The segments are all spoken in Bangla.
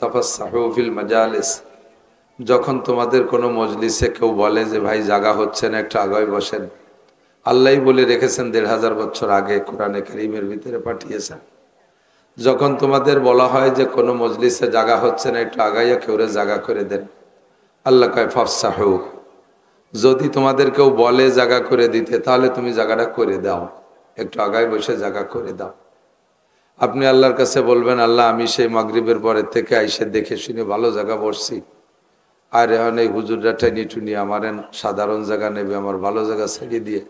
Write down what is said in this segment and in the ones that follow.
তাফাসসাহু ফিল মাজালিস, যখন তোমাদের কোনো মজলিসে কেউ বলে যে ভাই জায়গা হচ্ছে না, একটু আগায় বসেন, আল্লাহই বলে রেখেছেন ১৫০০ বছর আগে কোরআনে কারীমের ভিতরে পাঠিয়েছেন। যখন তোমাদের বলা হয় যে কোনো মজলিসে জায়গা হচ্ছে না, একটু আগাইয়া কেউরে জায়গা করে দেন, আল্লাহ কয় ফাফসাহু, যদি তোমাদের কেউ বলে জায়গা করে দিতে তাহলে তুমি জায়গাটা করে দাও, একটু আগায় বসে জায়গা করে দাও। আপনি আল্লাহর কাছে বলবেন, আল্লাহ আমি সেই মাগরিবের পরের থেকে আইসে দেখে শুনে ভালো জায়গা বসছি, আর এখন এই হুজুররা টেনি টুনি আমার সাধারণ জায়গা নেবে, আমার ভালো জায়গা ছেড়ে দিয়ে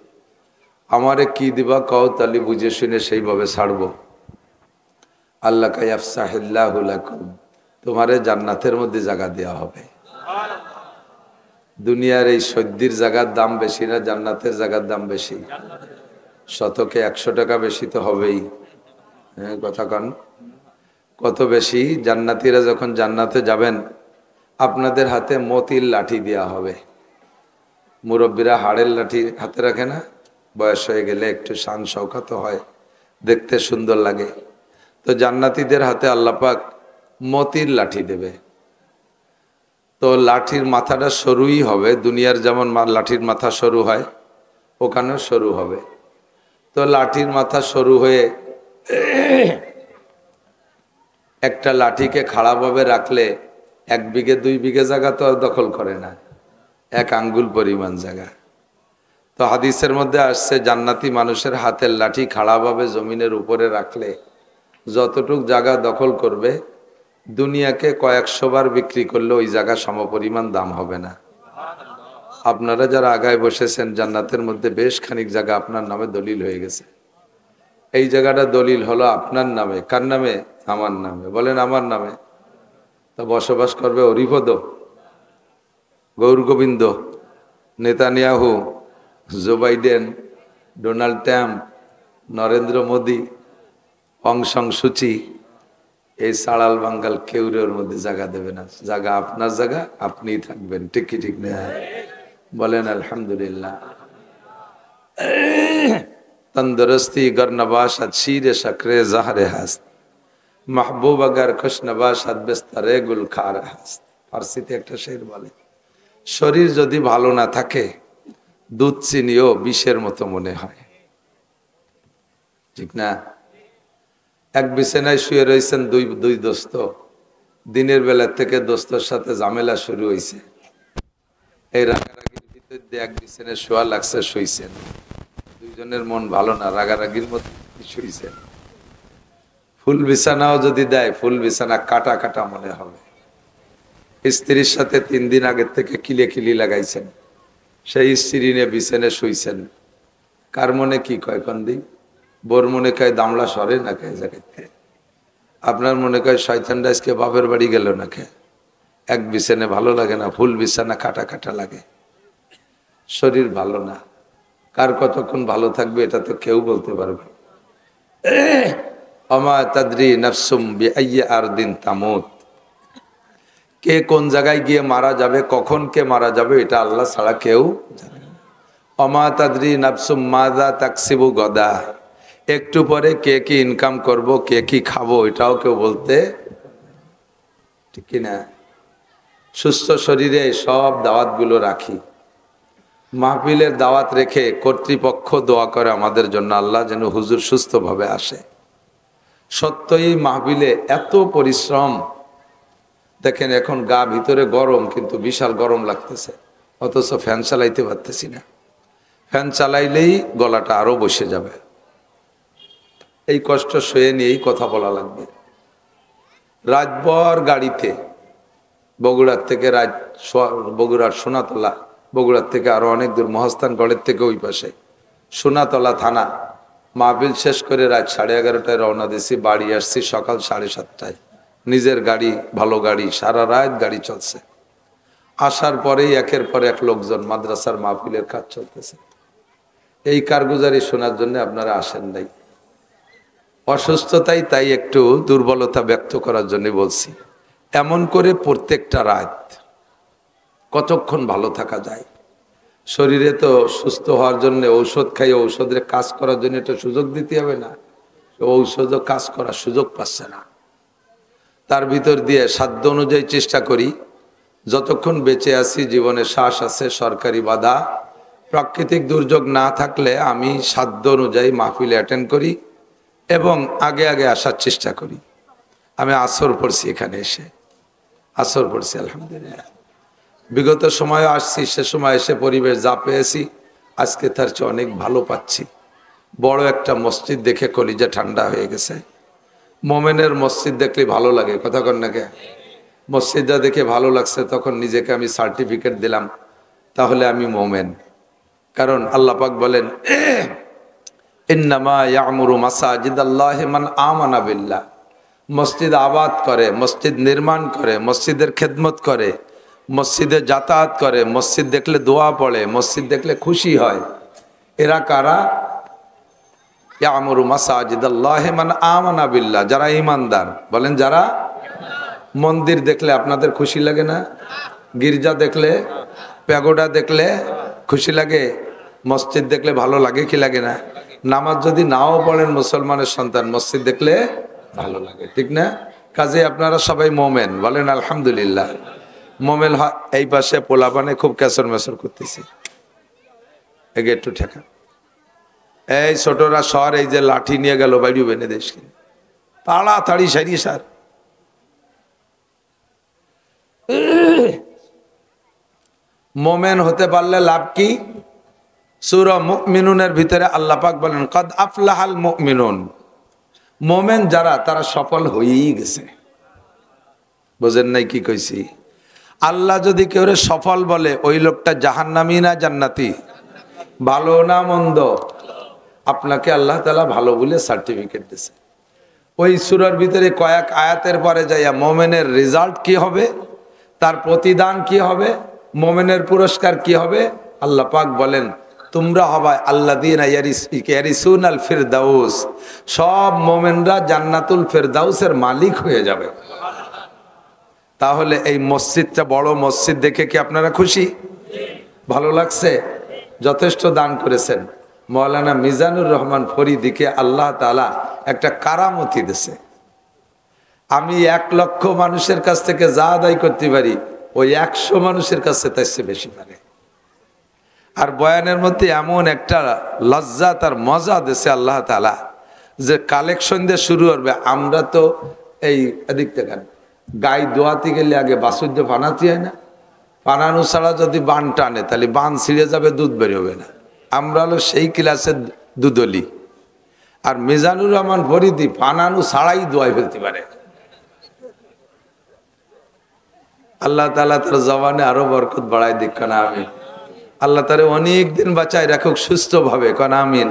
আমারে কি দিবা কও, তাহলে বুঝে শুনে সেইভাবে ছাড়বো। আল্লাহ কায়াফসাহিল্লাহু লাকুম, তোমারে জান্নাতের মধ্যে জায়গা দেওয়া হবে। দুনিয়ার এই সদ্যির জায়গার দাম বেশি না জান্নাতের জায়গার দাম বেশি? শতকে ১০০ টাকা বেশি তো হবেই। হ্যাঁ কথা কন, কত বেশি? জান্নাতীরা যখন জান্নাতে যাবেন আপনাদের হাতে মতির লাঠি দেওয়া হবে। মুরব্বীরা হাড়ের লাঠি হাতে রাখে না, বয়স হয়ে গেলে একটু শান শৌকত হয়, দেখতে সুন্দর লাগে। তো জান্নাতীদের হাতে আল্লাহ পাক মতির লাঠি দেবে। তো লাঠির মাথাটা সরুই হবে, দুনিয়ার যেমন লাঠির মাথা সরু হয় ওখানেও সরু হবে। তো লাঠির মাথা সরু হয়ে একটা লাঠিকে খাড়াভাবে রাখলে ১ বিঘে ২ বিঘে জায়গা তো আর দখল করে না, ১ আঙ্গুল পরিমাণ জায়গা। তো হাদিসের মধ্যে আসছে জান্নাতি মানুষের হাতের লাঠি খাড়াভাবে জমিনের উপরে রাখলে যতটুক জায়গা দখল করবে দুনিয়াকে কয়েকশো বার বিক্রি করলে ওই জায়গা সমপরিমাণ দাম হবে না। আপনারা যারা আগায় বসেছেন জান্নাতের মধ্যে বেশ খানিক জায়গা আপনার নামে দলিল হয়ে গেছে। এই জায়গাটা দলিল হলো আপনার নামে। কার নামে? আমার নামে। বলেন আমার নামে। তা বসবাস করবে Haripada, Gour Gobinda, Netanyahu, Joe Biden, Donald Trump, Narendra Modi, Aung San Suu Kyi, এই সাড়াল বাঙ্গাল কেউরে ওর মধ্যে জায়গা দেবে না। জায়গা আপনার জায়গা, আপনিই থাকবেন। ঠিক কি ঠিক না? বলেন আলহামদুলিল্লাহ। তন্দুরস্তি গর নবাশাত শিরে শকরে জাহরে হাস্ত, মাহবুব আগার খুশ নবাশাত বিস্তরে গুল খার হাস্ত। ফার্সিতে একটা শের বলে, শরীর যদি ভালো না থাকে দুধ চিনিও বিষের মতো মনে হয়। ঠিক না? এক বিছানায় শুয়ে রয়েছেন দুই দোস্ত, দিনের বেলা থেকে দোস্তর সাথে ঝামেলা শুরু হয়েছে। এই রাগারাগির ভিতর দিয়ে এক বিছানায় শোয়া লাগছে, শুইছেন। দুইজনের মন ভালো না, রাগারাগির মধ্যে শুইছেন। ফুল বিছানাও যদি দেয়, ফুল বিছানা কাটা কাটা মনে হবে। স্ত্রীর সাথে 3 দিন আগের থেকে কিলি লাগাইছেন, সেই স্ত্রী নিয়ে বিছানায় শুইছেন। কার মনে কি কয় কন্দি? বোর মনে কয় দামলা সরে না কে জায়গাতে, আপনার মনে কয় শয়তানটা আজকে বাপের বাড়ি গেল না কে। এক বিছানে ভালো লাগে না, ফুল বিছানা কাটা কাটা লাগে। শরীর ভালো না, কার কতক্ষণ ভালো থাকবে এটা তো কেউ বলতে পারবে। অমা তাদরি নাফসুম বিআইয়ি আরদিন তামুত, কে কোন জায়গায় গিয়ে মারা যাবে, কখন কে মারা যাবে এটা আল্লাহ ছাড়া কেউ জানে না। অমা তাদরি নাফসুম মাযা তাকসিবু গদা, একটু পরে কে কি ইনকাম করব, কে কি খাবো এটাও কেউ বলতে, ঠিক কিনা? সুস্থ শরীরে সব দাওয়াতগুলো রাখি, মাহফিলের দাওয়াত রেখে কর্তৃপক্ষ দোয়া করে আমাদের জন্য, আল্লাহ যেন হুজুর সুস্থভাবে আসে। সত্যই মাহফিলে এত পরিশ্রম। দেখেন এখন গা ভিতরে গরম, কিন্তু বিশাল গরম লাগতেছে, অথচ ফ্যান চালাইতে পারতেছি না। ফ্যান চালাইলেই গলাটা আরো বসে যাবে। এই কষ্ট সয়ে নিয়েই কথা বলা লাগবে। রাতভর গাড়িতে বগুড়ার থেকে বগুড়ার সোনাতলা, বগুড়ার থেকে আরো অনেক দূর, মহাস্থানগড়ের থেকে ওই পাশে সোনাতলা থানা। মাহফিল শেষ করে রাত 11:30টায় রওনা দিয়েছি, বাড়ি আসছি সকাল 7:30টায়। নিজের গাড়ি, ভালো গাড়ি, সারা রাত গাড়ি চলছে। আসার পরেই একের পর এক লোকজন, মাদ্রাসার মাহফিলের কাজ চলতেছে। এই কারগুজারি শোনার জন্য আপনারা আসেন নাই। অসুস্থতাই তাই একটু দুর্বলতা ব্যক্ত করার জন্য বলছি। এমন করে প্রত্যেকটা রাত কতক্ষণ ভালো থাকা যায়? শরীরে তো সুস্থ হওয়ার জন্য ঔষধ খাই, ঔষধের কাজ করার জন্য একটা সুযোগ দিতে হবে না? ঔষধও কাজ করার সুযোগ পাচ্ছে না। তার ভিতর দিয়ে সাধ্য অনুযায়ী চেষ্টা করি, যতক্ষণ বেঁচে আছি, জীবনে শ্বাস আছে, সরকারি বাধা, প্রাকৃতিক দুর্যোগ না থাকলে আমি সাধ্য অনুযায়ী মাহফিল অ্যাটেন্ড করি এবং আগে আগে আসার চেষ্টা করি। আমি আসর পড়ছি, এখানে এসে আসর পড়ছি আলহামদুলিল্লাহ। বিগত সময়ে আসছি, সে সময় এসে পরিবেশ যা পেয়েছি আজকে তার চেয়ে অনেক ভালো পাচ্ছি। বড় একটা মসজিদ দেখে কলিজা ঠান্ডা হয়ে গেছে। মোমেনের মসজিদ দেখলে ভালো লাগে, কথা কন না কে? মসজিদটা দেখে ভালো লাগছে, তখন নিজেকে আমি সার্টিফিকেট দিলাম, তাহলে আমি মোমেন। কারণ আল্লাহ পাক বলেন, ইন্নামা ইয়ামুরু মাসাজিদাল্লাহি মান আমানা বিল্লাহ। মসজিদ আবাদ করে, মসজিদ নির্মাণ করে, মসজিদের খেদমত করে, মসজিদে যাতায়াত করে, মসজিদ দেখলে দোয়া পড়ে, মসজিদ দেখলে খুশি হয়। এরা কারা? ইয়ামুরু মাসাজিদাল্লাহি মান আমানা বিল্লাহ, যারা ঈমানদার। বলেন যারা। মন্দির দেখলে আপনাদের খুশি লাগে না? গির্জা দেখলে, প্যাগোডা দেখলে খুশি লাগে? মসজিদ দেখলে ভালো লাগে কি লাগে না? নামাজ যদি নাও পড়েন মুসলমানের সন্তান, মসজিদ দেখলে ভালো লাগে, ঠিক না? কাজে আপনারা সবাই মোমেন, বলেন আলহামদুলিল্লাহ। মোমেন। এই পাশে পোলাপানে খুব ক্যাসর মেসর করতেছি, এগে একটু ঠেকা। এই ছোটরা সর, এই যে লাঠি নিয়ে গেল বাইরে বেনে দেশ, তাড়াতাড়ি সারি সার। মোমেন হতে পারলে লাভ কি? সূরা মুমিনুনের ভিতরে আল্লাহ পাক বলেন, কদ আফলাহাল মুমিনুন। মোমেন যারা, তারা সফল হয়েই গেছে। বোঝেন নাই কি কইছি? আল্লাহ যদি কেউ সফল বলে, ওই লোকটা জাহান্নামী না জান্নাতি? ভালো না মন্দ? আপনাকে আল্লাহ তাআলা ভালো বলে সার্টিফিকেট দিয়েছে। ওই সূরার ভিতরে কয়েক আয়াতের পরে যাইয়া মোমেনের রেজাল্ট কি হবে, তার প্রতিদান কি হবে, মোমেনের পুরস্কার কি হবে, আল্লাহ পাক বলেন, তোমরা হবা আল্লাযীনা ইয়ারিসুনাল ফিরদাউস। সব মোমেনরা জান্নাতুল ফিরদাউসের মালিক হয়ে যাবে। তাহলে এই মসজিদটা বড় মসজিদ দেখে কি আপনারা খুশি? ভালো লাগছে? যথেষ্ট দান করেছেন। মৌলানা মিজানুর রহমান ফরিদিকে আল্লাহ তাআলা একটা কারামতি দিয়েছে। আমি 1 লক্ষ মানুষের কাছ থেকে যা আদায় করতে পারি, ওই 100 মানুষের কাছে তার চেয়ে বেশি পারে। আর বয়ানের মধ্যে এমন একটা লজ্জাত আর মজা দিয়েছে আল্লাহ তাআলা, যে কালেকশন দিয়ে শুরু করবে। আমরা তো এই এদিক থেকে গাই দোয়াতে গেলে আগে বাসুদ্য বানাতে হয় না? বানানো ছাড়া যদি বান টানে তাহলে বান ছিঁড়ে যাবে, দুধ বেরোবে না। আমরা হলো সেই ক্লাসের দুদলি। আর মিজানুর রহমান ফরিদি বানানো ছাড়াই দোয়াই ফেলতে পারে। আল্লাহ তাআলা তার জবানে আরো বরকত বাড়ায় দিক, কানা আমিন। আল্লাহ তারে অনেক দিন বাঁচায় রাখুক সুস্থভাবে, কানা আমিন।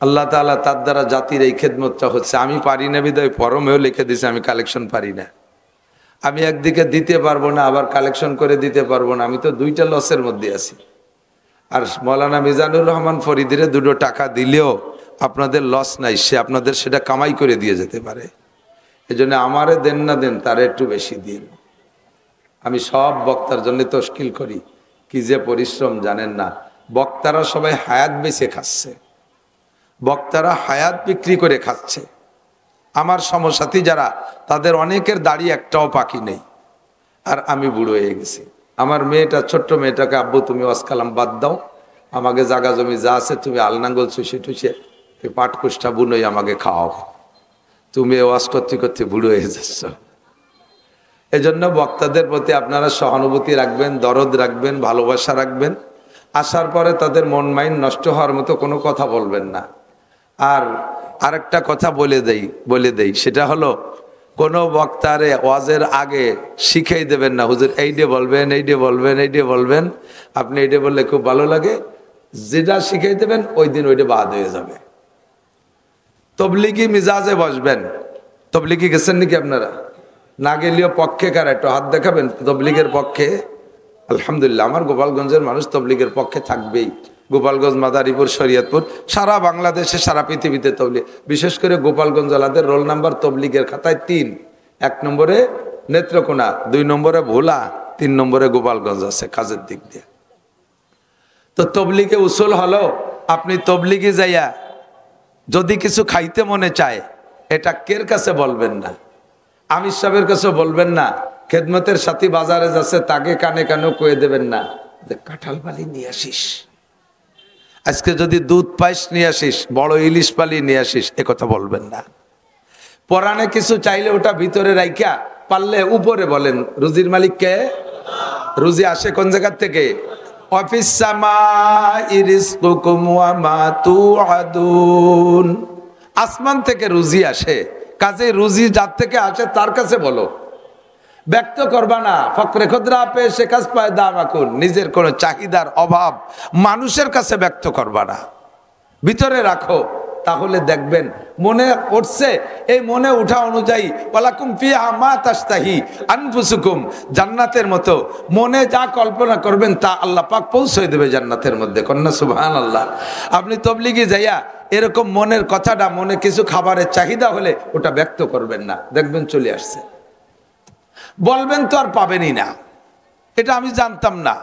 আল্লাহ তাআলা তার দ্বারা জাতির এই খেদমতটা হচ্ছে। আমি পারি না বিদায় ফরমেও লিখে দিয়েছে, আমি কালেকশন পারি না। আমি একদিকে দিতে পারবো না, আবার কালেকশন করে দিতে পারবো না। আমি তো 2টা লসের মধ্যে আছি। আর মৌলানা মিজানুর রহমান ফরিদিরে 2 টাকা দিলেও আপনাদের লস নাই, সে আপনাদের সেটা কামাই করে দিয়ে যেতে পারে। এই জন্য আমারে দেন না দেন, তারে একটু বেশি দিন। আমি সব বক্তার জন্য তশকিল করি, কি যে পরিশ্রম জানেন না। বক্তারা সবাই হায়াত বেচে খাচ্ছে, বক্তারা হায়াত বিক্রি করে খাচ্ছে। আমার সমসাথী যারা, তাদের অনেকের দাড়ি একটাও পাকি নেই। আর আমি বুড়ো হয়ে গেছি। আমার মেয়েটা, ছোট্ট মেয়েটাকে, আব্বু তুমি ওয়াজ কালাম বাদ দাও, আমাকে জাগা জমি যা আছে তুমি আলনাঙ্গল চুষে টুষে এই পাটকুষ্টা বুনোই আমাকে খাওয়াও। তুমি ওয়াজ করতে করতে বুড়ো হয়ে যাচ্ছ। এজন্য বক্তাদের প্রতি আপনারা সহানুভূতি রাখবেন, দরদ রাখবেন, ভালোবাসা রাখবেন। আসার পরে তাদের মন মাইন্ড নষ্ট হওয়ার মতো কোনো কথা বলবেন না। আর আরেকটা কথা বলে দেই, সেটা হলো, কোনো বক্তারে ওয়াজের আগে শিখাই দেবেন না, হুজুর এইডে বলবেন, এইডে বলবেন, এইডে বলবেন। আপনি এইডে বললে খুব ভালো লাগে, যেটা শিখাই দেবেন ওই দিন ওইটা বাদ হয়ে যাবে। তবলিগি মিজাজে বসবেন। তবলিগি গেছেন নাকি আপনারা? না গেলেও পক্ষে কারা একটু হাত দেখাবেন তবলিগের পক্ষে? আলহামদুলিল্লাহ, আমার গোপালগঞ্জের মানুষ তবলিগের পক্ষে থাকবেই। গোপালগঞ্জ, মাদারীপুর, শরীয়তপুর, সারা বাংলাদেশে, সারা পৃথিবীতে তবলিগ। বিশেষ করে গোপালগঞ্জ জেলাদের রোল নাম্বার তবলিগের খাতায় 3। 1 নম্বরে নেত্রকোনা, 2 নম্বরে ভোলা, 3 নম্বরে গোপালগঞ্জ আছে কাজের দিক দিয়ে। তো তবলিগে উসুল হলো, আপনি তবলিগে যাইয়া যদি কিছু খাইতে মনে চায়, এটা কের কাছে বলবেন না, আমির সাহেবের কাছে বলবেন না, খেদমতের সাথী বাজারে যাচ্ছে তাকে কানে কানেও কয়ে দেবেন না যে কাঁঠাল পালি নিয়ে আসিস, আজকে যদি দুধ পাইস নিয়ে আসিস, বড় ইলিশ পালি নিয়ে আসিস, এ কথা বলবেন না। পরাণে কিছু চাইলে ওটা ভিতরে রাইখা পারলে উপরে বলেন রুজির মালিক কে? রুজি আসে কোন জায়গা থেকে? অফিস আসমান থেকে রুজি আসে, কাজে রুজি যার থেকে আসে তার কাছে বলো, ব্যক্ত করবা না। ফকরে খুদরা পে সে কাজ পায় দামাকুন, নিজের কোনো চাহিদার অভাব মানুষের কাছে ব্যক্ত করবা না, ভিতরে রাখো। তাহলে দেখবেন মনে উঠছে, এই মনে উঠা অনুযায়ী ওয়ালাকুম ফিহা মা তাশতাহি আনফুসুকুম, জান্নাতের মতো মনে যা কল্পনা করবেন তা আল্লাহ পাক পৌঁছে দেবে জান্নাতের মধ্যে। কন্যা সুবহানাল্লাহ। আপনি তবলিগে যাইয়া এরকম মনের কথাটা, মনে কিছু খাবারের চাহিদা হলে ওটা ব্যক্ত করবেন না, দেখবেন চলে আসছে। বলবেন তো আর পাবেনই না। এটা আমি জানতাম না।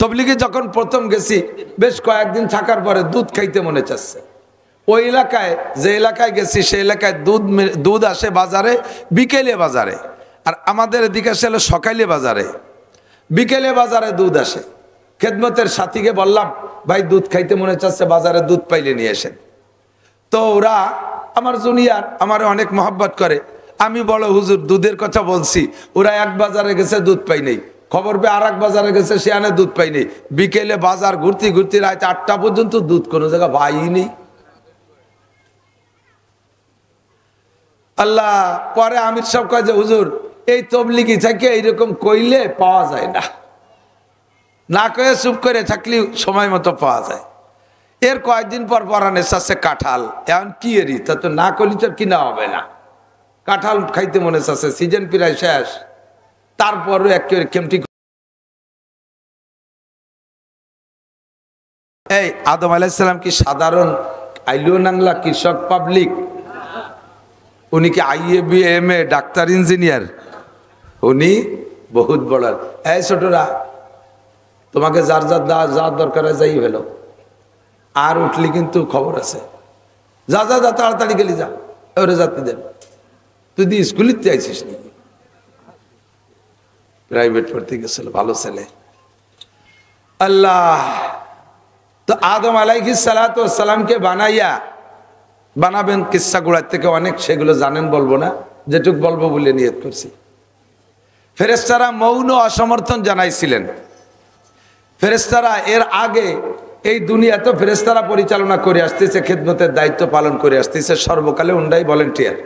তবলিগে যখন প্রথম গেছি, বেশ কয়েকদিন থাকার পরে দুধ খাইতে মনে চাচ্ছে। ওই এলাকায়, যে এলাকায় গেছি সেই এলাকায় দুধ আসে বাজারে বিকেলে বাজারে, আর আমাদের এদিকে আসে হলো সকালে বাজারে। বিকেলে বাজারে দুধ আসে। খেদমতের সাথীকে বললাম, ভাই দুধ খাইতে মনে চাচ্ছে, বাজারে দুধ পাইলে নিয়ে আসেন। তো ওরা আমার জুনিয়র, আমার অনেক মহব্বত করে। আমি বড় হুজুর দুধের কথা বলছি, ওরা এক বাজারে গেছে দুধ পাই নেই, খবর পেয়ে আর এক বাজারে গেছে সেখানে দুধ পাই নেই। বিকেলে বাজার ঘুরতে ঘুরতে রাত 8টা পর্যন্ত দুধ কোনো জায়গা পাই নেই। আল্লাহ। পরে আমির সব কয় যে হুজুর এই তবলিগি থেকে এইরকম কইলে পাওয়া যায় না, না কয়ে চুপ করে থাকলে সময় মতো পাওয়া যায়। এর কয়েকদিন পর পরানে চাচ্ছে কাঁঠাল, এখন কি এরি, তা তো না করলে তো কিনা হবে না। কাঁঠাল খাইতে মনে চাচ্ছে, সিজন প্রায় শেষ, তারপরও একেবারে কেমটি। এই আদম আলাইহিস সালাম কি সাধারণ আইলিও নাংলা কৃষক পাবলিক? উনি কি IABMA ডাক্তার ইঞ্জিনিয়ার? উনি বহুত বড়। এই ছোটরা, তোমাকে যার যার যার দরকার যাই হলো, আর উঠলি কিন্তু খবর আছে, যা যা যা তাড়াতাড়ি গেলি যা, ওরে যাত্রী দেন। তুই দি স্কুলিতে আইছিস নাকি? প্রাইভেট পড়তে গেছিল, ভালো ছেলে। আল্লাহ। তো আদম আলাইহিস সালাতু ওয়াস সালামকে বানাবেন কিসসা গুড়ার থেকে অনেক, সেগুলো জানেন, বলবো না, যেটুক বলবো বলে নিয়ত করছি। ফেরেশতারা মৌন অসমর্থন জানাইছিলেন। ফেরেশতারা এর আগে এই দুনিয়া তো ফেরেশতারা পরিচালনা করে আসতেছে, খেদমতের দায়িত্ব পালন করে আসতেছে, সর্বকালে উন্ডাই ভলেন্টিয়ার।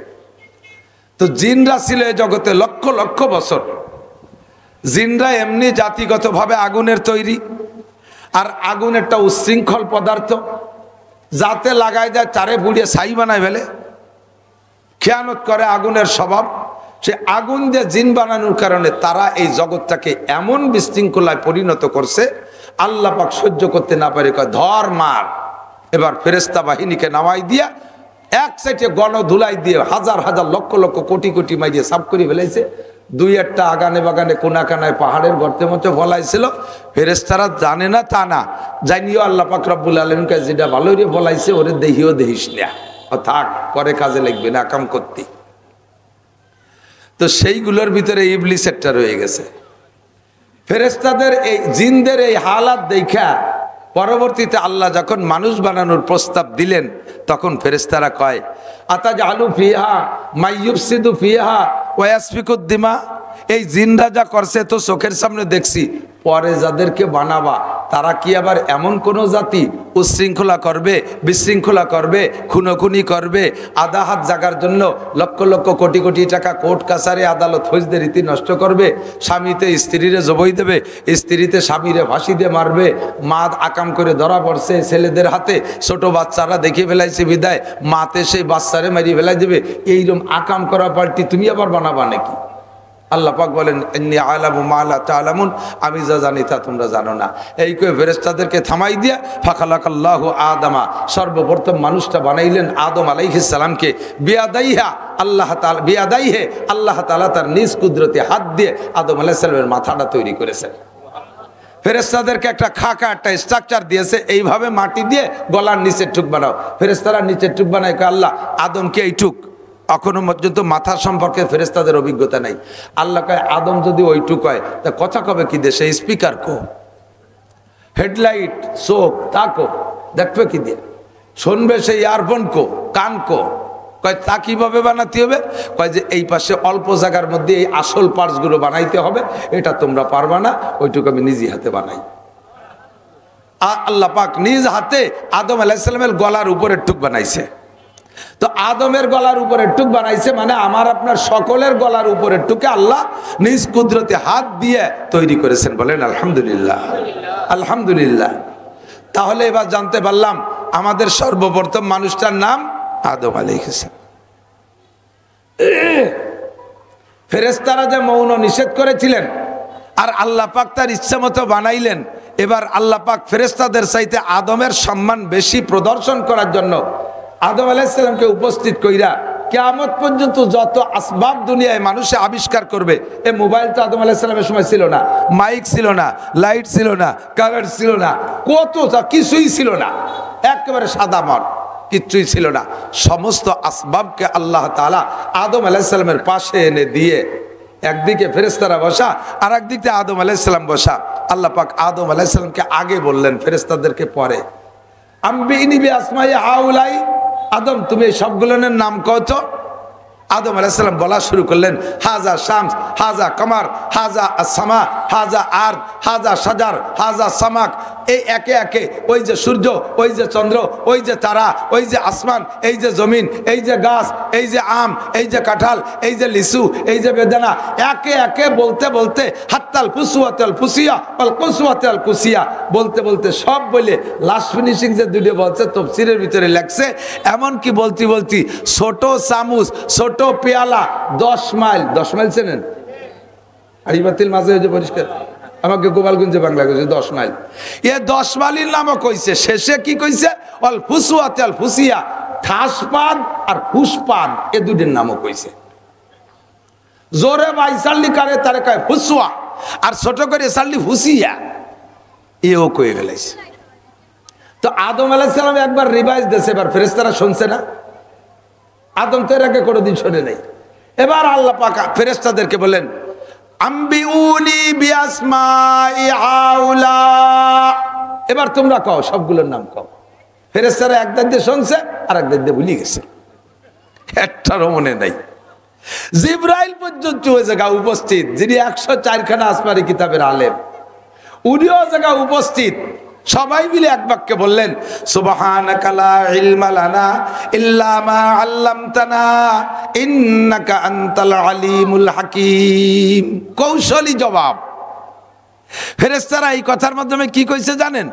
তো জিনরা ছিল এই জগতে লক্ষ লক্ষ বছর। জিনরা এমনি জাতিগতভাবে আগুনের তৈরি, আর আগুন একটা উচ্ছৃঙ্খল পদার্থ, যাতে লাগাই দেয় চারে বুড়িয়ে ছাই বানায় ফেলে, খেয়ানত করে, আগুনের স্বভাব। সে আগুন দিয়ে জিন বানানোর কারণে তারা এই জগৎটাকে এমন বিশৃঙ্খলায় পরিণত করছে, আল্লাহ পাক সহ্য করতে না পারে, কয় ধর মার। এবার ফেরেশতা বাহিনীকে নামাই দিয়া এক সাইডে গণধুলাই দিয়ে হাজার হাজার লক্ষ লক্ষ কোটি কোটি মাইরিয়ে সাফ করে ফেলাইছে। দুই একটা আগানে বাগানে কোনা কানায় পাহাড়ের গর্তে মতো বলাইছিল। ফেরেশতারা জানে না তা না, জানিও আল্লাহ পাক রব্বুল আলামিনকে যেটা ভালো রে বলাইছে, ওরে দেহিও দেহিস না, থাক, পরে কাজে লাগবে না কাম করতে। তো সেইগুলোর ভিতরে ইবলিস একটা রয়ে গেছে। ফেরেশতাদের এই জিনদের এই হালাত দেখা পরবর্তীতে আল্লাহ যখন মানুষ বানানোর প্রস্তাব দিলেন, তখন ফেরেশতারা কয় আতাজআলু ফিহা মাইয়ুফসিদু ফিহা ওয়া ইয়াসফিকুদ দিমা। এই জিনরা যা করছে তো চোখের সামনে দেখছি, পরে যাদেরকে বানাবা তারা কি আবার এমন কোন জাতি উচ্ছৃঙ্খলা করবে, বিশৃঙ্খলা করবে, খুনোখুনি করবে, আধা হাত জাগার জন্য লক্ষ লক্ষ কোটি কোটি টাকা কোর্ট কাছারি আদালত ফৌজদের রীতি নষ্ট করবে, স্বামীতে স্ত্রীরে জবই দেবে, স্ত্রীতে স্বামীরে ফাঁসি দিয়ে মারবে, মা আকাম করে ধরা পড়ছে ছেলেদের হাতে, ছোট বাচ্চারা দেখে ফেলাইছে বিদায় মাতে সেই বাচ্চারে মারিয়ে ফেলাই দেবে, এইরকম আকাম করা পাল্টি তুমি আবার বানাবা নাকি? আল্লাহ পাক বলেন ইন্নী আ'লামু মা লা তা'লামুন, আমি যা জানি তা তোমরা জানো না। এই কয়ে ফেরেশতাদেরকে থামাই দিয়া ফাখালাকাল্লাহু আদামা, সর্বপ্রথম মানুষটা বানাইলেন আদম আলাইহিস সালামকে। বিয়াদাইহা আল্লাহ তাআলা, বিয়াদাইহে আল্লাহ তাআলা তার নিজ কুদরতে হাত দিয়ে আদম আলাইহিস সালামের মাথাটা তৈরি করেছেন। ফেরেশতাদেরকে একটা খাকা একটা স্ট্রাকচার দিয়েছে, এইভাবে মাটি দিয়ে গলার নিচের টুক বানাও। ফেরেশতারা নিচের টুক বানায়, আল্লাহ আদমকে এইটুক এখনো পর্যন্ত মাথা সম্পর্কে ফেরেশতাদের অভিজ্ঞতা নাই। আল্লাহ কয় আদম যদি ওইটুক হয় তা কথা কবে কি দেশে? স্পিকার কো, হেডলাইট চোখ তাকো দেখবে কি দিয়ে, শুনবে সেই ইয়ারফোন কো, কান কো। কয় তা কিভাবে বানাতে হবে? কয় যে এই পাশে অল্প জায়গার মধ্যে এই আসল পার্টসগুলো বানাইতে হবে, এটা তোমরা পারবা না, ওইটুকু আমি নিজে হাতে বানাই। আল্লাহ পাক নিজ হাতে আদম আলাইহিস সালামের গলার উপরের টুক বানাইছে। তো আদমের গলার উপরের টুক বানাইছে মানে আমার আপনার সকলের গলার উপরের টুকে আল্লাহ নিজ কুদরতে হাত দিয়ে তৈরি করেছেন। বলেন আলহামদুলিল্লাহ, আলহামদুলিল্লাহ। তাহলে এবার জানতে পারলাম আমাদের সর্বপ্রথম মানুষটার নাম আদম আলাইহিস সালাম। ফেরেশতারা যে মৌন নিষেধ করেছিলেন আর আল্লাহ পাক তার ইচ্ছা মতো বানাইলেন, এবার আল্লাহ পাক ফেরেশতাদের চাইতে আদমের সম্মান বেশি প্রদর্শন করার জন্য আদম আলাইহিস সালামকে উপস্থিত কইরা কিয়ামত পর্যন্ত যত আসবাব দুনিয়ায় মানুষে আবিষ্কার করবে, এই মোবাইল তো আদম আলাইহিস সালামের সময় ছিল না, মাইক ছিল না, লাইট ছিল না, কারেন্ট ছিল না, কত কিছুই ছিল না, একেবারে সাদা মাঠ, কিচ্ছুই ছিল না। সমস্ত আসবাবকে আল্লাহ তাআলা আদম আলাইহিস সালামের পাশে এনে দিয়ে একদিকে ফেরেশতারা বসা আর একদিকে আদম আলাইহিস সালাম বসা। আল্লাহ পাক আদম আলাইহিস সালামকে আগে বললেন, ফেরেশতাদেরকে পরে। আম্বিনি বিআসমাই হাউলাই, আদম তুমি এই সবগুলোর নাম কও তো। আদম আলাইহিস সালাম বলা শুরু করলেন, হাজা শামস, হাজা কমার, হাজা আসসামা, হাজা আরদ, হাজা সাজার, হাজা সামাক। এই একে একে ওই যে সূর্য, ওই যে চন্দ্র, ওই যে তারা, ওই যে আসমান, এই যে জমিন, এই যে গাছ, এই যে আম, এই যে কাঁঠাল, এই যে লিচু, এই যে বেদানা, একে একে বলতে বলতে হাত্তাল ফুসুয়াতাল ফুসিয়া আল কুসুয়াতাল কুসিয়া বলতে বলতে সব বলে লাস্ট ফিনিশিং যে দুটো বলছে তাফসীরের ভিতরে লেখছে, এমন কি বলতে বলতে ছোট চামচ, ছোট পেয়ালা 10 মাইল, 10 মাইল চেনেন? আড়িবাতিল মাঝে যে পরিষ্কার আমাকে গোপালগঞ্জে বাংলা কইছে 10 মাইল। এ 10 মাইলের নামও কইছে, শেষে কি কইছে? অল ফুসুয়াতে আল ফুসিয়া, ঠাসপাদ আর ফুসপাদ, এ দুটির নামও কইছে। জোরে বাইসাল্লি কারে তারে কয় ফুসুয়া, আর ছোট করে সাল্লি ফুসিয়া, এও কয়ে ফেলাইছে। তো আদম আলাইহিস সালাম একবার রিভাইজ দিয়েছে, এবার ফেরেশতারা শুনছে না। আদম তো এর আগে কোনোদিন শোনে নাই। এবার আল্লাহ পাক ফেরেশতাদেরকে বলেন, আম্বিউনি বিআসমাই হাউলা, এবার তোমরা কও, সবগুলোর নাম কও। ফেরেশতারা একদিন দিয়ে শুনছে আর একদিন দিয়ে ভুলে গেছে, একটারও মনে নাই। জিবরাইল পর্যন্ত ওই জায়গা উপস্থিত, যিনি 104 খানা আসমানি কিতাবের আলেম, উনিও জায়গা উপস্থিত। সবাই মিলে এক বাক্যে বললেন, সুবহানাকা লা ইলমা লানা ইল্লা মা আল্লামতানা ইন্নাকা আনতাল আলিমুল হাকিম। কৌশলী জবাব। ফেরেশতারা এই কথার মাধ্যমে কি কইছে জানেন?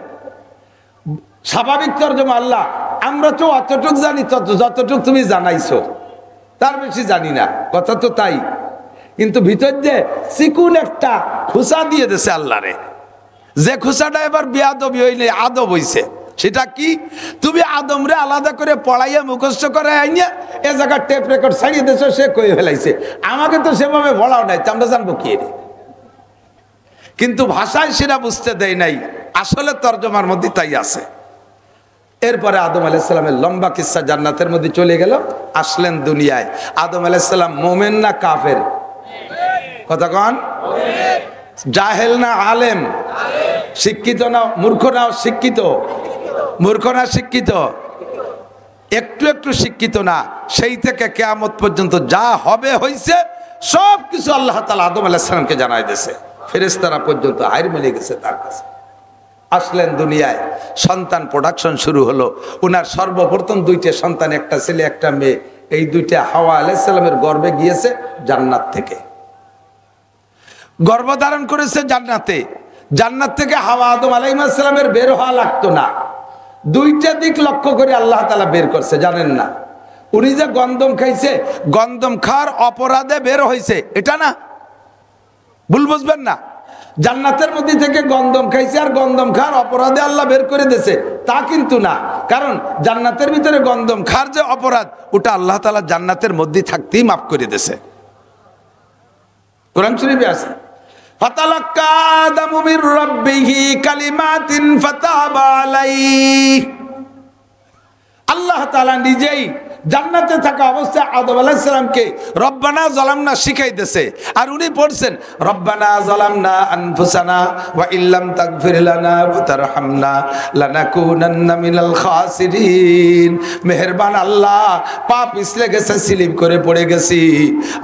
স্বাভাবিক তরজমা, আল্লাহ আমরা তো অতটুক জানি, যতটুক তুমি জানাইছো, তার বেশি জানি না, কথা তো তাই। কিন্তু ভিতর যে চিকুন একটা খুসা দিয়ে দিয়েছে আল্লাহরে, যে খুসাটা এবার বেয়াদবি হইলে আদব হইছে। সেটা কি? তুমি আদমরে আলাদা করে পড়াইয়া মুখস্থ করে আইনিয়া এ জায়গার টেপ রেকর্ড ছাড়িয়ে দিয়েছো, সে কয়ে ফেলাইছে। আমাকে তো সেভাবে বলাও নাই, আমরা জানবো কি রে? কিন্তু ভাষায় সেটা বুঝতে দেয় নাই, আসলে তর্জমার মধ্যে তাই আছে। এরপরে আদম আলাইহিস সালামের লম্বা কিসসা জান্নাতের মধ্যে চলে গেল। আসলেন দুনিয়ায়। আদম আলাইহিস সালাম মোমেন না কাফের? কথা কন। জাহেল না আলেম? শিক্ষিত না মূর্খ? না শিক্ষিত? মূর্খ না শিক্ষিত? একটু একটু শিক্ষিত না। সেই থেকে কিয়ামত পর্যন্ত যা হবে হইছে সব কিছু আল্লাহ তাআলা আদম আলাইহিস সালামকে জানাই দিয়েছে। ফেরেশতারা পর্যন্ত হাইর মিলে গেছে তার কাছে। আসলেন দুনিয়ায়, সন্তান প্রোডাকশন শুরু হলো। উনার সর্বপ্রথম 2টে সন্তান, একটা ছেলে একটা মেয়ে। এই 2টা হাওয়া আলাইহিস সালামের গর্ভে গিয়েছে জান্নাত থেকে, গর্ভধারণ করেছে জান্নাতে। জান্নাত থেকে হাওয়া আদম আলাইহিস সালামের বের হওয়া লাগতো না। 2টা দিক লক্ষ্য করে আল্লাহ তাআলা বের করছে, জানেন না? উনি যে গন্ধম খাইছে, গন্ধম খাওয়ার অপরাধে বের হয়েছে, এটা না, ভুল বুঝবেন না। জান্নাতের মধ্যে থেকে গন্ধম খাইছে আর গন্ধম খাওয়ার অপরাধে আল্লাহ বের করে দিয়েছে, তা কিন্তু না। কারণ জান্নাতের ভিতরে গন্ধম খাওয়ার যে অপরাধ, ওটা আল্লাহ তাআলা জান্নাতের মধ্যে থাকতেই মাফ করে দিয়েছে। কোরআন শরীফে আছে, ফাতালাক্কা আদামু মির রাব্বিহি কালিমাতিন ফাতাবা আলাইহি। আল্লাহ তাআলা নিজেই জান্নাতে থাকা অবস্থায় আদম আলাইহিস সালামকে রব্বানা যালামনা শিখাইতেছে, আর উনি পড়ছেন রব্বানা যালামনা আনফুসানা ওয়া ইল্লাম তাগফির লানা ওয়া তারহামনা লানাকুনান্না মিনাল খাসিরিন। মেহেরবান আল্লাহ, পাপ পিছলে গেছে, স্লিপ করে পড়ে গেছি,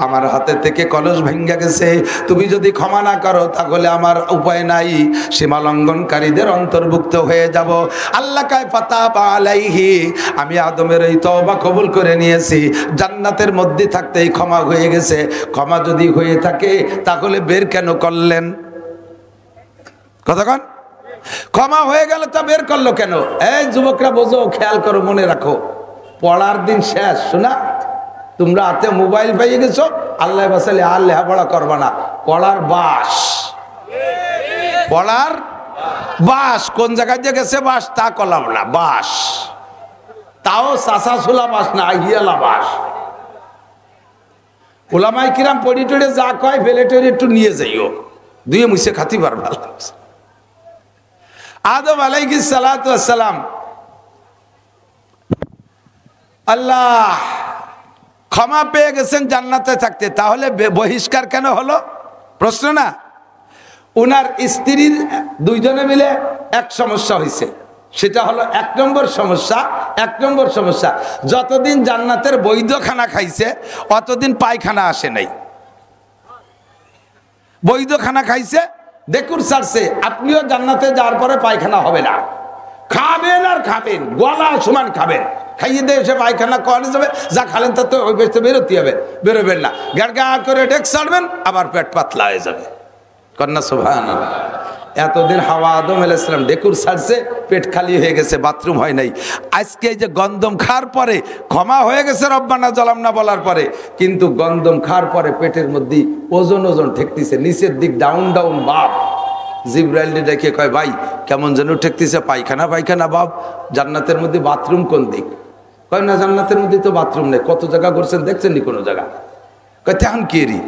আমার হাতে থেকে কলস ভেঙে গেছে, তুমি যদি ক্ষমা না করো তাহলে আমার উপায় নাই, সীমা লঙ্ঘনকারীদের অন্তর্ভুক্ত হয়ে যাব। আল্লাহ কায় ফাতাবা আলাইহি, আমি আদমের এই তওবা কবুল করে নিয়েছি, জান্নাতের মধ্যে থাকতেই ক্ষমা হয়ে গেছে। ক্ষমা যদি হয়ে থাকে তাহলে বের কেন করলেন? কতক্ষণ ক্ষমা হয়ে গেল তা বের করলো কেন? এই যুবকরা বোঝো, খেয়াল করো, মনে রাখো, পড়ার দিন শেষ। শোনা, তোমরা হাতে মোবাইল পাইয়ে গেছো, আল্লাহ বাসালে আর লেখাপড়া করবা না, পড়ার বাস, পড়ার বাস। কোন জায়গায় যে গেছে বাস তা কলাম না, বাস, তাও চাষা ছোলা বাস না, হিয়ালা বাস। ওলামাই কিরাম পড়ি টড়ে যা কয় ফেলে টেরে একটু নিয়ে যাইও, দুয়ে মুছে খাতি পারবা। আদম আলাইহিস সালাতু ওয়াস সালাম আল্লাহ ক্ষমা পেয়ে গেছেন জান্নাতে থাকতে, তাহলে বহিষ্কার কেন হলো? প্রশ্ন না? উনার স্ত্রীর দুইজনে মিলে এক সমস্যা হয়েছে, সেটা হলো এক নম্বর সমস্যা, যতদিন জান্নাতের বৈধ খানা খাইছে অতদিন পায়খানা আসে নাই। বৈধ খানা খাইছে, দেখুন ছাড়ছে, আপনিও জান্নাতে যাওয়ার পরে পায়খানা হবে না, খাবেন আর খাবেন, গলা সমান খাবেন, খাইয়ে দিয়ে এসে পায়খানা করে যাবে, যা খালেন তা তো ওই বেশতে বেরোতে হবে, বেরোবেন না, গাড়গা করে ডেক ছাড়বেন, আবার পেট পাতলা হয়ে যাবে। কন্যা সুবহানাল্লাহ। এতদিন হাওয়া আদম আলাইহিস সালাম ডেকুর ছাড়ছে, পেট খালি হয়ে গেছে, বাথরুম হয় নাই। আজকে এই যে গন্ধম খাওয়ার পরে ক্ষমা হয়ে গেছে রব্বানা যালামনা বলার পরে, কিন্তু গন্ধম খাওয়ার পরে পেটের মধ্যে ওজন ঠেকতেছে, নিচের দিক ডাউন বাপ। জিবরাইল ডেকে কয়, ভাই কেমন যেন ঠেকতেছে, পায়খানা বাপ, জান্নাতের মধ্যে বাথরুম কোন দিক? কয় না, জান্নাতের মধ্যে তো বাথরুম নেই, কত জায়গা করছেন দেখছেন নি কোনো জায়গা? কয় তেমন কি রি?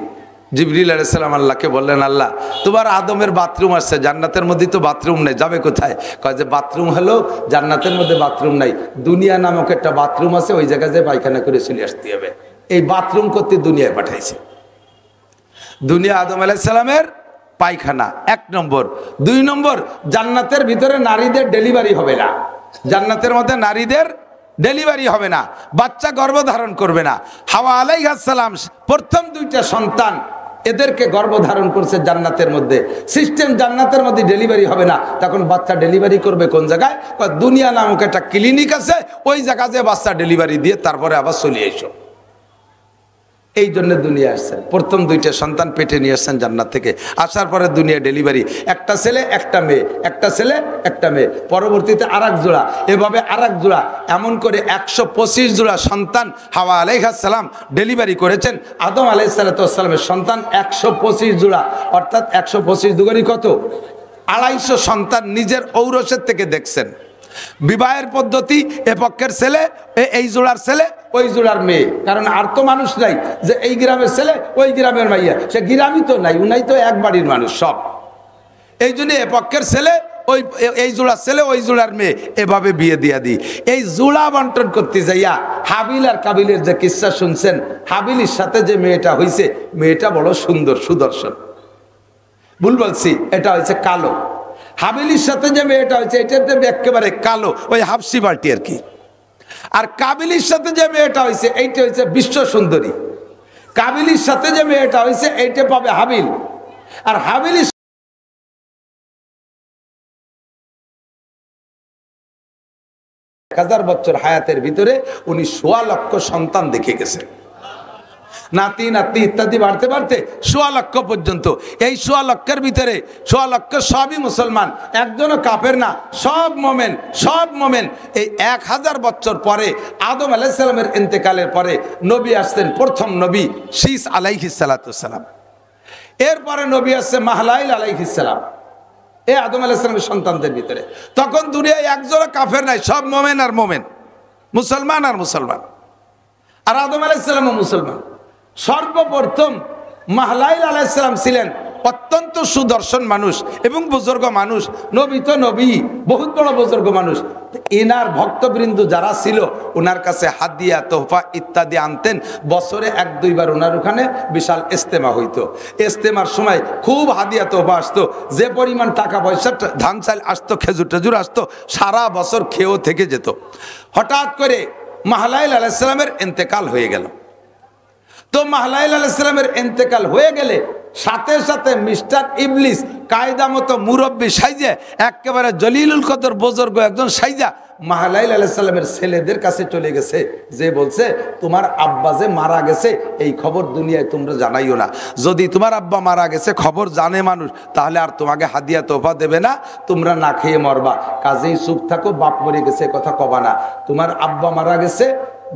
জিবরিল আলাইহিস সালাম আল্লাহকে বললেন, আল্লাহ তোমার আদমের বাথরুম আসছে, জান্নাতের মধ্যে তো বাথরুম নেই, যাবে কোথায়? কয় যে বাথরুম হলো জান্নাতের মধ্যে বাথরুম নাই, দুনিয়া নামক একটা বাথরুম আছে, ওই জায়গায় যে পায়খানা করে চলে আসতে হবে। এই বাথরুম করতে দুনিয়ায় পাঠাইছে। দুনিয়া আদম আলাইহিস সালামের পায়খানা, এক নম্বর। দুই নম্বর, জান্নাতের ভিতরে নারীদের ডেলিভারি হবে না, জান্নাতের মধ্যে নারীদের ডেলিভারি হবে না, বাচ্চা গর্ভধারণ করবে না। হাওয়া আলাইহিস সালাম প্রথম দুইটা সন্তান এদেরকে গর্ভধারণ করছে জান্নাতের মধ্যে। সিস্টেম জান্নাতের মধ্যে ডেলিভারি হবে না, তখন বাচ্চা ডেলিভারি করবে কোন জায়গায়? দুনিয়া নামক একটা ক্লিনিক আছে, ওই জায়গাতে বাচ্চা ডেলিভারি দিয়ে তারপরে আবার চলে এসো। এই জন্য দুনিয়া আসছেন, প্রথম দুইটা সন্তান পেটে নিয়ে আসছেন জান্নাত থেকে, আসার পরে দুনিয়া ডেলিভারি, একটা ছেলে একটা মেয়ে, একটা ছেলে একটা মেয়ে, পরবর্তীতে আরেক জোড়া, এভাবে আরেক জোড়া, এমন করে 125 জোড়া সন্তান হাওয়া আলাইহিস সালাম ডেলিভারি করেছেন। আদম আলাইহিস সালামের সন্তান 125 জোড়া, অর্থাৎ 125 দুগুণী কত? 250 সন্তান নিজের ঔরসের থেকে দেখছেন। বিবাহের পদ্ধতি, এ পক্ষের ছেলে এই জোড়ার ছেলে, ওই জোড়ার মেয়ে, কারণ আর তো মানুষ নাই যে এই গ্রামের ছেলে ওই গ্রামের মাইয়া, সে গ্রামই তো নাই, উনাই তো এক বাড়ির মানুষ সব। এই জন্য এ পক্ষের ছেলে ওই এই জোড়ার ছেলে ওই জোড়ার মেয়ে, এভাবে বিয়ে দিয়া দিই। এই জোড়া বন্টন করতে যাইয়া হাবিল আর কাবিলের যে কিসসা শুনছেন, হাবিলের সাথে যে মেয়েটা হয়েছে, মেয়েটা বড় সুন্দর সুদর্শন, ভুল বলছি, এটা হয়েছে কালো। হাবিলির সাথে যে মেয়েটা হয়েছে এটাতে একেবারে কালো, ওই হাফসি বাল্টি আর কি। আর কাবিলির সাথে যে মেয়েটা হয়েছে এইটা হয়েছে বিশ্ব সুন্দরী। কাবিলির সাথে যে মেয়েটা হয়েছে এইটা পাবে হাবিল। আর হাবিলির 1000 বছর হায়াতের ভিতরে উনি 1.25 লক্ষ সন্তান দেখে গেছেন, নাতি নাতনি ইত্যাদি বাড়তে বাড়তে 1.25 লক্ষ পর্যন্ত। এই 1.25 লক্ষের ভিতরে 1.25 লক্ষ সবই মুসলমান, একজনও কাফের না, সব মোমেন। এই 1000 বছর পরে আদম আলাইহিস সালামের ইন্তেকালের পরে নবী আসতেন, প্রথম নবী শীস আলাইহিস সালাম। এরপরে নবী আসছে মাহলাইল আলাইহিস সালাম, এই আদম আলাইহিস সালামের সন্তানদের ভিতরে। তখন দুনিয়ায় একজনও কাফের নাই, সব মোমেন আর মোমেন, মুসলমান আর মুসলমান। আর আদম আলাইহিস সালামও মুসলমান। সর্বপ্রথম মাহলাইল আলাইহিস সালাম ছিলেন অত্যন্ত সুদর্শন মানুষ এবং বুজুর্গ মানুষ। নবী তো নবী, বহুত বড় বুজুর্গ মানুষ। এনার ভক্তবৃন্দ যারা ছিল ওনার কাছে হাদিয়া তোহফা ইত্যাদি আনতেন। বছরে 1-2 বার ওনার ওখানে বিশাল ইস্তেমা হইতো। ইস্তেমার সময় খুব হাদিয়া তোহফা আসতো, যে পরিমাণ টাকা পয়সা ধান চাল আসতো, খেজুর টেজুর আসতো, সারা বছর খেয়েও থেকে যেত। হঠাৎ করে মাহলাইল আলাইহিস সালামের ইন্তেকাল হয়ে গেল। তো মাহলাইল আলাইহিস সালামের ইন্তেকাল হয়ে গেলে সাথে সাথে মিস্টার ইবলিস কায়দা মতো মুরব্বী সাইজে, একেবারে জলিলুল কদর বুজুর্গ একজন সাইজা মাহলাইল আলাইহিস সালামের ছেলেদের কাছে চলে গেছে, যে বলছে তোমার আব্বা যে মারা গেছে এই খবর দুনিয়ায় তোমরা জানাইও না। যদি তোমার আব্বা মারা গেছে খবর জানে মানুষ, তাহলে আর তোমাকে হাদিয়া তোফা দেবে না, তোমরা না খেয়ে মরবা। কাজেই চুপ থাকো, বাপ মরে গেছে কথা কবা না। তোমার আব্বা মারা গেছে,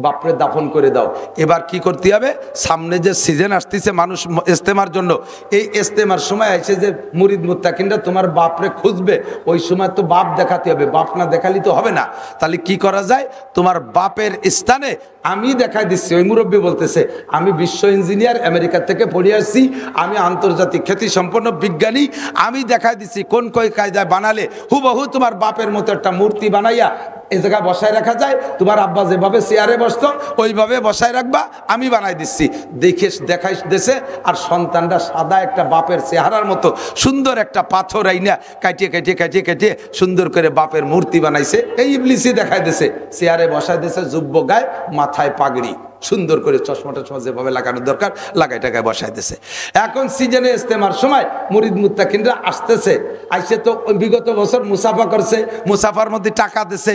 বাপরে দাফন করে দাও। এবার কি করতে হবে, সামনে যে সিজন আসতেছে মানুষ ইস্তেমার জন্য, এই ইস্তেমার সময় এসে যে মুরিদ মুত্তাকিনরা তোমার বাপরে খুঁজবে, ওই সময় তো বাপ দেখাতে হবে, বাপ না দেখালি তো হবে না। তাহলে কি করা যায়, তোমার বাপের স্থানে আমি দেখাই দিচ্ছি। ওই মুরব্বী বলতেছে আমি বিশ্ব ইঞ্জিনিয়ার, আমেরিকা থেকে পড়ে আসছি, আমি আন্তর্জাতিক খ্যাতি সম্পন্ন বিজ্ঞানী, আমি দেখাই দিচ্ছি কোন কই কায়দায় বানালে হুবহু তোমার বাপের মতো একটা মূর্তি বানাইয়া এই জায়গায় বসায় রাখা যায়। তোমার আব্বা যেভাবে চেয়ারে বসতো ওইভাবে বসায় রাখবা, আমি বানাই দিচ্ছি। দেখে দেখাই দেশে, আর সন্তানটা সাদা একটা বাপের চেহারার মতো সুন্দর একটা পাথর আইনা কাটিয়ে কাটিয়ে কাটিয়ে কাটিয়ে সুন্দর করে বাপের মূর্তি বানাইছে। এই ইবলিসই দেখাই দিছে, চেয়ারে বসায় দিছে, যুব্য গায়ে, মাথায় পাগড়ি, সুন্দর করে চশমা টশমা যেভাবে লাগানোর দরকার লাগাই টাকায় বসাই দিছে। এখন সিজনে ইস্তেমার সময় মুরিদ মুত্তাকিনরা আসতেছে, আইসে তো বিগত বছর মুসাফা করছে, মুসাফার মধ্যে টাকা দিছে,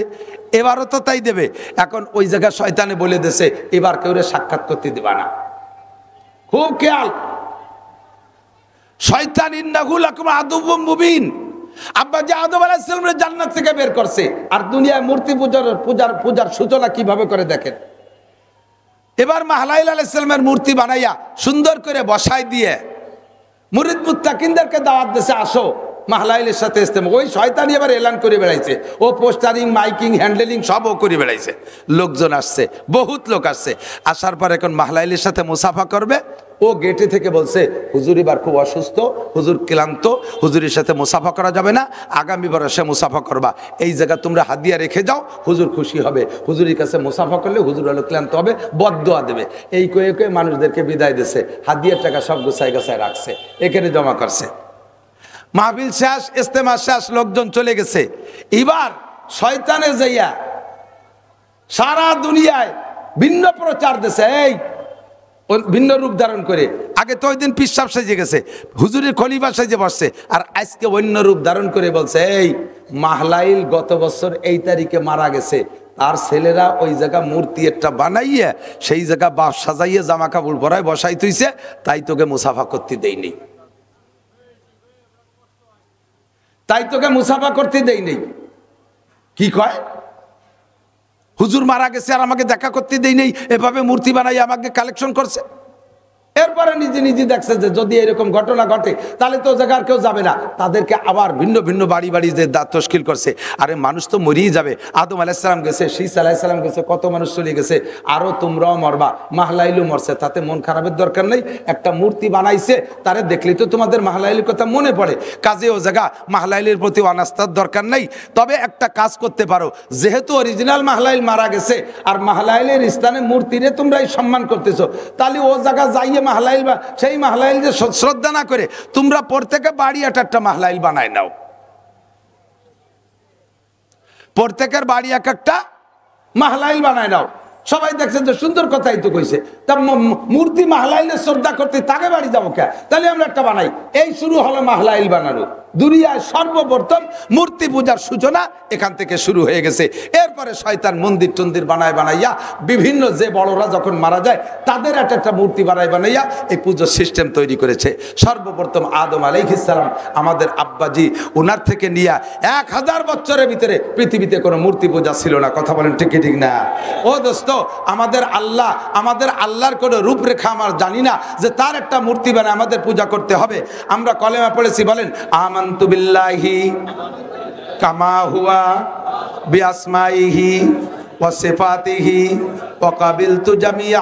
এবারও তো তাই দেবে। এখন ওই জায়গায় শয়তানে বলে দিছে এবার কেউ সাক্ষাৎ করতে দিবা না। খুব খেয়াল, শয়তান ইন্নাহু লাকুম আদুউম মুবিন। আব্বা যে আদম আলাইহিস সালামের জান্নাত থেকে বের করছে, আর দুনিয়ায় মূর্তি পূজার সূচনা কিভাবে করে দেখেন। এবার মাহলাইল আলাইহিস সালামের মূর্তি বানাইয়া সুন্দর করে বসাই দিয়ে মুরিদ মুত্তাকিনদেরকে দাওয়াত দিয়েছে, আসো মাহলাইলের সাথে ইস্তেমা। ওই শয়তানি এবার এলান করে বেড়াইছে, ও পোস্টারিং মাইকিং হ্যান্ডেলিং সবও করে বেড়াইছে। লোকজন আসছে, বহুত লোক আসছে। আসার পর এখন মাহলাইলের সাথে মুসাফা করবে। ও গেটে থেকে বলছে হুজুর এবার খুব অসুস্থ, হুজুর ক্লান্ত, হুজুরের সাথে মুসাফা করা যাবে না, আগামী বর্ষে মুসাফা করবা। এই জায়গা তোমরা হাদিয়া রেখে যাও, হুজুর খুশি হবে। হুজুরের কাছে মুসাফা করলে হুজুর হলো ক্লান্ত হবে, বদদোয়া দেবে। এই কয়ে কয়ে মানুষদেরকে বিদায় দিছে, হাদিয়ার টাকা সব গোছায় গোছায় রাখছে, এখানে জমা করছে। মাহফিল শেষ, ইস্তেমা শেষ, লোকজন চলে গেছে। এবার শয়তানে যাইয়া সারা দুনিয়ায় ভিন্ন প্রচার দিছে, এই ভিন্ন রূপ ধারণ করে। আগে তো ওই দিন পিসাব সেজে গেছে, হুজুরের খলিফা সেজে বসছে, আর আজকে অন্য রূপ ধারণ করে বলছে এই মাহলাইল গত বছর এই তারিখে মারা গেছে, তার ছেলেরা ওই জায়গা মূর্তি একটা বানাইয়া সেই জায়গা বাপ সাজাইয়া জামা কাপড় পরায় বসাই তুইছে, তাই তোকে মুসাফা করতে দেয়নি, তাই তোকে মুসাফা করতে দেয়নি। কি কয়, হুজুর মারা গেছে আর আমাকে দেখা করতে দেই নেই, এভাবে মূর্তি বানাই আমাকে কালেকশন করছে। এরপরে নিজে নিজে দেখছে যে যদি এরকম ঘটনা ঘটে তাহলে তো জায়গার কেউ যাবে না, তাদেরকে আবার ভিন্ন ভিন্ন বাড়ি বাড়ি যে তশকিল করছে। আরে মানুষ তো মরেই যাবে, আদম আলাইহিস সালাম গেছে, শীস আলাইহিস সালাম গেছে, কত মানুষ চলে গেছে, আরো তোমরাও মরবা, মাহলাইলও মরছে, তাতে মন খারাপের দরকার নেই। একটা মূর্তি বানাইছে, তারে দেখলেই তো তোমাদের মাহলাইলের কথা মনে পড়ে, কাজে ও জায়গা মাহলাইলের প্রতি অনাস্থার দরকার নেই। তবে একটা কাজ করতে পারো, যেহেতু অরিজিনাল মাহলাইল মারা গেছে আর মাহলাইলের স্থানে মূর্তিরে তোমরাই সম্মান করতেছো, তাহলে ও জায়গা যাইয়ে মাহলাইল বা সেই মাহলাইল যে শ্রদ্ধা না করে তোমরা প্রত্যেকে বাড়ি একটা মাহলাইল বানায় নাও, প্রত্যেকের বাড়ি একটা মাহলাইল বানায় নাও। সবাই দেখছেন যে সুন্দর কথাই তো কইছে, তা মূর্তি মাহলাইলের শ্রদ্ধা করতে তাকে বাড়ি যাবো কে, তাহলে আমরা একটা বানাই। এই শুরু হলো মাহলাইল বানানো। দুনিয়ায় সর্বপ্রথম মূর্তি পূজার সূচনা এখান থেকে শুরু হয়ে গেছে। এরপরে শয়তান মন্দির টন্দির বানাইয়া বিভিন্ন যে বড়রা যখন মারা যায় তাদের একটা মূর্তি বানাইয়া এই পুজোর সিস্টেম তৈরি করেছে। সর্বপ্রথম আদম আলাইহিস সালাম আমাদের আব্বাজি, ওনার থেকে নিয়ে 1000 বছরের ভিতরে পৃথিবীতে কোনো মূর্তি পূজা ছিল না। কথা বলেন ঠিক ঠিক না? ও দোস্ত, আমাদের আল্লাহর কোনো রূপরেখা আমরা জানি না যে তার একটা মূর্তি বানায় আমাদের পূজা করতে হবে। আমরা কলেমা পড়েছি, বলেন আমানতু বিল্লাহি কামা হুয়া বিআসমাইহি ওয়া সিফাতিহি ওয়া কাবিলতু জামিআ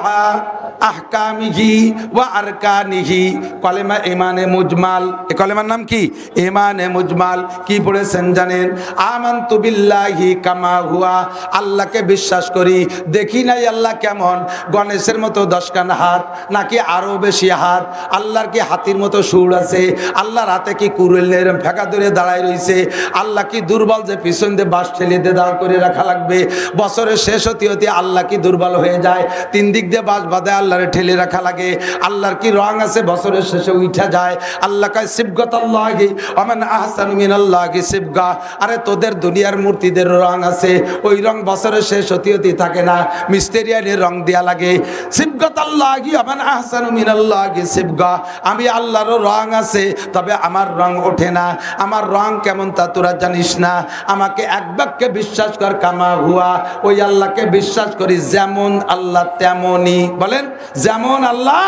আহকামিহি ওয়া আরকানিহি, কলেমা ইমানে মুজমাল। এই কলেমার নাম কি? ইমানে মুজমাল। কি পড়েছেন জানেন? আমানতু বিল্লাহি কামা হুয়া, আল্লাহকে বিশ্বাস করি, দেখি নাই আল্লাহ কেমন, গণেশের মতো 10খানা হাত নাকি আরো বেশি হাত, আল্লাহর কি হাতির মতো সুর আছে, আল্লাহর হাতে কি কুড়েলের ফেঁকা ধরে দাঁড়ায় রইছে, আল্লাহ কি দুর্বল যে পিছন দিয়ে বাস ঠেলে দিয়ে দাঁড় করে রাখা লাগবে, বছরের শেষ হতে হতে আল্লাহ কি দুর্বল হয়ে যায়, 3 দিক দিয়ে বাস বাঁধে আল্লাহরে ঠেলে রাখা লাগে, আল্লাহর কি রং আছে বছরের শেষে উঠা যায়, আল্লাহ কয় সিবগাতাল্লাহি ওয়া মান আহসানু মিনাল্লাহি সিবগা, আরে তোদের দুনিয়ার মূর্তিদের রং আছে, ওই রং বছরের শেষ হতে হতে থাকে না, মিস্টেরিয়ানের রং দেয়া লাগে। সিবগাতাল্লাহি ওয়া মান আহসানু মিনাল্লাহি সিবগা, আমি আল্লাহরও রং আছে, তবে আমার রং ওঠে না, আমার রং কেমন তা তোরা জানিস না, আমাকে এক বাক্যে বিশ্বাস কর, কামা হুয়া, ওই আল্লাহকে বিশ্বাস করি যেমন আল্লাহ তেমনই। বলেন যেমন আল্লাহ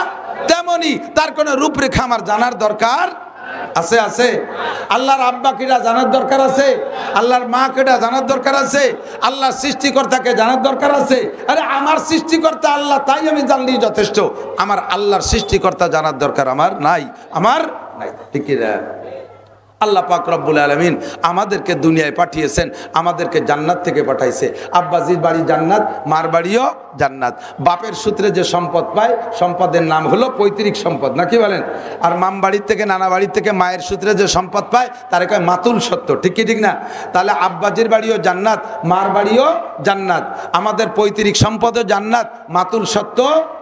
তেমনই। তার কোনো রূপরেখা আমার জানার দরকার আছে? আছে। আল্লাহর আব্বা কিটা জানার দরকার আছে? আল্লাহর মা কিটা জানার দরকার আছে? আল্লাহর সৃষ্টিকর্তাকে জানার দরকার আছে? আরে আমার সৃষ্টিকর্তা আল্লাহ, তাই আমি জানলেই যথেষ্ট, আমার আল্লাহর সৃষ্টিকর্তা জানার দরকার আমার নাই, আমার নাই। ঠিক কি না? আল্লাহ পাক রব্বুল আলামিন আমাদেরকে দুনিয়ায় পাঠিয়েছেন, আমাদেরকে জান্নাত থেকে পাঠাইছে। আব্বাজির বাড়ি জান্নাত, মার বাড়িও জান্নাত। বাপের সূত্রে যে সম্পদ পায়, সম্পদের নাম হলো পৈতৃক সম্পদ, নাকি বলেন? আর মাম বাড়ির থেকে, নানা বাড়ির থেকে মায়ের সূত্রে যে সম্পদ পায় তারে কয় মাতুল সত্য। ঠিক কি ঠিক না? তাহলে আব্বাজির বাড়িও জান্নাত, মার বাড়িও জান্নাত, আমাদের পৈতৃক সম্পদও জান্নাত, মাতুল সত্য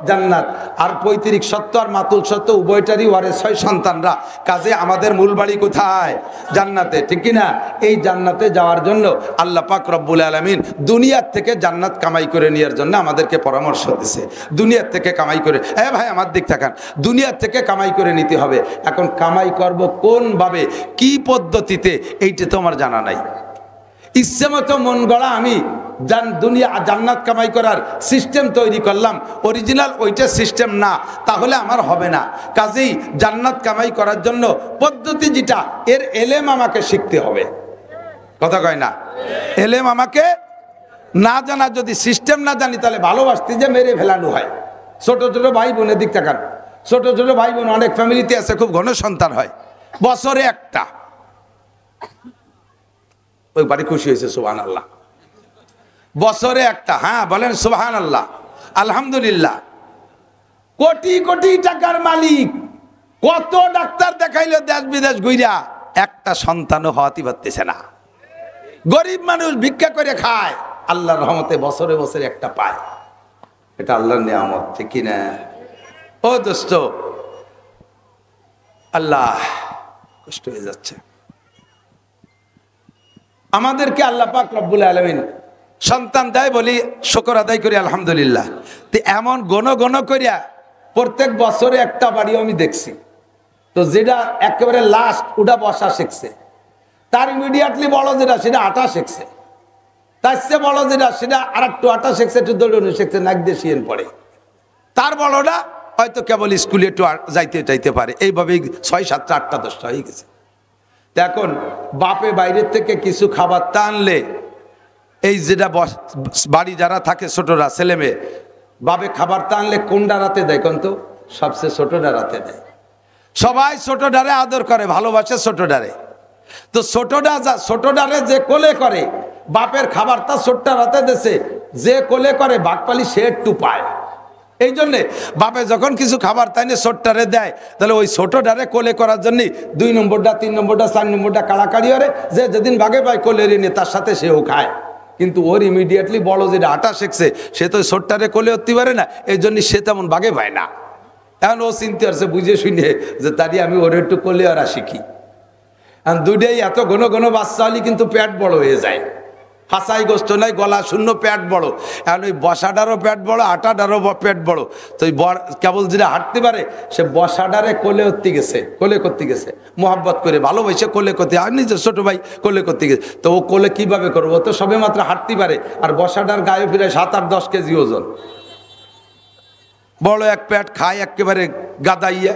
জান্নাত। আর পৈতৃক সত্য আর মাতুল সত্য উভয়টারই ওয়ারিস হয় সন্তানরা, কাজে আমাদের মূল বাড়ি কোথায়? জান্নাতে। ঠিক কি না? এই জান্নাতে যাওয়ার জন্য আল্লাহ পাক রব্বুল আলামিন দুনিয়ার থেকে জান্নাত কামাই করে নেওয়ার জন্য আমাদেরকে পরামর্শ দিয়েছে। দুনিয়ার থেকে কামাই করে, ভাই আমার দিক তাকান, দুনিয়ার থেকে কামাই করে নিতে হবে। এখন কামাই করব কোন ভাবে, কি পদ্ধতিতে, এইটা তো আমার জানা নাই। ইচ্ছে মতো মন গড়া আমি দুনিয়া জান্নাত কামাই করার সিস্টেম তৈরি করলাম, অরিজিনাল ওইটা সিস্টেম না, তাহলে আমার হবে না। কাজেই জান্নাত কামাই করার জন্য পদ্ধতি যেটা, এর এলেম আমাকে শিখতে হবে। কথা কয় না? এলেম আমাকে না জানা, যদি সিস্টেম না জানি তাহলে ভালোবাসতে যে মেরে ফেলানো হয়। ছোট ছোট ভাই বোনের দিক তাকান, ছোট ছোট ভাই বোন অনেক ফ্যামিলিতে আছে, খুব ঘন সন্তান হয়, বছরে একটা। ওই বাড়ি খুশি হয়েছে, সুবহানাল্লাহ। বছরে একটা, হ্যাঁ বলেন সুবহানাল্লাহ, আলহামদুলিল্লাহ। কোটি কোটি টাকার মালিক, কত ডাক্তার দেখাইলো দেশ বিদেশ ঘুইরা, একটা সন্তানও হওয়াতে পারতেছে না। গরিব মানুষ ভিক্ষা করে খায়, আল্লাহর রহমতে বছরে বছরে একটা পায়, এটা আল্লাহর নিয়ামত। ঠিক কি না? ও দোস্ত, আল্লাহ কষ্ট হয়ে যাচ্ছে। আমাদেরকে আল্লাহ পাক রব্বুল আলামিন সন্তান দেয় বলি শুকর আদায় করি আলহামদুলিল্লাহ। তো এমন ঘন ঘন করিয়া প্রত্যেক বছরে একটা বাড়িও আমি দেখছি, তো যেটা একেবারে লাস্ট ওটা বসা শিখছে, তার ইমিডিয়েটলি বড় যেটা সেটা আটা শিখছে, তার চেয়ে বড় যেটা সেটা আর একটু আটা শিখছে, একটু দৌড়ানো শিখছে, নাক দিয়ে শিয়েন পড়ে। তার বড়টা হয়তো কেবল স্কুলে একটু যাইতে পারে। এইভাবেই 6, 7, 8, 10টা হয়ে গেছে। এখন বাপে বাইরের থেকে কিছু খাবার টানলে, এই যেটা বাড়ি যারা থাকে ছোটরা ছেলে মেয়ে, বাপে খাবার টানলে কোনটা রাতে দেয় কোন? তো সবচেয়ে ছোটটা রাতে দেয়। সবাই ছোটটারে আদর করে, ভালোবাসে ছোটটারে। তো ছোটটারে যে কোলে করে, বাপের খাবারটা ছোটটা রাতে দেশে যে কোলে করে বাকপালি সে একটু পায়। এই জন্যে বাপে যখন কিছু খাবার তাইনে ছোটটারে দেয়, তাহলে ওই ছোটটারে কোলে করার জন্য 2 নম্বরটা, 3 নম্বরটা, 4 নম্বরটা কাড়াকাড়ি করে, যে যেদিন বাগে পায় কোলে রেনে তার সাথে সেও খায়। কিন্তু ওর ইমিডিয়েটলি বড় যেটা আটা শিখছে, সে তো ছোটটারে কোলে উঠতে পারে না, এই জন্য সে তেমন বাগে পায় না। এখন ও চিনতে পারছে, বুঝে শুনে, যে তারই আমি ওর একটু কোলে ওরা শিখি। এখন দুটাই এত ঘন ঘন বাচ্চা হলে কিন্তু পেট বড় হয়ে যায়, হাসাই গোস্ত নাই, গলা শূন্য, পেট বড়। এখন ওই বসাটারও পেট বড়, আটাটারও পেট বড়। তো ওই কেবল যেটা হাঁটতে পারে, সে বসাটারে কোলে করতে গেছে, মোহাব্বত করে ভালোবাসে কোলে করতে, আর নিজের ছোট ভাই কোলে করতে গেছে। তো ও কোলে কিভাবে করবো? তো সবে মাত্র হাঁটতে পারে, আর বসাটার গায়ে ফিরে 7, 8, 10 কেজি ওজন, বড় এক পেট, খায় একেবারে গাদাইয়া,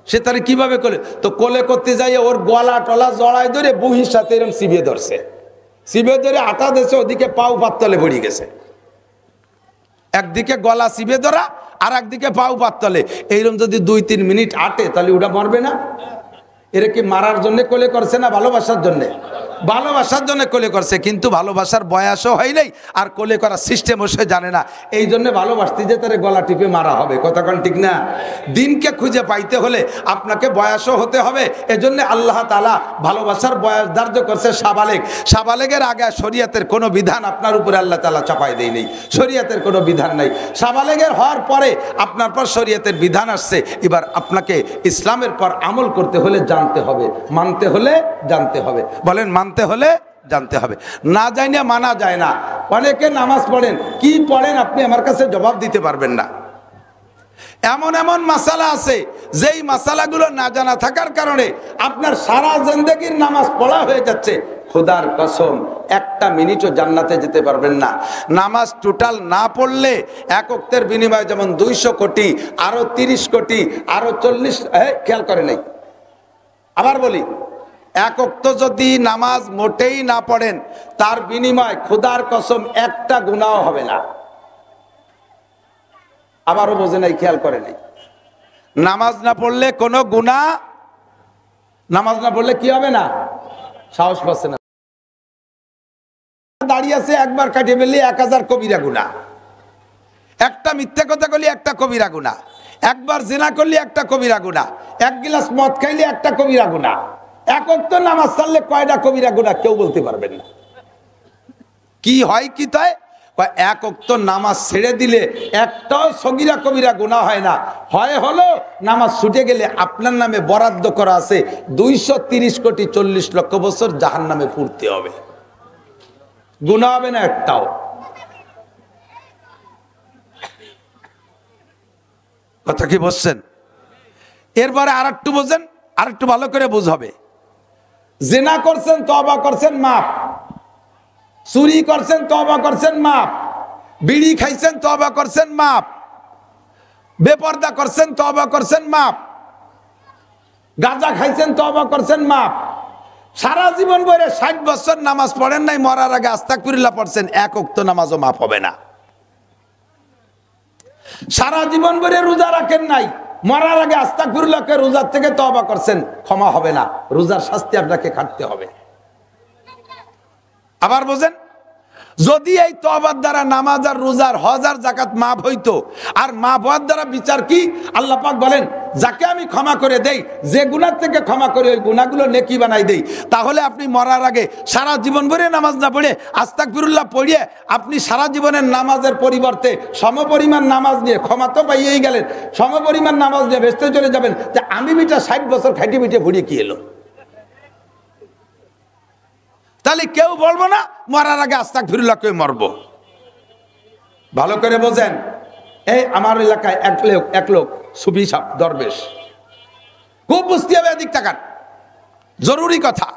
সে তারে কিভাবে কোলে? তো কোলে করতে যাইয়ে ওর গলা টলা জড়াই ধরে বুহির সাথে এরকম চিবিয়ে ধরছে, চিবিয়ে ধরে আটা দেশে, ওদিকে পাও পাততলে পড়ে গেছে। একদিকে গলা চিপে ধরা আর একদিকে পাও পাতলে, এইরকম যদি 2-3 মিনিট আটে তাহলে ওটা মরবে না? এরা কি মারার জন্য কোলে করছে না ভালোবাসার জন্যে? ভালোবাসার জন্য কোলে করছে, কিন্তু ভালোবাসার বয়সও হয় নাই আর কোলে করার সিস্টেমও সে জানে না। এই জন্য ভালোবাসতে যে তার গলা টিপে মারা হবে, কথা কোন ঠিক না? দিনকে খুঁজে পাইতে হলে আপনাকে বয়সও হতে হবে। এজন্য আল্লাহ তাআলা ভালোবাসার বয়স ধার্য করছে সাবালেগ। সাবালেগের আগে শরীয়তের কোনো বিধান আপনার উপরে আল্লাহ তাআলা চাপাই দেয় নেই, শরীয়তের কোনো বিধান নাই। সাবালেগের হওয়ার পরে আপনার পর শরীয়তের বিধান আসছে। এবার আপনাকে ইসলামের পর আমল করতে হলে জানতে হবে, মানতে হলে জানতে হবে। বলেন মানতে হলে জানতে হবে, না জানি মানা যায় না। অনেকে নামাজ পড়েন, কি পড়েন আপনি আমার কাছে জবাব দিতে পারবেন না। এমন এমন মাসালা আছে যেই মাসালাগুলো না জানা থাকার কারণে আপনার সারা জিন্দেগির নামাজ পড়া হয়ে যাচ্ছে। খোদার কসম, একটা মিনিটও জান্নাতে যেতে পারবেন না। নামাজ টোটাল না পড়লে এক ওয়াক্তের বিনিময়ে যেমন 200 কোটি, আরো 30 কোটি, আরো 40, খেয়াল করে নাই, আবার বলি, এক ওয়াক্ত যদি নামাজ মোটেই না পড়েন তার বিনিময় খোদার কসম একটা গুনাহ হবে না। আবারও বোঝে নাই, খেয়াল করে নাই। নামাজ না পড়লে কোনো গুনাহ, নামাজ না পড়লে কি হবে না? সাহস পাচ্ছে না। দাঁড়িয়ে আছে, একবার কাটিয়ে ফেললে 1000 কবিরা গুনাহ। একটা মিথ্যা কথা বলি একটা কবিরা গুনাহ, একবার জিনা করলে একটা কবিরা গুনাহ, এক গ্লাস মদ খাইলে একটা কবিরা গুনাহ। এক ওয়াক্ত নামাজ ছাড়লে কয়টা কবিরা গুনাহ কেউ বলতে পারবেন না। কি হয় কি তাই? এক ওয়াক্ত নামাজ ছেড়ে দিলে একটাও সগীরা কবিরা গুনাহ হয় না। হয় হলো নামাজ ছুটে গেলে আপনার নামে বরাদ্দ করা আছে 230 কোটি 40 লক্ষ বছর জাহান্নামে পুড়তে হবে, গুনাহ হবে না একটাও। কথা কি বলছেন? এরপরে আর একটু বোঝেন, আর একটু ভালো করে বুঝাবে। জিনা করছেন, তওবা করছেন, মাপ। চুরি করছেন, তওবা করছেন, মাপ। বিড়ি খাইছেন, তওবা করছেন, মাপ। বেপরদা করছেন, তওবা করছেন, মাপ। গাঁজা খাইছেন, তওবা করছেন, মাপ। সারা জীবন ভরে 60 বছর নামাজ পড়েন নাই, মরার আগে আস্তাগফিরুল্লাহ পড়ছেন, এক ওয়াক্ত নামাজও মাপ হবে না। সারা জীবন ভরে রোজা রাখেন নাই, মরার আগে আস্তাগফিরুল্লাহকে রোজার থেকে তওবা করছেন, ক্ষমা হবে না, রোজার শাস্তি আপনাকে খাটতে হবে। আবার বোঝেন, যদি এই তওবার দ্বারা নামাজ আর রোজার হজ আর যাকাত মাফ হইতো, আর মাফ হওয়ার দ্বারা বিচার কি? আল্লাহ পাক বলেন, যাকে আমি ক্ষমা করে দেই, যে গুনাহ থেকে ক্ষমা করে ওই গুনাহগুলো নেকি বানাই দেই। তাহলে আপনি মরার আগে সারা জীবন ভরে নামাজ না পড়ে আস্তাগফিরুল্লাহ পড়িয়ে আপনি সারা জীবনের নামাজের পরিবর্তে সমপরিমাণ নামাজ নিয়ে ক্ষমা তো পাইয়েই গেলেন, সমপরিমাণ নামাজ নিয়ে ভেস্তে চলে যাবেন যে আমি বিটা 60 বছর খাইটে পিঠে ভরিয়ে কি এলো। তাহলে কেউ বলবো না মরার আগে আস্তাগফিরুল্লাহ করে মরবো। ভালো করে বোঝেন, এই আমার এলাকায় এক লোক সুফি সাহেব, দরবেশ, খুব বুঝতে হবে, এদিক তাকান, জরুরি কথা।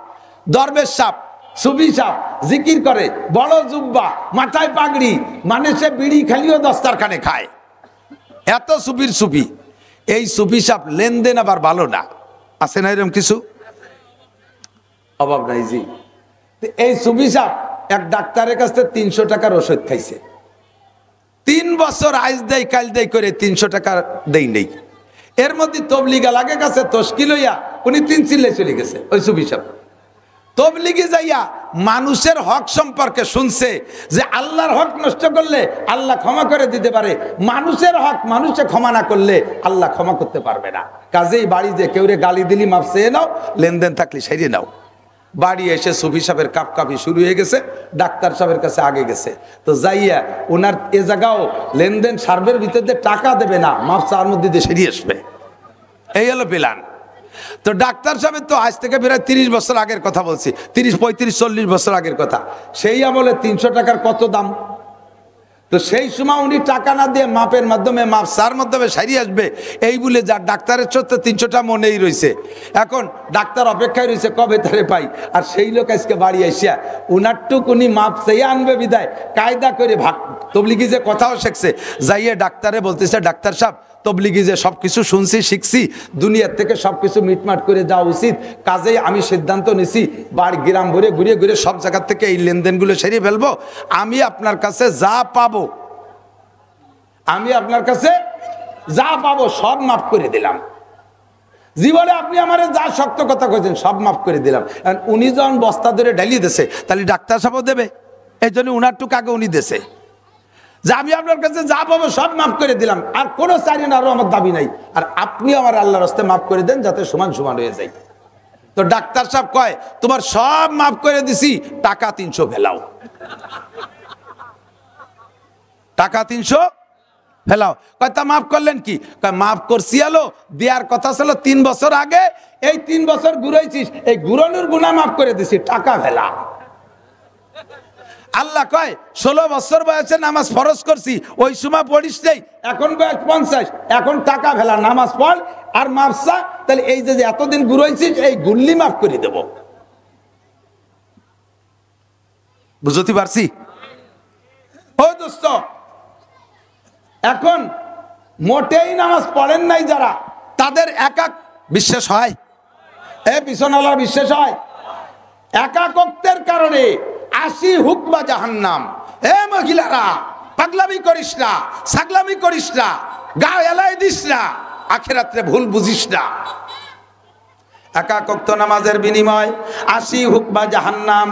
দরবেশ সাহেব, সুফি সাহেব, জিকির করে, বড় জুব্বা, মাথায় পাগড়ি, মানে সে বিড়ি খালিও দস্তারখানে খায়, এত সুফির সুফি। এই সুফি সাহেব লেনদেন আবার ভালো না, আছে না এরকম কিছু? অভাব নাই জি। এই সুফি সাহেব এক ডাক্তারের কাছে 300 টাকার ওষুধ খাইছে, 3 বছর আইজ দেয় কাল দেয় করে 300 টাকা দেই নেই। এর মধ্যে তবলিগা লাগে কাছে তশকিল হইয়া উনি 3 চিল্লে চলে গেছে। ওই সুফি সাহেব তবলিগে যাইয়া মানুষের হক সম্পর্কে শুনছে যে আল্লাহর হক নষ্ট করলে আল্লাহ ক্ষমা করে দিতে পারে, মানুষের হক মানুষে ক্ষমা না করলে আল্লাহ ক্ষমা করতে পারবে না। কাজেই বাড়ি যে কেউ রে গালি দিলি মাপ চেয়ে নাও, লেনদেন থাকলে সেরিয়ে নাও। বাড়ি এসে সুফি সাহেবের কাপকাপি শুরু হয়ে গেছে, ডাক্তার সাহেবের কাছে আগে গেছে। তো যাইয়া ওনার এ জায়গাও লেনদেন সার্ভের ভিতরে টাকা দেবে না, মাপ চার মধ্যে দিয়ে সেরিয়ে আসবে, এই হলো প্ল্যান। তো ডাক্তার সাহেবের তো আজ থেকে প্রায় 30 বছর আগের কথা বলছি, 30, 35, 40 বছর আগের কথা। সেই আমলে 300 টাকার কত দাম। তো সেই সময় উনি টাকা না দিয়ে মাপের মাধ্যমে, মাপ সার মাধ্যমে সারিয়ে আসবে এই বলে যার ডাক্তারের সত্যি 300টা মনেই রয়েছে। এখন ডাক্তার অপেক্ষায় রয়েছে কবে তারে পাই। আর সেই লোক আজকে বাড়ি আসিয়া উনারটুক উনি মাপ চেয়ে আনবে বিদায় কায়দা করে ভাগ তবলিগি যে কথাও শিখছে, যাইয়ে ডাক্তারে বলতেছে, ডাক্তার সাহেব তবলিগি যে সব কিছু শুনছি শিখছি, দুনিয়ার থেকে সব কিছু মিটমাট করে যাওয়া উচিত, কাজেই আমি সিদ্ধান্ত নিছি বাড়ি গ্রাম ভরে ঘুরে ঘুরে সব জায়গার থেকে এই লেনদেনগুলো সেরে ফেলবো। আমি আপনার কাছে যা পাবো আমি আপনার কাছে যা পাবো সব মাফ করে দিলাম। জীবনে আপনি আমার যা শক্ত কথা কইছেন সব মাফ করে দিলাম। উনি যখন বস্তা ধরে ঢালিয়ে দিছে তাহলে ডাক্তার সাহেবও দেবে, এই জন্য উনার টুক আগে উনি দেছে যে আমি আপনার কাছে যা পাবো সব মাফ করে দিলাম, আর কোনো চাই না, আরো আমার দাবি নাই, আর আপনিও আমার আল্লাহর রাস্তে মাফ করে দেন যাতে সমান সমান হয়ে যায়। তো ডাক্তার সাহেব কয় তোমার সব মাফ করে দিছি, টাকা 300 ফেলাও, টাকা 300 ফেলাও। কয় তা মাফ করলেন কি? কয় মাফ করছি আলো, দেওয়ার কথা ছিল 3 বছর আগে, এই 3 বছর ঘুরাইছিস, এই ঘুরানোর গুনাহ মাফ করে দিছি, টাকা ফেলা। আল্লাহ কয় 16 বছর বয়সে নামাজ ফরজ করছি, ওই সময় পড়িস নেই, এখন বয়স 50, এখন টাকা ফেলা, নামাজ পড় আর মাফ চা, তাহলে এই যে এতদিন ঘুরাইছিস এই গুল্লি মাফ করে দেব। বুঝতে পারছি? ও দোস্ত, এখন মোটেই নামাজ পড়েন নাই যারা, তাদের একাক বিশ্বাস হয়, বিছানাওয়ালার বিশ্বাস হয়, একাকত্বের কারণে 80 হুকবা জাহান্নাম। মহিলারা পাগলামি করিস না, ছাগলামি করিস না, গা এলাই দিস না, আখিরাতে ভুল বুঝিস না। একাকত্ব নামাজের বিনিময় 80 হুকবা জাহান্নাম।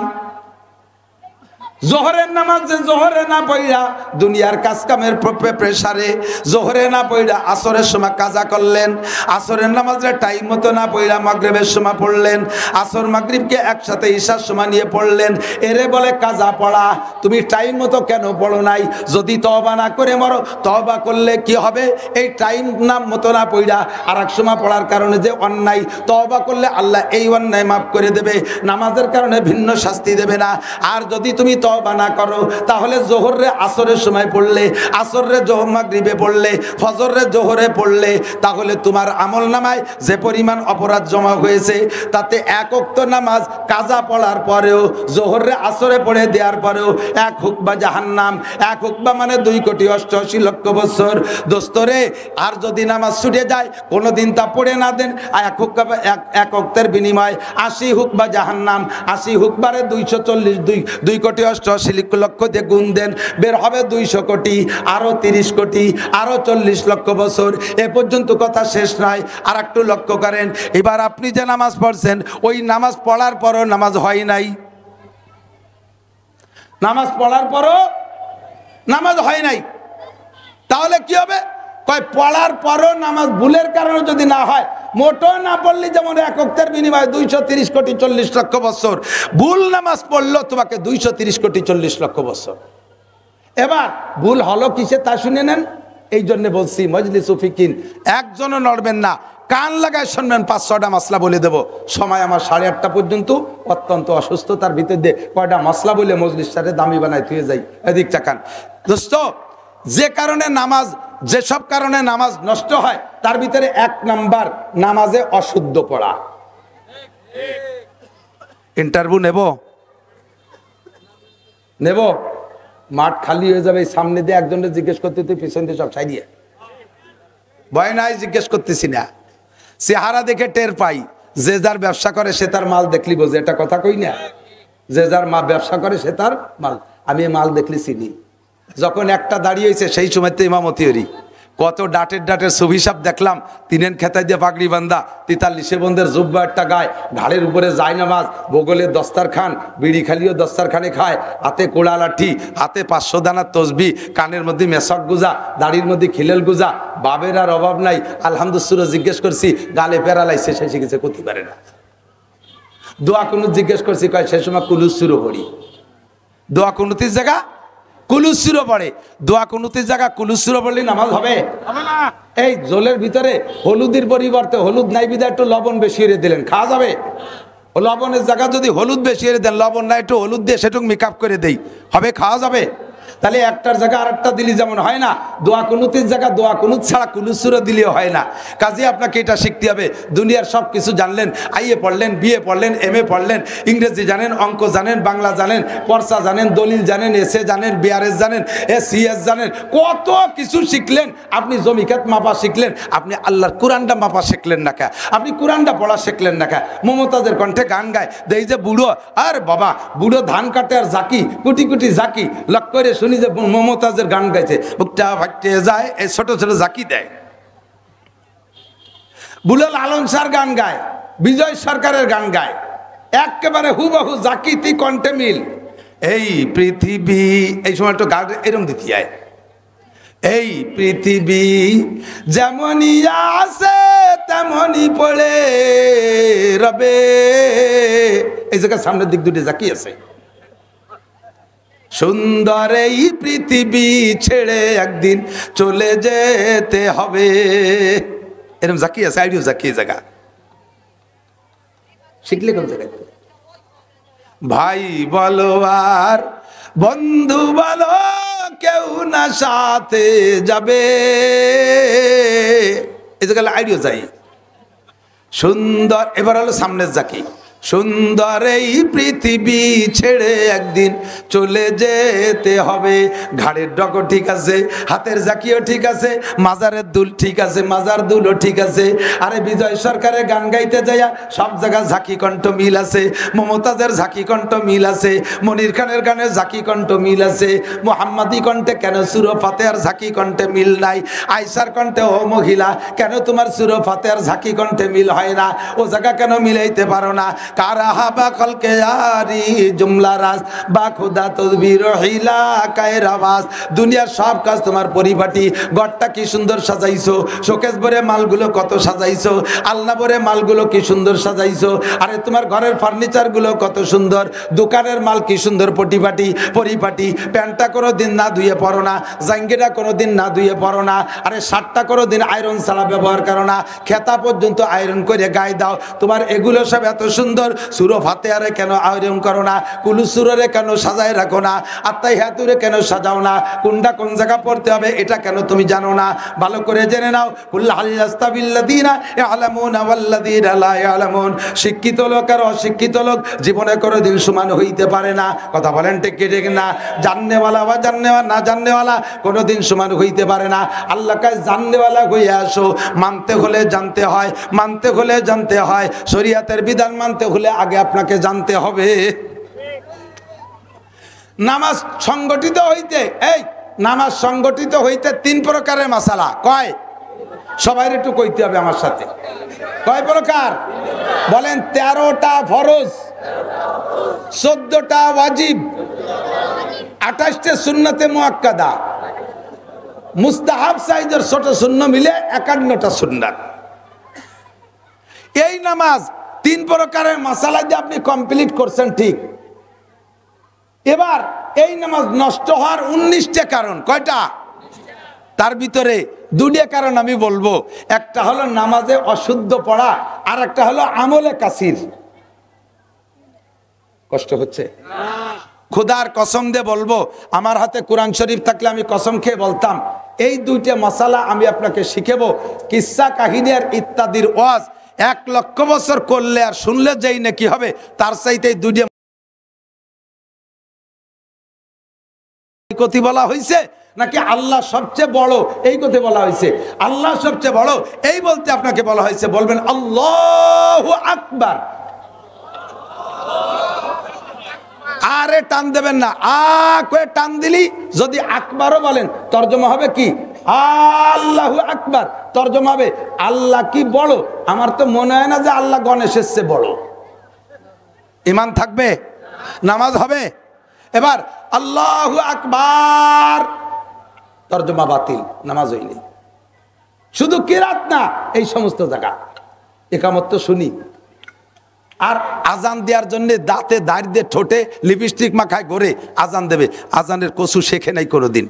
জোহরের নামাজ যে জোহরে না পড়া দুনিয়ার কাজ কামের প্রেসারে, জোহরে না পড়া আসরের সময় কাজা করলেন, আসরের নামাজের টাইম মতো না পড়া মাগরিবের সময় পড়লেন, আসর মাগরিবকে একসাথে ঈশার সময় নিয়ে পড়লেন, এরে বলে কাজা পড়া। তুমি টাইম মতো কেন পড়ো নাই? যদি তওবা না করে মরো, তওবা করলে কি হবে? এই টাইম নাম মতো না পড়া আর এক সময় পড়ার কারণে যে অন্যায়, তওবা করলে আল্লাহ এই অন্যায় মাফ করে দেবে, নামাজের কারণে ভিন্ন শাস্তি দেবে না। আর যদি তুমি তওবা না করো, তাহলে জোহরে আসরের সময় পড়লে, আসরে জোহর মাগরিবে পড়লে, ফজরে জোহরে পড়লে, তাহলে তোমার আমল নামায় যে পরিমাণ অপরাধ জমা হয়েছে, তাতে এক ওয়াক্ত নামাজ কাজা পড়ার পরেও, জোহরে আসরে পড়ে দেওয়ার পরেও 1 হুকবা জাহান্নাম। 1 হুকবা মানে 2,88,00,000 বছর। দোস্তরে, আর যদি নামাজ ছুটে যায়, কোনোদিন তা পড়ে না দেন, 1 হুকবা 1 ওয়াক্তের বিনিময় 80 হুকবা জাহান্নাম। 80 হুকবারে 240, 2,88,00,000 দিয়ে গুণ দেন, বের হবে 200 কোটি, আরো 30 কোটি, আরো 40 লক্ষ বছর। এ পর্যন্ত কথা শেষ নয়, আর একটু লক্ষ্য করেন। এবার আপনি যে নামাজ পড়ছেন, ওই নামাজ পড়ার পরও নামাজ হয় নাই, নামাজ পড়ার পরও নামাজ হয় নাই, তাহলে কি হবে? কয় পড়ার পরও নামাজ ভুলের কারণে যদি না হয়, মোটো না পড়লে যেমন 1 ওয়াক্তের বিনিময়ে 230 কোটি 40 লক্ষ বছর, ভুল নামাজ পড়লো তোমাকে 230 কোটি 40 লক্ষ বছর। এবার ভুল হলো কিসে তা শুনে নেন। এই জন্য বলছি মজলিস ফিকিন একজনও নড়বেন না, কান লাগায় শুনবেন। 5-6টা মাসলা বলে দেব, সময় আমার 8:30 পর্যন্ত, অত্যন্ত অসুস্থতার ভিতর দিয়ে কয়টা মাসলা বলে মজলিস সাথে দামি বানায় থুয়ে যাই। এদিক চাকান দোস্ত, যে কারণে নামাজ, যেসব কারণে নামাজ নষ্ট হয়, তার ভিতরে 1 নাম্বার নামাজে অশুদ্ধ পড়া। ইন্টারভিউ নেব, মাঠ খালি হয়ে যাবে, সামনে দিয়ে একজনের জিজ্ঞেস করতে, তুই পিছন দিয়ে সব ছাই দিয়ে, ভয় নাই, জিজ্ঞেস করতেছি না। চেহারা দেখে টের পাই, যে যার ব্যবসা করে সে তার মাল দেখলি বোঝে, এটা কথা কই না? যে যার ব্যবসা করে সে তার মাল। আমি মাল দেখলি চিনি। যখন একটা দাঁড়িয়ে হয়েছে সেই সময়তে ইমামতি হরি, কত ডাটের ছবি সাপ দেখলাম, 3 খেতায় দিয়ে পাগড়ি বান্ধা, 43 বন্ধের জুব্বা একটা গায়ে, ঘাড়ের উপরে যায় নামাজ, বগলের দস্তারখান, বিড়ি খালিও দস্তারখানে খায়, হাতে কোড়া লাঠি, হাতে 500 দানার তসবি, কানের মধ্যে মেশক গুজা, দাড়ির মধ্যে খিলেল গুজা, বাবের আর অভাব নাই। আলহামদুলিল্লাহ জিজ্ঞেস করছি, গালে পেরালাইছে, সে শিখেছে করতে পারে না। দোয়া কুনুত জিজ্ঞেস করছি, কয় সে সময় কুলুস শুরু করি। দোয়া কুনুতির জায়গা কুলুস শুরু পড়ে, দোয়া কুনুতির জায়গা কুলুস শুরু পড়লে নামাজ হবে না। এই জলের ভিতরে হলুদের পরিবর্তে হলুদ নাই বিদা একটু লবণ বেশি এনে দিলেন, খাওয়া যাবে? লবণের জায়গা যদি হলুদ বেশি এনে দেন, লবণ না একটু হলুদ দিয়ে সেটুকু মেকআপ করে দেই, হবে? খাওয়া যাবে? তাহলে একটার জায়গা আরেকটা দিলি যেমন হয় না, দোয়া কুনুতের জায়গা দোয়া কুনুত ছাড়া কুলুস সূরা দিলেও হয় না। কাজে আপনাকে এটা শিখতে হবে। দুনিয়ার সব কিছু জানলেন, আইএ পড়লেন, বিএ পড়লেন, এমএ পড়লেন, ইংরেজি জানেন, অঙ্ক জানেন, বাংলা জানেন, পর্চা জানেন, দলিল জানেন, এসে জানেন, বিআরএস জানেন, সিএস জানেন, কত কিছু শিখলেন। আপনি জমিখাত মাপা শিখলেন, আপনি আল্লাহর কোরআনটা মাপা শিখলেন না কে? আপনি কোরআনটা পড়া শিখলেন না কে? মমতাজের কণ্ঠে গান গায়, এই যে বুড়ো, আর বাবা বুড়ো ধান কাটে আর জাকি, কুটি কুটি জাকি, লক্ষ করে শুনি যে মমতাজের গান গাইছে, বুকটা ফাটে যায়, এই ছোট ছোট জাকি দেয়। বুলাল আলম স্যার গান গায়, বিজয় সরকারের গান গায়, একেবারে হুবহু জাকিতি কণ্ঠে মিল। এই পৃথিবী, এই সময় একটু গান এরম দিতে যায়, এই পৃথিবী যেমনই আছে তেমনই পড়ে রবে। এই জায়গার সামনের দিক দুটি জাকি আছে। সুন্দর এই পৃথিবী ছেড়ে একদিন চলে যেতে হবে, এরকম জাকি আছে, আইডিও জাকি জায়গা। শিখলে কোন জায়গায়? ভাই বলো আর বন্ধু বলো, কেউ না সাথে যাবে, এই জায়গায় আইডিও যাই। সুন্দর, এবার হলো সামনের জাকি। সুন্দর এই পৃথিবী ছেড়ে একদিন চলে যেতে হবে। ঘাড়ের ডগো ঠিক আছে, হাতের জাকিও ঠিক আছে, মাজারের দুল ঠিক আছে, মাজার দুলও ঠিক আছে। আরে বিজয় সরকারের গান গাইতে যাইয়া সব জায়গায় ঝাঁকি কণ্ঠ মিল আছে, মমতাজের ঝাঁকি কণ্ঠ মিল আছে, মনির খানের গানের ঝাঁকি কণ্ঠ মিল আছে। মোহাম্মদী কণ্ঠে কেন সুর ফাতেহার ঝাঁকি কণ্ঠে মিল নাই? আয়সার কণ্ঠে ও মহিলা কেন তোমার সুর ফাতেহার ঝাঁকি কণ্ঠে মিল হয় না? ও জায়গা কেন মিলাইতে পারো না? কারাহা বা কলকে আরি জুমলা রাজ বা খুদা তদবির হিলা কায়ের আওয়াজ। দুনিয়ার সব কাজ তোমার পরিপাটি, ঘরটা কি সুন্দর সাজাইছো, শোকেস ভরে মালগুলো কত সাজাইছো, আলনা ভরে মালগুলো কি সুন্দর সাজাইছো। আরে তোমার ঘরের ফার্নিচার গুলো কত সুন্দর, দোকানের মাল কি সুন্দর পরিপাটি পরিপাটি। প্যান্টটা কোনো দিন না ধুয়ে পরো না, জাঙ্গিটা কোনো দিন না ধুয়ে পরো না, আরে শার্টটা কোনো দিন আয়রন ছাড়া ব্যবহার করো না, খেতা পর্যন্ত আয়রন করে গায়ে দাও। তোমার এগুলো সব এত সুন্দর, সুরো ফাতেহারে কেন আয়রন করো না? কুলু সুরে কেন সাজায় রাখো না? আত্মাই হাতুরে কেন সাজাও না? কোনটা কোন জায়গা পড়তে হবে এটা কেন তুমি জানো না? ভালো করে জেনে নাও। কুল হাল ইয়াস্তাবিল্লাযীনা ইয়ালামুনা ওয়াল্লাযীনা লা ইয়ালামুন। শিক্ষিত লোক আর অশিক্ষিত লোক জীবনে কোনোদিন সমান হইতে পারে না। কথা বলেন ঠিক কি ঠিক না? জাননেওয়ালা বা জাননেওয়ালা না জাননেওয়ালা কোনোদিন সমান হইতে পারে না। আল্লাহ কাছে জাননেওয়ালা হয়ে আসো। মানতে হলে জানতে হয়, মানতে হলে জানতে হয়। শরীয়তের বিধান মানতে হলে আগে আপনাকে জানতে হবে। নামাজ সংগঠিত হইতে, এই নামাজ সংগঠিত হইতে 3 প্রকারের মাসালা। কয়? সবাই একটু কইতে হবে আমার সাথে। কয় প্রকার বলেন? 13টা ফরজ, 14টা ওয়াজিব, 28টা সুন্নতে মুআক্কাদা, মুস্তাহাব সাইজের ছোট সুন্নাহ মিলে 51টা সুন্নাত। এই নামাজ 3 প্রকারের মাসালা দিয়ে আপনি কমপ্লিট করছেন, ঠিক। এবার এই নামাজ নষ্ট হওয়ার 19টা কারণ। কয়টা? তার ভিতরে 2টা কারণ আমি বলবো। একটা হলো নামাজে অশুদ্ধ পড়া, আর একটা হলো আমলে কাসির। কষ্ট হচ্ছে? খোদার কসম দিয়ে বলবো, আমার হাতে কোরআন শরীফ থাকলে আমি কসম খেয়ে বলতাম এই 2টা মাসালা আমি আপনাকে শিখাবো। কিসসা কাহিনী আর ইত্যাদির ওয়াজ 1 লক্ষ বছর করলে আর শুনলে যেই না কি হবে, তার চাইতে 2টা কথা বলা হয়েছে নাকি আল্লাহ সবচেয়ে বড় এই কথা বলা হয়েছে? আল্লাহ সবচেয়ে বড় এই বলতে আপনাকে বলা হয়েছে। বলবেন আল্লাহু আকবার। আরে টান দেবেন না, করে টান দিলি যদি আকবারও বলেন তর্জমা হবে কি? আল্লাহু আকবার। তর্জমা হবে আল্লাহ কি বড়। আমার তো মনে হয় না যে আল্লাহ গণেশের চেয়ে বড়। ঈমান থাকবে? নামাজ হবে? এবার আল্লাহু আকবার তর্জমা বাতিল, নামাজ হইনি। শুধু কিরাত না, এই সমস্ত জায়গা ইকামত তো শুনি। আর আজান দেওয়ার জন্য দাঁতে দাঁড় দিয়ে ঠোঁটে লিপস্টিক মাখায় ঘরে আজান দেবে। আজানের কসু শেখে নাই কোনোদিন,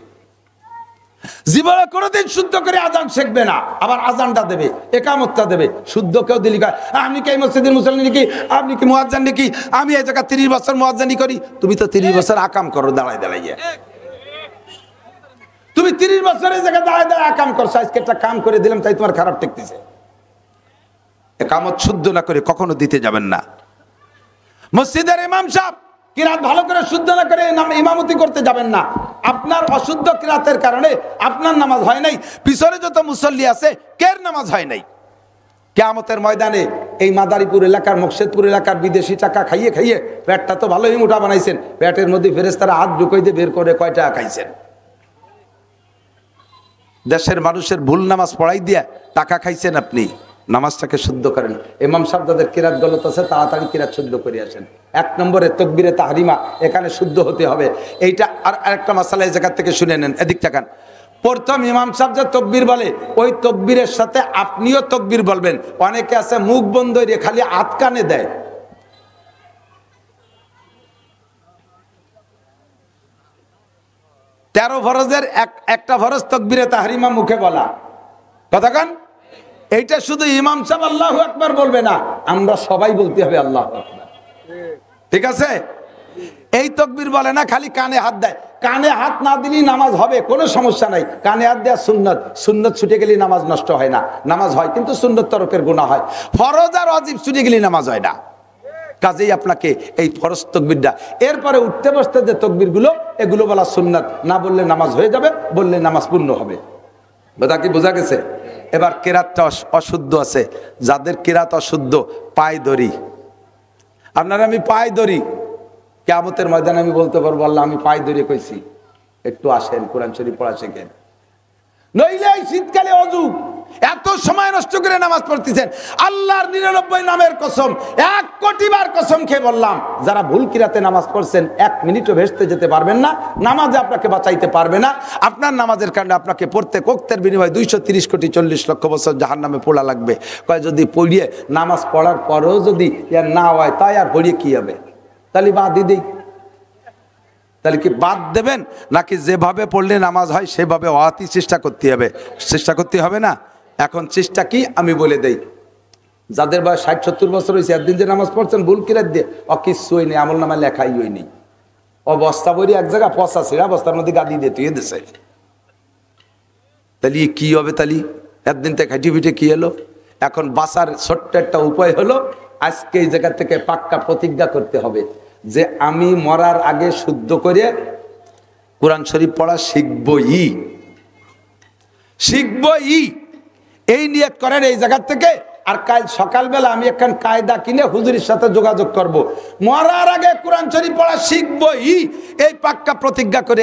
জীবনে কোনোদিন শুদ্ধ করে আজান শিখবে না। আবার আজানটা দেবে, একামতটা দেবে, শুদ্ধ কেউ দিলি কয় আপনি কি এই মসজিদের মুসল্লি নাকি, আপনি কি মুয়াজ্জিন নাকি, আমি এই জায়গা 30 বছর মুয়াজ্জিনি করি। তুমি তো 30 বছর আকাম করো দাঁড়ায় দাঁড়াইয়া। তুমি 30 বছরের জায়গায় দাঁড়ায় দাঁড়ায় আকাম করছো, আজকে একটা কাম করে দিলাম তাই তোমার খারাপ ঠেকতেছে। একামত শুদ্ধ না করে কখনো দিতে যাবেন না। মসজিদের ইমাম সাহেব কিরাত ভালো করে শুদ্ধ না করে ইমামতি করতে যাবেন না। আপনার অশুদ্ধ কিরাতের কারণে আপনার নামাজ হয় নাই, পিছনে যত মুসল্লি আছে কের নামাজ হয় নাই। কিয়ামতের ময়দানে এই মাদারীপুর এলাকার, মকসেদপুর এলাকার বিদেশি টাকা খাইয়ে খাইয়ে পেটটা তো ভালোই মোটা বানাইছেন, পেটের মধ্যে ফেরেশতারা হাত ঢুকাই দিয়ে বের করে কয় টাকা খাইছেন? দেশের মানুষের ভুল নামাজ পড়াই দিয়া টাকা খাইছেন আপনি। নামাজটাকে শুদ্ধ করেন। ইমাম সাহেব যাদের কিরাত গলত আছে তাড়াতাড়ি কিরাত শুদ্ধ করে আসেন। 1 নম্বরে তাকবীরে তাহরিমা, এখানে শুদ্ধ হতে হবে। এইটা আর আরেকটা মাসালা এই জায়গা থেকে শুনে নেন, এদিক তাকান। প্রথম ইমাম সাহেব যে তাকবীর বলে ওই তাকবীরের সাথে আপনিও তাকবীর বলবেন। অনেকে আছে মুখ বন্ধ রে খালি হাত কানে দেয়। তেরো ফরজের একটা ফরজ তাকবীরে তাহরিমা মুখে বলা, কতক্ষণ? এইটা শুধু ইমাম সাহেব আল্লাহু আকবার বলবে না, আমরা সবাই বলতে হবে আল্লাহু আকবার। ঠিক আছে? এই তাকবীর বলে না, খালি কানে হাত দেয়। কানে হাত না দিলেই নামাজ হবে, কোনো সমস্যা নাই। কানে হাত দেওয়া সুন্নত, সুন্নত ছুটে গেলে নামাজ নষ্ট হয় না। নামাজ হয় কিন্তু সুন্নত তরকের গুনাহ হয়। ফরজ আর ওয়াজিব ছুটে গেলে নামাজ হয় না। কাজেই আপনাকে এই ফরজ তাকবীরটা, এরপরে উঠতে বসতে যে তাকবীরগুলো, এগুলো বলা সুন্নাত। না বললে নামাজ হয়ে যাবে, বললে নামাজ পূর্ণ হবে। কথা কি বোঝা গেছে? এবার কেরাতটা অশুদ্ধ আছে, যাদের কেরাত অশুদ্ধ পায়ে ধরি। আপনারা আমি পায়ে ধরি, কিয়ামতের ময়দানে আমি বলতে পারবো আল্লাহ আমি পায়ে ধরে কইছি, একটু আসেন কোরআন শরীফ পড়া শেখেন। নইলে এই শীতকালে অজু এত সময় নষ্ট করে নামাজ পড়তেছেন। আল্লাহর 99 নামের কসম, 1 কোটি বার কসম খেয়ে বললাম, যারা ভুল কিরাতে নামাজ পড়ছেন 1 মিনিটও ভেস্তে যেতে পারবেন না। নামাজে আপনাকে বাঁচাইতে পারবে না। আপনার নামাজের কারণে আপনাকে প্রত্যেক ওয়াক্তের বিনিময়ে 230 কোটি 40 লক্ষ বছর জাহান্নামে পোড়া লাগবে। কয় যদি পড়িয়ে নামাজ পড়ার পরেও যদি আর না হয়, তাই আর পড়িয়ে কি হবে? তাহলে বাদ দিই। তাহলে কি বাদ দেবেন, নাকি যেভাবে পড়লে নামাজ হয় সেভাবে ওয়াতি চেষ্টা করতে হবে? চেষ্টা করতে হবে না? এখন চেষ্টা কি আমি বলে দেই। যাদের বয়স 60-70 বছর হয়েছে, একদিন যে নামাজ পড়ছেন ভুল কিরাত দিয়ে, কিচ্ছুই নেই, আমল নামায় লেখাই হয়নি। বস্তা বই এক জায়গায় পচা ছিঁড়া, বস্তার মধ্যে গাদি দিয়ে তুই দিছে। তাহলে কি হবে? তাহলে একদিন থেকে খাইটি পিঠে কি এলো? এখন বাঁচার ছোট্ট একটা উপায় হলো, আজকে এই জায়গা থেকে পাক্কা প্রতিজ্ঞা করতে হবে যে আমি মরার আগে শুদ্ধ করে কোরআন শরীফ পড়া শিখবই। এই নিয়ত করেন এই জায়গা থেকে। আর কাল সকালবেলা আমি এখন কায়দা কিনে হুজুরের সাথে যোগাযোগ করব, মরার আগে কোরআন শরীফ পড়া শিখবই। এই পাক্কা প্রতিজ্ঞা করে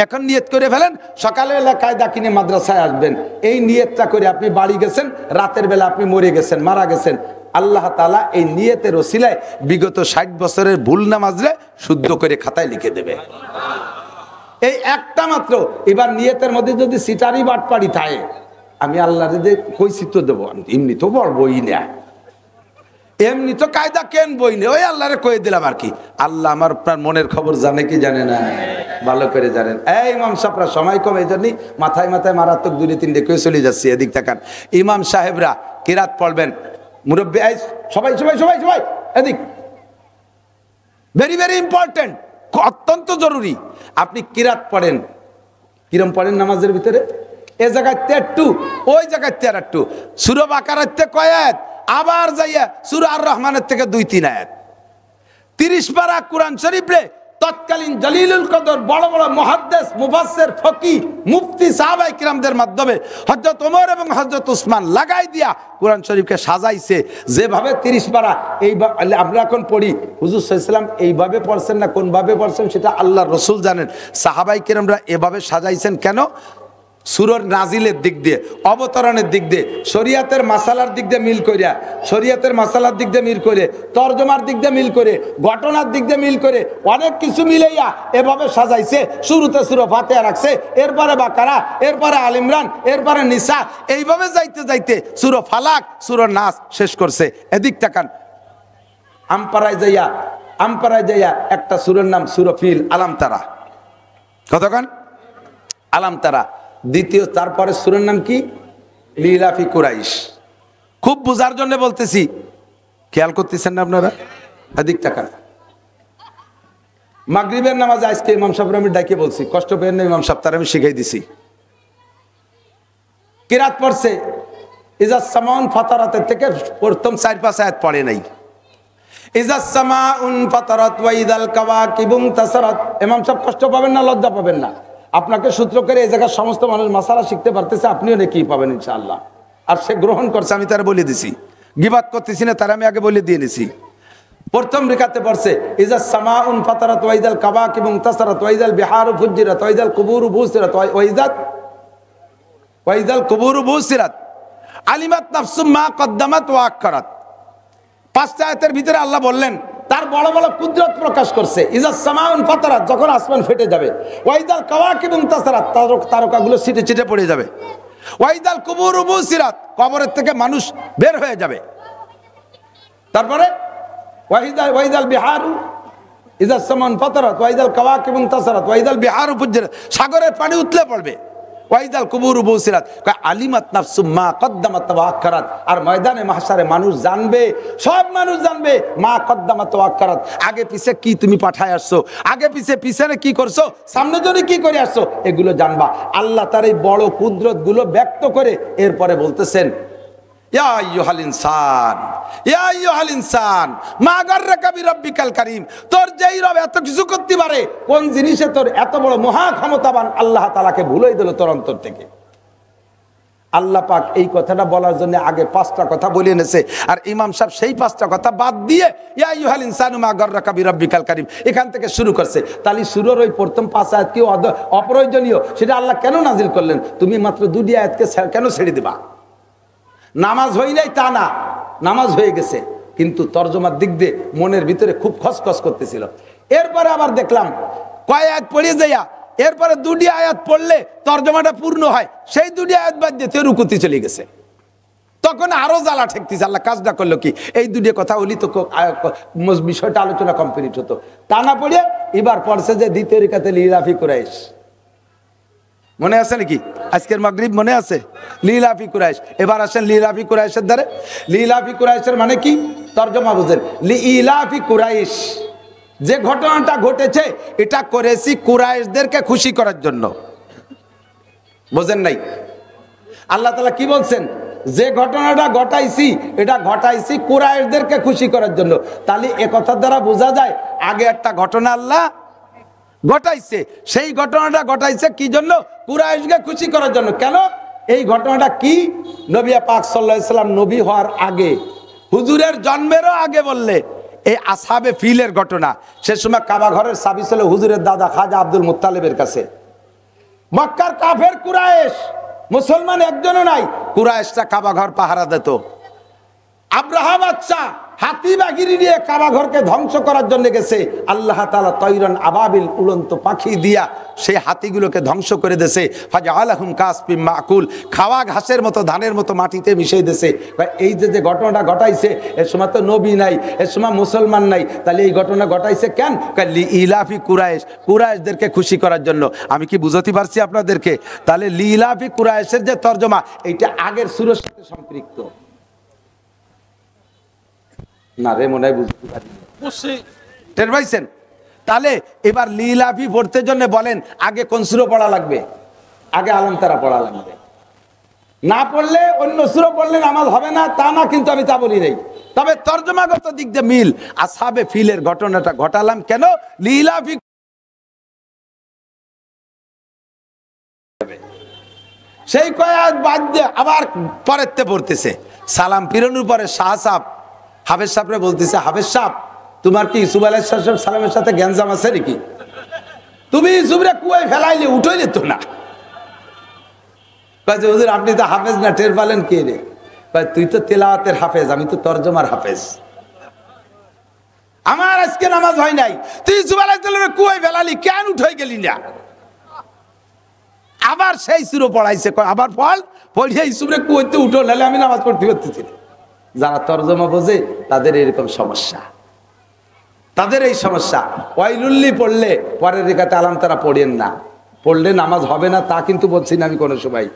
এখন নিয়ত করে ফেলেন। সকালবেলা কায়দা কিনে মাদ্রাসায় আসবেন। এই নিয়তটা করে আপনি বাড়ি গেছেন, রাতের বেলা আপনি মরে গেছেন, মারা গেছেন, আল্লাহ তাআলা এই নিয়তের ওসিলায় বিগত 60 বছরের ভুল নামাজরে শুদ্ধ করে খাতায় লিখে দেবে। এই একটা মাত্র। এবার নিয়তের মধ্যে যদি সিটারি বাটপাড়ি থাকে, আমি আল্লাহরে যে কইছি তো দেবো, এমনি তো পড়বই না, এমনি তো কায়দা কেন বই না, ওই আল্লাহরে কয়ে দিলাম আর কি। আল্লাহ আমার আপনার মনের খবর জানে কি জানে না? ভালো করে জানেন। এই ইমাম সাহেবরা সময় কম, এই জন্যই মাথায় মাথায় মারাত্মক 2-3 কয়ে চলে যাচ্ছি। এদিক তাকান। ইমাম সাহেবরা কিরাত পড়বেন, মুরব্বী সবাই সবাই সবাই সবাই এদিক, ভেরি ভেরি ইম্পর্টেন্ট, অত্যন্ত জরুরি। আপনি কিরাত পড়েন, কিরম পড়েন নামাজের ভিতরে? এ জায়গায় 2, ওই জায়গায় 2। সূরা বাকারাতে কয় আয়াত, আবার যাইয়া সূরা আর রহমানের থেকে 2-3 আয়াত। 30 পারা কোরআন শরীফে তৎকালীন জলিলুল কদর বড় বড় মুহাদ্দিস, মুফাসসির, ফকিহ, মুফতি, সাহাবায়ে কিরামদের মাধ্যমে হযরত ওমর এবং হযরত উসমান লাগাই দিয়া কোরআন শরীফকে সাজাইছে। যেভাবে 30 পারা এই আমরা এখন পড়ি, হুজুর সাল্লাল্লাহু আলাইহি ওয়াসাল্লাম এইভাবে পড়ছেন না কোন ভাবে পড়ছেন সেটা আল্লাহর রাসূল জানেন। সাহাবায়ে কিরামরা এভাবে সাজাইছেন কেন? সূরার নাজিলের দিক দিয়ে, অবতরণের দিক দিয়ে, শরীয়তের মাসালার দিক দিয়ে মিল করিয়া, শরীয়তের মাসালার দিক দিয়ে মিল করে, তরজমার দিক দিয়ে মিল করে, ঘটনার দিক দিয়ে মিল করে, অনেক কিছু মিলাইয়া এভাবে সাজাইছে। শুরুতে সূরা ফাতিহা রাখছে, এরপরে বাকারা, এরপরে আল ইমরান, এরপরে নিসা, এইভাবে যাইতে যাইতে সূরা ফালাক, সূরা নাস শেষ করছে। এদিক তাকান। আমপারায় যাইয়া একটা সূরার নাম সূরা ফিল, আলাম তারা, কতক্ষণ? আলাম তারা। দ্বিতীয়, তারপরে সূরার নাম কি? লিলাফি কুরাইশ। খুব বোঝার জন্য বলতেছি, খেয়াল করতেছেন না আপনারা? এদিক তাকান। মাগরিবের নামাজ আজকে ইমাম সাহেব আমি ডাকে বলছি, কষ্ট পেয়েন না, ইমাম সাহেব তার আমি শিখাই দিছি। কিরাত পড়ছে ইজাস সামাউন ফাতারাতের থেকে প্রথম 4-5 আয়াত পড়ে নাই। ইজাস সামাউন ফাতারাত ওয়া ইদাল কাওয়াকিবুন তাসারাত। ইমাম সাহেব কষ্ট পাবেন না, লজ্জা পাবেন না। আপনাকে সূত্র করে এই জায়গার সমস্ত মানুষ মাসালা শিখতে পারতেছে, আপনিও নাকি পাবেন ইনশাআল্লাহ। আর সে গ্রহণ করছে, আমি তার বলে দিছি। গিবাত করতেছি না, তারা আমি আগে বলে দিয়ে নিছি। প্রথম রেখাতে পড়ছে ইজা সামাউন ফাতারাত ওয়াইদাল কাবাকিব মুনতাসারাত ওয়াইদাল বিহারু ফুজ্জিরাত ওয়াইদাল কুবুরু বুসিরাত ওয়াইদাল কুবুরু বুসিরাত আলিমাত নাফসুম মা কদ্দামাত ওয়া আখখারাত। পাঁচটা আয়াতের ভিতরে আল্লাহ বললেন তার বড় বড় কুদরত প্রকাশ করছে। ইজা সামাউন ফাতারাত, যখন আসমান ফেটে যাবে, ওয়াইদাল কাওয়াকিব মুনতাসারাত, তারকাগুলো ছিটে ছিটে পড়ে যাবে, ওয়াইদাল কুবুরু বুসিরাত, কবরের থেকে মানুষ বের হয়ে যাবে, তারপরে ওয়াইদাল বিহারু ইজা সামাউন ফাতারাত ওয়াইদাল কাওয়াকিব মুনতাসারাত ওয়াইদাল বিহারু ফুজ্জিরাত, সাগরের পানি উতলে পড়বে, ওয়াইদাল কুবুরু বুসিরাত, আলিমাত নাফসুম মা কদ্দামাত ওয়া আখখারাত। আর ময়দানে মাহশারে মানুষ জানবে, সব মানুষ জানবে মা কদ্দামাত ওয়া আখখারাত, আগে পিছে কি তুমি পাঠায় আসছো, আগে পিছনে কি করছো, সামনে জন্য কি করে আসছো, এগুলো জানবা। আল্লাহ তার এই বড় কুদরত গুলো ব্যক্ত করে এরপরে বলতেছেন ইয়া আইয়ুহাল ইনসান, ইয়া আইয়ুহাল ইনসান মা গাররাকা বিরাব্বিকাল কারীম, তোর যেই রব এত কিছু করতে পারে, কোন জিনিসে তোর এত বড় মহা ক্ষমতাবান আল্লাহ তাআলাকে ভুলাই দিল তোর অন্তর থেকে। আল্লাহ পাক এই কথাটা বলার জন্য আগে পাঁচটা কথা বলে এনেছে, আর ইমাম সাহেব সেই পাঁচটা কথা বাদ দিয়ে ইয়া আইয়ুহাল ইনসানু মা গাররাকা বিরাব্বিকাল কারীম এখান থেকে শুরু করছে। তাহলে শুরুর ওই প্রথম পাঁচ আয়াত কি অপ্রয়োজনীয়, সেটা আল্লাহ কেন নাজিল করলেন? তুমি মাত্র দুটি আয়াতকে কেন ছেড়ে দিবা? নামাজ হই নাই তা না, নামাজ হয়ে গেছে, কিন্তু তরজমার দিক দিয়ে মনের ভিতরে খুব খসখস করতেছিল। এরপরে আবার দেখলাম কয় আয়াত পড়ে যাইয়া এরপরে দুটি আয়াত পড়লে তরজমাটা পূর্ণ হয়, সেই দুটি আয়াত বাদ দিয়ে রুকুতে চলে গেছে, তখন আরো জ্বালা ঠেকতেছে। আল্লাহ কাজটা করলো কি, এই দুটি কথা হলি তো বিষয়টা আলোচনা কমপ্লিট হতো, তা না পড়ে এবার পড়ছে যে দ্বিতীয় রেখাতে লিলাফি কুরাইশ, মনে আছে নাকি? আজকের মাগরিব মনে আছে? লিলাফি কুরাইশ। এবার আসেন লিলাফি কুরাইশের দ্বারে। লিলাফি কুরাইশের মানে কি তরজমা বুঝেন। লিলাফি কুরাইশ, যে ঘটনাটা ঘটেছে এটা করেছি কুরাইশদেরকে খুশি করার জন্য, বুঝেন নাই? আল্লাহ তাআলা কি বলছেন? যে ঘটনাটা ঘটাইছি এটা ঘটাইছি কুরাইশদেরকে খুশি করার জন্য। তাহলে এ কথার দ্বারা বোঝা যায় আগে একটা ঘটনা আল্লাহ ঘটাইছে, সেই ঘটনাটা ঘটাইছে কি জন্য? কুরাইশকে খুশি করার জন্য। কেন? এই ঘটনাটা কি? নবী পাক সাল্লাল্লাহু আলাইহি সাল্লাম নবী হওয়ার আগে, হুজুরের জন্মেরও আগে বললে এই আসহাবে ফিলের ঘটনা। সে সময় কাবা ঘরের চাবি ছিল হুজুরের দাদা খাজা আব্দুল মুত্তালিবের কাছে। মক্কার কাফের কুরাইশ, মুসলমান একজনও নাই, কুরাইশরা কাবা ঘর পাহারা দিত। আব্রাহা বাদশা হাতি বাগিরি নিয়ে কাবা ঘরকে ধ্বংস করার জন্য গেছে, আল্লাহ তাআলা তৈরন আবাবিল উড়ন্ত পাখি দিয়া সেই হাতিগুলোকে ধ্বংস করে দিয়েছে। ফাজআলাহুম কাসফিম মাকুল, খাওয়া ঘাসের মতো ধানের মতো মাটিতে মিশিয়ে দিয়েছে। এই যে ঘটনাটা ঘটাইছে, এর সময় তো নবী নাই, এর সময় মুসলমান নাই, তাহলে এই ঘটনা ঘটাইছে কেন? লিলাফি কুরাইশ, কুরাইশদেরকে খুশি করার জন্য। আমি কি বুঝাতে পারছি আপনাদেরকে? তাহলে লিলাফি কুরাইশের যে তরজমা, এইটা আগের সূরার সাথে সম্পৃক্ত না রে, মনে হয় বুঝতে পারি, টের পাইছেন? তাহলে এবার লিলাফি পড়তে জন্য বলেন আগে কোন সূরা পড়া লাগবে? আগে আলম তারা পড়া লাগবে। না পড়লে অন্য সূরা পড়লে নামাজ হবে না তা না, কিন্তু আমি তা বলি নাই। তবে তরজমাগত দিক দিয়ে মিল। আসহাবে ফিলের ঘটনাটা ঘটালাম কেন? লিলাফি সেই কয়াত বাদ দিয়ে আবার পরেতে পড়তেছে। সালাম ফিরানোর পরে শাহ সাহেব হাফেজ সাহেবরে বলতেছে, হাফেজ সাহেব তোমার কি ইউসুফ আলাইহিস সালামের সাথে গ্যাঞ্জাম আছে নাকি? তুমি ইউসুফরে কুয়ায় ফেলাইলে উঠইলে তো না। হুজুর আপনি তো হাফেজ না, টের পালেন কে রে? তুই তো তেলাওয়াতের হাফেজ, আমি তো তরজমার হাফেজ। আমার আজকে নামাজ হয় নাই, তুই ইউসুফ আলাইহিস সালামের কুয়ায় ফেলালি, কেন উঠে গেলি না? আবার সেই সূরা পড়াইছে, আবার পড়িয়ে ইউসুফরে কুয়াইতে উঠো, নাহলে আমি নামাজ পড়তে পারতেছি না। যারা তরজমা বোঝে তাদের এরকম সমস্যা, তাদের এই সমস্যা। ওয়াইলুল্লি পড়লে পরের রেখাতে আলাম তারা পড়েন না, পড়লে নামাজ হবে না তা কিন্তু বলছি না আমি কোনো সময়।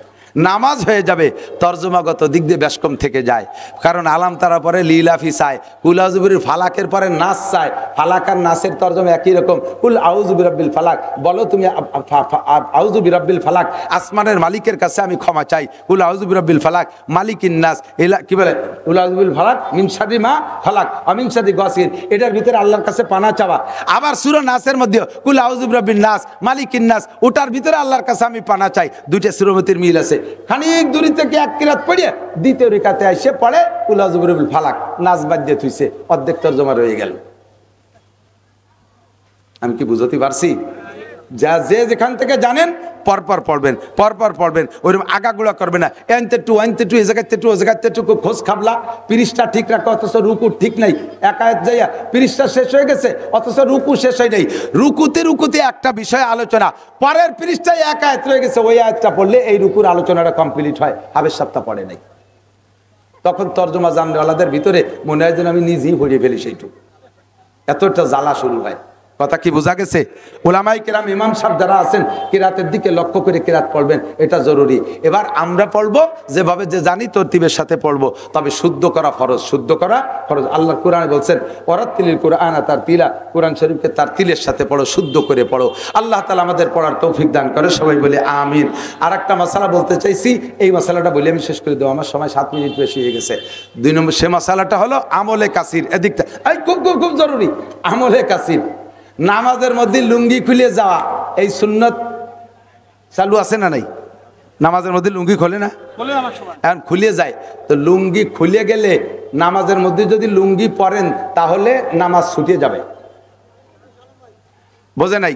নামাজ হয়ে যাবে, তরজমাগত দিক দিয়ে বেশকম থেকে যায়। কারণ আলাম তারা পরে লিলাফি চায়, কুল আউযু বির ফালাকের পরে নাস চায়। ফালাক আর নাসের তরজমা একই রকম। কুল আউযু বিরাব্বিল ফালাক, বলো তুমি আউযু বিরাব্বিল ফালাক, আসমানের মালিকের কাছে আমি ক্ষমা চাই। কুল আউযু বিরাব্বিল ফালাক মালিকিন নাস, এলা কি বলে? কুল আউযু বিল ফালাক মিন শাররি মা ফালাক ওয়া মিন শাররি গাসিন, এটার ভিতরে আল্লাহর কাছে পানা চাওয়া। আবার সূরা নাসের মধ্যে কুল আউযু বিরাব্বিন নাস মালিকিন নাস, ওটার ভিতরে আল্লাহর কাছে আমি পানা চাই। দুইটা সূরার মধ্যে মিল আছে। খানিক দূরি থেকে এক কিরাত পড়ে দ্বিতীয় রেখাতে এসে পড়ে কুল আউযু বিরাব্বিল ফালাক, নাচ বাদ দিয়ে থুইছে, অর্ধেক তরজমা রয়ে গেল। আমি কি বুঝতে পারছি? যা যে যেখান থেকে জানেন পরপর পড়বেন, পরপর পড়বেন, ওইরকম আগাগুলা করবে না। এনতে টু এই জায়গাতে টু, ও জায়গাতে টু, খোঁজ খাবলা পৃষ্ঠা ঠিক রাখো, অথচ রুকু ঠিক নাই। এক আয়াত যাইয়া পৃষ্ঠা শেষ হয়ে গেছে, অথচ রুকু শেষ হয় নাই। রুকুতে একটা বিষয় আলোচনা, পরের পৃষ্ঠায় এক আয়াত রয়ে গেছে, ওই আয়াতটা পড়লে এই রুকুর আলোচনাটা কমপ্লিট হয়। হাবের সপ্তাহ পড়ে নাই, তখন তর্জমা জানওয়ালাদের ভিতরে মনে হয় যেন আমি নিজেই পড়িয়ে ফেলি সেইটুকু, এতটা জ্বালা শুরু হয়। কথা কি বোঝা গেছে? উলামায়ে কেরাম, ইমাম সাহেব যারা আছেন, কিরাতের দিকে লক্ষ্য করে কিরাত পড়বেন, এটা জরুরি। এবার আমরা পড়বো যেভাবে যে জানি তরতিবের সাথে পড়বো, তবে শুদ্ধ করা ফরজ, শুদ্ধ করা ফরজ। আল্লাহ কোরআনে বলছেন ওয়ারাত্তিলিল কুরআনা তারতিলা, কোরআন শরীফকে তারতিলের সাথে পড়ো, শুদ্ধ করে পড়ো। আল্লাহ তাআলা আমাদের পড়ার তৌফিক দান করে, সবাই বলে আমিন। আর একটা মাসালা বলতে চাইছি, এই মাসালাটা বলে আমি শেষ করে দেবো, আমার সময় 7 মিনিট বেশি হয়ে গেছে। 2 নম্বর সে মাসালাটা হলো আমলে কাসির। এদিকটা খুব খুব খুব জরুরি, আমলে কাসির। নামাজের মধ্যে লুঙ্গি খুলে যাওয়া, এই সুন্নত চালু আছে না নাই? নামাজের মধ্যে লুঙ্গি খোলে না, এখন খুলে যায়। তো লুঙ্গি খুলে গেলে নামাজের মধ্যে যদি লুঙ্গি পরেন তাহলে নামাজ ছুটে যাবে। বোঝে নাই?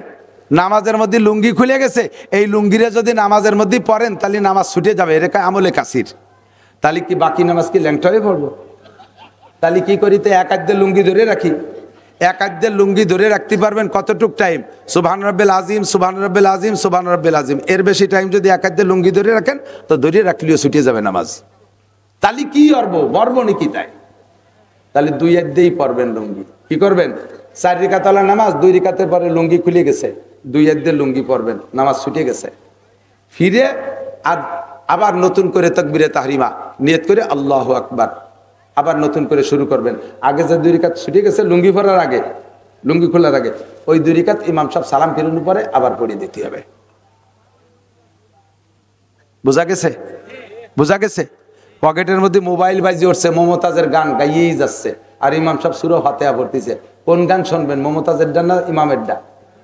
নামাজের মধ্যে লুঙ্গি খুলে গেছে, এই লুঙ্গিরে যদি নামাজের মধ্যে পরেন তাহলে নামাজ ছুটে যাবে। এরকম আমলে কাসির। তাহলে কি বাকি নামাজ কি ল্যাংটা হয়ে পড়বো? তাহলে কি করিতে এক আধ লুঙ্গি ধরে রাখি। এক আধের লুঙ্গি ধরে রাখতে পারবেন কতটুক টাইম? সুবহান রাব্বিল আযীম, সুবহান রাব্বিল আযীম, সুবহান রাব্বিল আযীম। এর বেশি টাইম যদি এক আধের লুঙ্গি ধরে রাখেন তো ধরে রাখলেও ছুটে যাবে নামাজ। তাহলে কি বর্ব নাকি? তাই তাহলে 2 আধেই পড়বেন লুঙ্গি। কি করবেন? 4 রাকাত ওয়ালা নামাজ, 2 রাকাতের পরে লুঙ্গি খুলে গেছে, 2 আধের লুঙ্গি পড়বেন, নামাজ ছুটে গেছে। ফিরে আবার নতুন করে তাকবীরে তাহরিমা নিয়ত করে আল্লাহু আকবার, আবার নতুন করে শুরু করবেন। আগে যে 2 রাকাত ছুটে গেছে লুঙ্গি পরার আগে, লুঙ্গি খোলার আগে, ওই 2 রাকাত ইমাম সাহেব সালাম ফিরানোর পরে আবার পড়িয়ে দিতে হবে। বোঝা গেছে? বোঝা গেছে? পকেটের মধ্যে মোবাইল বাজি উঠছে, মমতাজের গান গাইয়েই যাচ্ছে, আর ইমাম সাহেব সুরো ফাতিহা পড়তেছে। কোন গান শুনবেন? মমতাজের ডান না ইমামের ডা?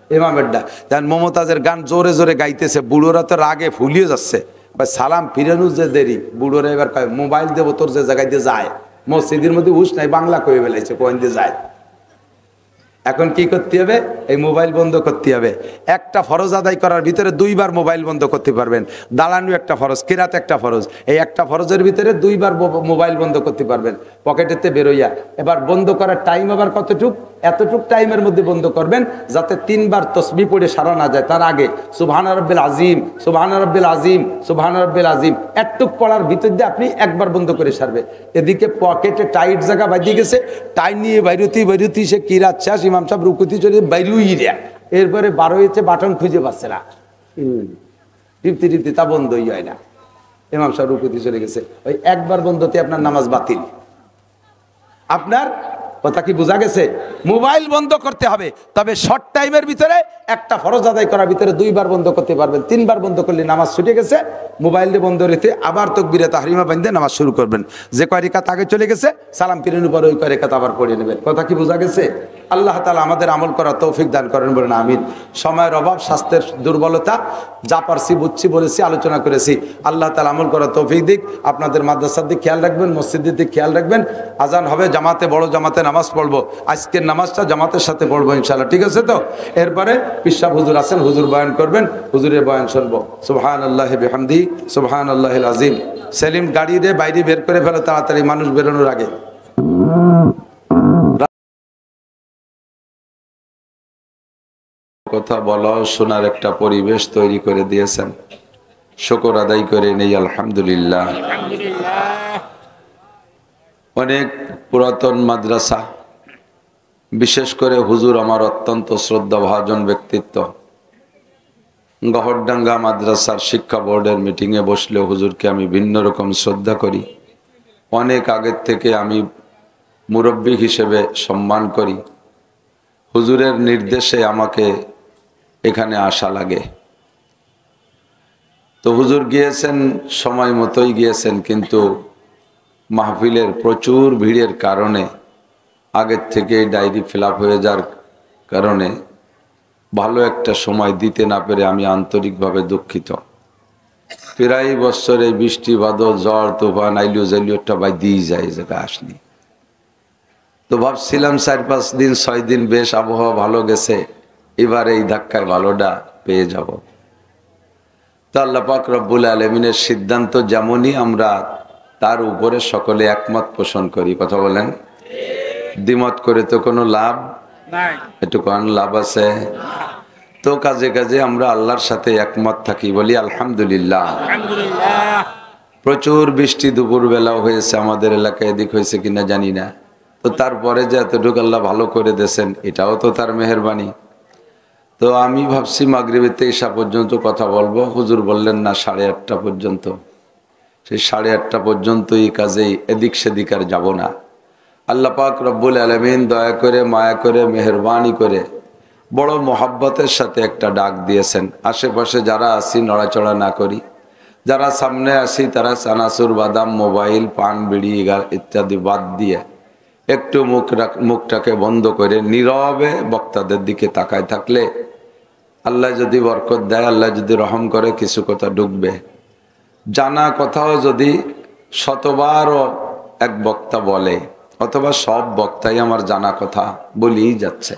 ইমামের ডা। দেখেন মমতাজের গান জোরে জোরে গাইতেছে, বুড়োরা তো রাগে ফুলিয়ে যাচ্ছে। সালাম ফিরানোর যে দেরি, বুড়োরা এবার কয় মোবাইল দেবো তোর যে জায়গায় দিয়ে যায়। মসজিদের মধ্যে হুশ নাই, বাংলা কয়ে ফেলেছে, কোন দিয়ে যায়। এখন কি করতে হবে? এই মোবাইল বন্ধ করতে হবে। একটা ফরজ আদায় করার ভিতরে 2 বার মোবাইল বন্ধ করতে পারবেন। দালানু একটা ফরজ, কিরাত একটা ফরজ, এই একটা ফরজের ভিতরে 2 বার মোবাইল বন্ধ করতে পারবেন পকেটেতে বেরোইয়া। এবার বন্ধ করার টাইম আবার কতটুক? এতটুক টাইমের মধ্যে বন্ধ করবেন যাতে 3 বার তসবিহ পড়ে সারা না যায়। তার আগে সুবহান রাব্বিল আযীম, সুবহান রাব্বিল আযীম, সুবহান রাব্বিল আযীম একটুক পড়ার ভিতর দিয়ে আপনি একবার বন্ধ করে সারবে। এদিকে পকেটে টাইট জায়গা বাজিয়ে গেছে, টাইট নিয়ে বাইরুতি সে কিরাত শেষ, ইমাম সাহেব রুকুতি চলে বাইরুই রে, এরপরে 12 হয়েছে, বাটন খুঁজে পাচ্ছে না, টিপতে তা বন্ধই হয় না। ইমাম সাহেব রুকুতি চলে গেছে, ওই একবার বন্ধতে আপনার নামাজ বাতিল। আপনার কথা কি বোঝা গেছে? মোবাইল বন্ধ করতে হবে, তবে শর্ট টাইমের ভিতরে একটা ফরজ আদায় করার ভিতরে 2 বার বন্ধ করতে পারবেন। 3 বার বন্ধ করলে নামাজ ছুটে গেছে। মোবাইল দিয়ে বন্ধ রেখে আবার তাকবীরে তাহরিমা বাঁধে নামাজ শুরু করবেন। যে কয় রাকাত আগে চলে গেছে সালাম ফিরানোর পরে ওই কয় রাকাত আবার পড়ে নেবেন। কথা কি বোঝা গেছে? আল্লাহ তাআলা আমাদের আমল করার তৌফিক দান করেন, বলেন আমিন। সময়ের অভাব, স্বাস্থ্যের দুর্বলতা, যা পারছি বুঝছি বলেছি, আলোচনা করেছি। আল্লাহ তাআলা আমল করার তৌফিক দিক। আপনাদের মাদ্রাসার দিক খেয়াল রাখবেন, মসজিদের দিক খেয়াল রাখবেন। আজান হবে, জামাতে, বড় জামাতে নামাজ পড়বো। আজকের নামাজটা জামাতের সাথে পড়বো ইনশাআল্লাহ, ঠিক আছে তো? এরপরে পিসাব হুজুর আছেন, হুজুর বয়ান করবেন, হুজুরের বয়ান শুনবো। সুবহানাল্লাহি বিহামদি, সুবহানাল্লাহিল আযীম। সেলিম গাড়ি রে বাইরে বের করে ফেলো তাড়াতাড়ি, মানুষ বেরোনোর আগে। কথা বলা শোনার একটা পরিবেশ তৈরি করে দিয়েছেন, শুকর আদায় করে নেই আলহামদুলিল্লাহ। অনেক পুরাতন মাদ্রাসা, বিশেষ করে হুজুর আমার অত্যন্ত শ্রদ্ধাভাজন ব্যক্তিত্ব। গহরডাঙ্গা মাদ্রাসার শিক্ষা বোর্ডের মিটিংয়ে বসলে হুজুরকে আমি ভিন্ন রকম শ্রদ্ধা করি। অনেক আগের থেকে আমি মুরব্বী হিসেবে সম্মান করি। হুজুরের নির্দেশে আমাকে এখানে আসা লাগে। তো হুজুর গিয়েছেন, সময় মতোই গিয়েছেন, কিন্তু মাহফিলের প্রচুর ভিড়ের কারণে আগের থেকে ডায়েরি ফিল আপ হয়ে যাওয়ার কারণে ভালো একটা সময় দিতে না পেরে আমি আন্তরিকভাবে দুঃখিত। প্রায় বছরে বৃষ্টি বাদল ঝড় তুফান আইলিও জাইলিওটা বাই দিয়ে যায় যেটা আসনি। তো ভাবছিলাম 4-5 দিন 6 দিন বেশ আবহাওয়া ভালো গেছে, এবার এই ধাক্কায় ভালোটা পেয়ে যাব। তো আল্লাহ পাক রব্বুল আলামিনের সিদ্ধান্ত যেমনই আমরা তার উপরে সকলে একমত পোষণ করি। কথা বলেন, দ্বিমত করে তো কোনো লাভ নাই, একটু কোন লাভ আছে? তো কাজে কাজে আমরা আল্লাহর সাথে একমত থাকি, বলি আলহামদুলিল্লাহ। প্রচুর বৃষ্টি দুপুর বেলাও হয়েছে আমাদের এলাকায়, এদিক হয়েছে কিনা জানি না। তো তারপরে যে এতটুকু আল্লাহ ভালো করে দিয়েছেন এটাও তো তার মেহেরবানি। তো আমি ভাবছি মাগরিবেতে ঈশা পর্যন্ত কথা বলবো, হুজুর বললেন না 8:30 পর্যন্ত। সেই 8:30 পর্যন্ত এই কাজেই এদিক সেদিক আর যাব না। আল্লাহ পাক রব্বুল আলামিন দয়া করে মায়া করে মেহেরবানি করে বড় মোহাব্বতের সাথে একটা ডাক দিয়েছেন। আশেপাশে যারা আছি নড়াচড়া না করি, যারা সামনে আসি তারা চানাচুর বাদাম মোবাইল পান বিড়ি ইত্যাদি বাদ দিয়ে একটু মুখটাকে বন্ধ করে নীরবে বক্তাদের দিকে তাকায় থাকলে আল্লাহ যদি বরকত দেয়, আল্লাহ যদি রহম করে কিছু কথা ঢুকবে। জানা কথাও যদি শতবারও এক বক্তা বলে, অথবা সব বক্তাই আমার জানা কথা বলেই যাচ্ছে,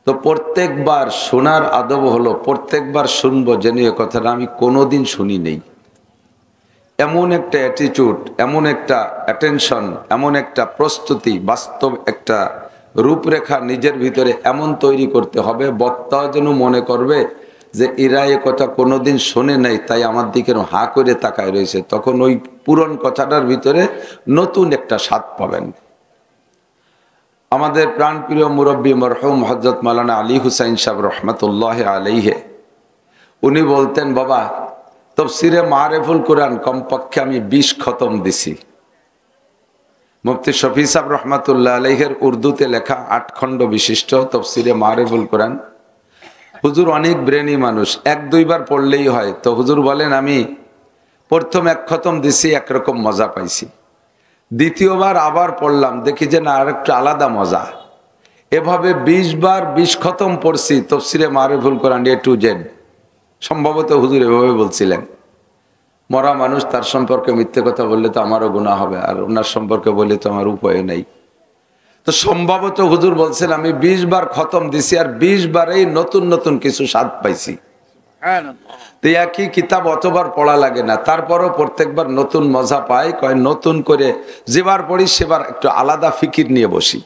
তো প্রত্যেকবার শোনার আদব হলো প্রত্যেকবার শুনবো যেন এ কথাটা আমি কোনোদিন শুনি নেই। এমন একটা অ্যাটিটিউড, এমন একটা অ্যাটেনশন, এমন একটা প্রস্তুতি, বাস্তব একটা রূপরেখা নিজের ভিতরে এমন তৈরি করতে হবে, বক্তাও যেন মনে করবে যে এরা এ কথা কোনোদিন শোনে নাই, তাই আমার দিকে হা করে তাকায় রয়েছে। তখন ওই পুরন কথাটার ভিতরে নতুন একটা স্বাদ পাবেন। আমাদের প্রাণপ্রিয় মুরব্বী মরহুম হযরত মাওলানা আলী হুসাইন সাহেব রহমতুল্লাহ আলাইহে, উনি বলতেন, বাবা তাফসীরে মারিফুল কোরআন কমপক্ষে আমি 20 খতম দিছি। মুফতি শফি সাহেব রহমতুল্লাহ আলাইহের উর্দুতে লেখা 8 খণ্ড বিশিষ্ট তাফসীরে মারিফুল কোরআন। হুজুর অনেক ব্রেনি মানুষ, 1-2 বার পড়লেই হয়। তো হুজুর বলেন, আমি প্রথম 1 খতম দিছি, একরকম মজা পাইছি। দ্বিতীয়বার আবার পড়লাম, দেখি যে না, আর একটু আলাদা মজা। এভাবে 20 বার 20 খতম পড়ছি তাফসীরে মারিফুল কোরআন A to Z। সম্ভবত হুজুর এভাবে বলছিলেন। মরা মানুষ, তার সম্পর্কে মিথ্যে কথা বললে তো আমারও গুনাহ হবে, আর ওনার সম্পর্কে বললে তো আমার উপায় নেই। তো সম্ভবত হুজুর বলছেন আমি 20 বার খতম দিছি, আর 20 বারেই নতুন নতুন কিছু স্বাদ পাইছি। তো একই কিতাব অতবার পড়া লাগে না, তারপরও প্রত্যেকবার নতুন মজা পাই। কয় নতুন করে যেবার পড়ি সেবার একটু আলাদা ফিকির নিয়ে বসি,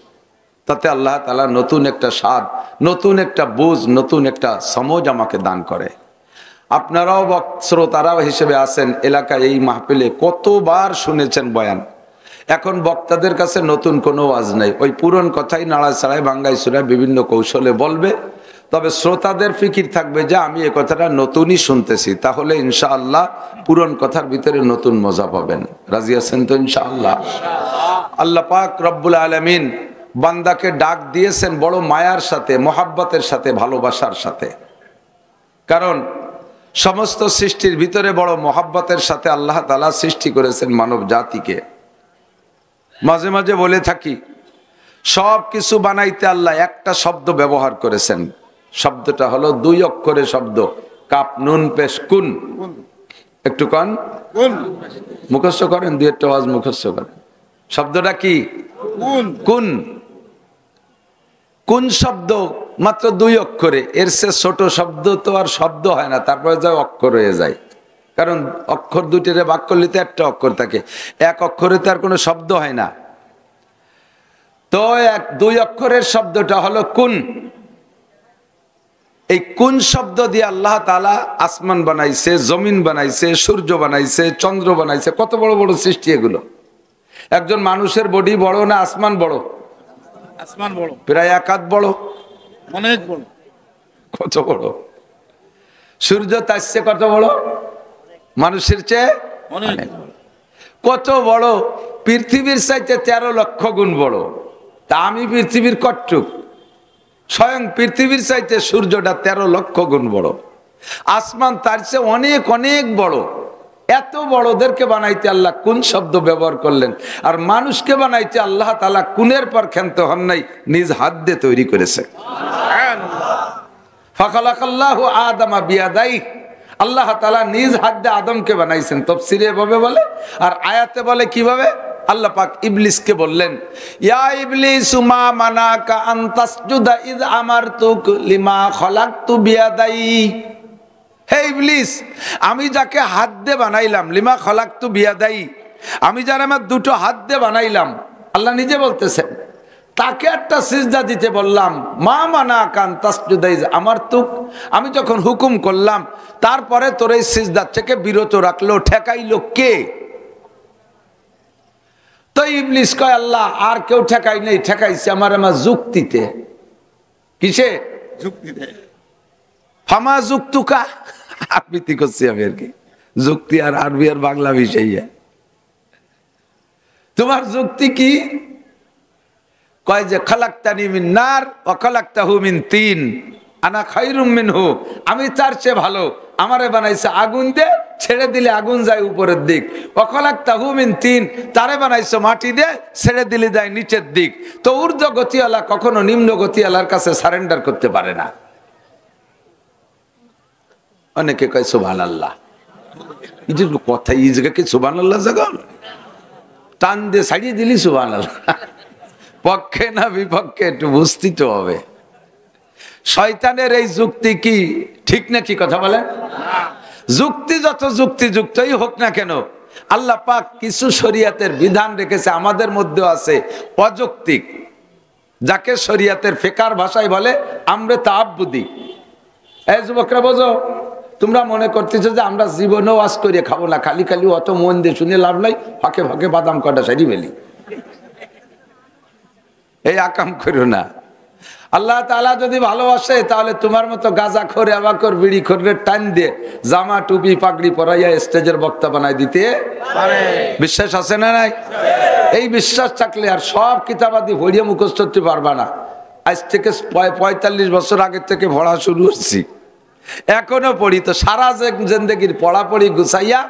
তাতে আল্লাহ তাআলা নতুন একটা স্বাদ, নতুন একটা বুঝ, নতুন একটা সমঝ আমাকে দান করে। আপনারাও শ্রোতারাও হিসেবে আছেন, এলাকায় এই মাহফিলে কতবার শুনেছেন বয়ান। এখন বক্তাদের কাছে নতুন কোনো ওয়াজ নাই, ওই পুরন কথাই নাড়াচাড়ায় বাঙ্গাই সুরায় বিভিন্ন কৌশলে বলবে। তবে শ্রোতাদের ফিকির থাকবে যে আমি এ কথাটা নতুনই শুনতেছি, তাহলে ইনশাআল্লাহ পুরন কথার ভিতরে নতুন মজা পাবেন। রাজি আছেন তো ইনশাআল্লাহ? আল্লাহ পাক রব্বুল আলামিন বান্দাকে ডাক দিয়েছেন বড় মায়ার সাথে, মোহাব্বতের সাথে, ভালোবাসার সাথে। কারণ সমস্ত সৃষ্টির ভিতরে বড় মোহাব্বতের সাথে আল্লাহ তাআলা সৃষ্টি করেছেন মানব জাতিকে। মাঝে মাঝে বলে থাকি, সব কিছু বানাইতে আল্লাহ একটা শব্দ ব্যবহার করেছেন। শব্দটা হলো 2 অক্ষরের শব্দ, কাপ নুন পেশ কুন। একটু কন, মুখস্থ করেন, 2-1 ওয়াজ মুখস্থ করেন। শব্দটা কি? কুন। কোন শব্দ মাত্র 2 অক্ষরে, এর চেয়ে ছোট শব্দ তো আর শব্দ হয় না, তারপরে যা অক্ষর হয়ে যায়। কারণ অক্ষর 2টিরে ভাগ করলে তো 1টা অক্ষর থাকে, 1 অক্ষরে তো আর কোনো শব্দ হয় না। তো 2 অক্ষরের শব্দটা হলো কুন। এই কোন শব্দ দিয়ে আল্লাহ তাআলা আসমান বানাইছে, জমিন বানাইছে, সূর্য বানাইছে, চন্দ্র বানাইছে, কত বড় বড় সৃষ্টি এগুলো। একজন মানুষের বডি বড় না আসমান বড়? আসমান বড়, প্রায় 1 হাত বড়, অনেক বড়। কত বড়? সূর্য তার চেয়ে কত বড়? মানুষের চেয়ে অনেক বড়। কত বড়? পৃথিবীর চাইতে 13 লক্ষ গুণ বড়। তা আমি পৃথিবীর কতটুক? স্বয়ং পৃথিবীর চাইতে সূর্যটা 13 লক্ষ গুণ বড়। আসমান তার চেয়ে অনেক অনেক বড়। এত বড়দেরকে বানাইতে আল্লাহ কোন শব্দ ব্যবহার করলেন, আর মানুষকে বানাইতে আল্লাহ তাআলা কোনের পর ক্ষান্ত হন নাই, নিজ হাত দিয়ে তৈরি করেছে। ফাখালাকাল্লাহু আদামা বিয়াদাইহি, আল্লাহ তাআলা নিজ হাত দিয়ে আদমকে বানাইছেন, তাফসীরে এভাবে বলে। আর আয়াতে বলে কিভাবে? আল্লাহ পাক ইবলিসকে বললেন, ইয়া ইবলিসু মা মানাকা আন তাসজুদা ইয আমারতুক লিমা খলাকতু বিয়াদাই। হে ইবলিস, আমি যাকে হাত দিয়ে বানাইলাম, লিমা খলাকতু বিয়াদাই, আমি যারা আমার দুটো হাত দিয়ে বানাইলাম, আল্লাহ নিজে বলতেছেন, তাকে একটা সিজদা দিতে বললাম। মা মানাকা আন তাসজুদা ইয আমারতুক, আমি যখন হুকুম করলাম তারপরে তোর এই সিজদা থেকে বিরত রাখলো, ঠেকাইলো কে? তো ইবলিস কয়, আল্লাহ আর কেউ ঠেকাই নেই, ঠেকাইছে আমার যুক্তিতে। কিসে? যুক্তিতে। ফামা যুক্তুকা, আবৃত্তি করছি আমি আর কি, যুক্তি আর আরবি আর বাংলা বিষয়। তোমার যুক্তি কি? কয় যে খালাকতানি মিন নার ওয়া খালাকতাহু মিন তিন আনা খায়রুম মিনহু, আমি তার চেয়ে ভালো, আমারে বানাইছে আগুন দিয়ে, ছেড়ে দিলে আগুন যায় উপরের দিক। ওয়া খালাকতাহু মিন তিন, তারে বানাইছে মাটি দিয়ে, ছেড়ে দিলে যায় নিচের দিক। তো ঊর্ধ্ব গতিওয়ালা কখনো নিম্ন গতিওয়ালার কাছে সারেন্ডার করতে পারে না। অনেকে কয় সুবহানাল্লাহ, এই যে কথা, এই জায়গাকে সুবহানাল্লাহ জায়গা টান দিয়ে ছাড়িয়ে দিলি সুবহানাল্লাহ। পক্ষে না বিপক্ষে একটু বুঝতে তো হবে। শয়তানের এই যুক্তি কি ঠিক নাকি? কথা বলেন। যুক্তি যত যুক্তিযুক্তই হোক না কেন, আল্লাহ পাক কিছু শরীয়তের বিধান রেখেছে, আমাদের মধ্যে আছে অযৌক্তিক, যাকে শরীয়তের ফিকার ভাষায় বলে আমরে তাআব্বুদি। এই যুবকরা বোঝো, তোমরা মনে করতেছো যে আমরা জীবনেও ওয়াজ করে খাবো না, খালি খালি অত মন দিয়ে শুনে লাভ নাই, ফাঁকে ফাঁকে বাদাম কটা সারি ফেলি, এই আকাম করো না। আল্লাহ তাআলা যদি ভালোবাসে তাহলে তোমার মতো গাঁজা খোরে, আবাকর, বিড়ি খোরের টান দিয়ে জামা টুপি পাগড়ি পরাইয়া স্টেজের বক্তা বানাই দিতে পারে। বিশ্বাস আছে না নাই? এই বিশ্বাস থাকলে আর সব কিতাবাদি পড়িয়ে মুখস্থ করতে পারবা না। আজ থেকে 45 বছর আগে থেকে পড়া শুরু করছি, এখনো পড়ি। তো সারা জিন্দেগির পড়াপড়ি গুছাইয়া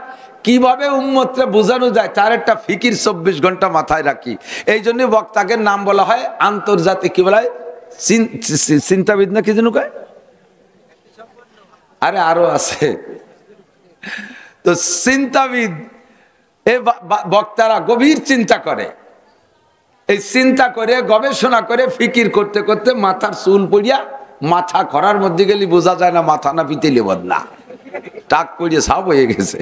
কিভাবে উম্মতকে বোঝানো যায় তার একটা ফিকির 24 ঘন্টা মাথায় রাখি। এই জন্য বক্তাকে নাম বলা হয় আন্তর্জাতিক, কি বলা হয়, চিন্তাবিদ না কি যেন কয়, আরে আরো আছে তো চিন্তাবিদ। এই বক্তারা গভীর চিন্তা করে, এই চিন্তা করে গবেষণা করে ফিকির করতে করতে মাথার চুল পড়িয়া, মাথা খরার মধ্যে গেলে বোঝা যায় না মাথা না পিতেলে বদনা, টাক পড়িয়ে সাপ হয়ে গেছে।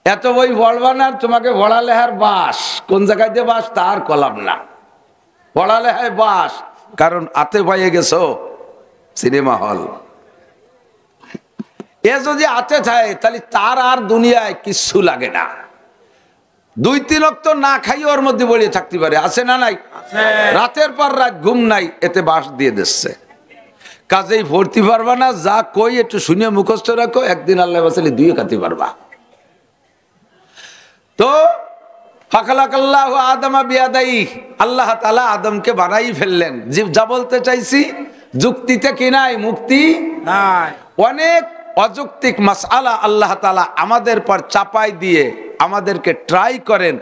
এত বই পড়বা না, তোমাকে পড়ালেহার বাস, কোন জায়গায় দিয়ে বাস তার কলাম না, পড়ালেহায় বাস, কারণ আতে পাইয়ে গেছো সিনেমা হল। এ যদি আতে থাকে তাহলে তার আর দুনিয়ায় কিচ্ছু লাগে না। 2-3 ওয়াক্ত না খাই ওর মধ্যে বলিয়ে থাকতে পারে, আছে না নাই? রাতের পর রাত ঘুম নাই, এতে বাস দিয়ে দিচ্ছে। কাজেই ভর্তি পারবা না, যা কই একটু শুনে মুখস্থ রাখো, একদিন আল্লাহ বাসালে 2 খাতে পারবা। তো ফাখালাকাল্লাহু আদামা বিয়াদাই, আল্লাহ তাআলা আদমকে বানাই ফেললেন। যা বলতে চাইছি, যুক্তিতে কি নাই, মুক্তি নাই। অনেক অযৌক্তিক মাসআলা আল্লাহ তাআলা আমাদের পর চাপাই দিয়ে আমাদেরকে ট্রাই করেন,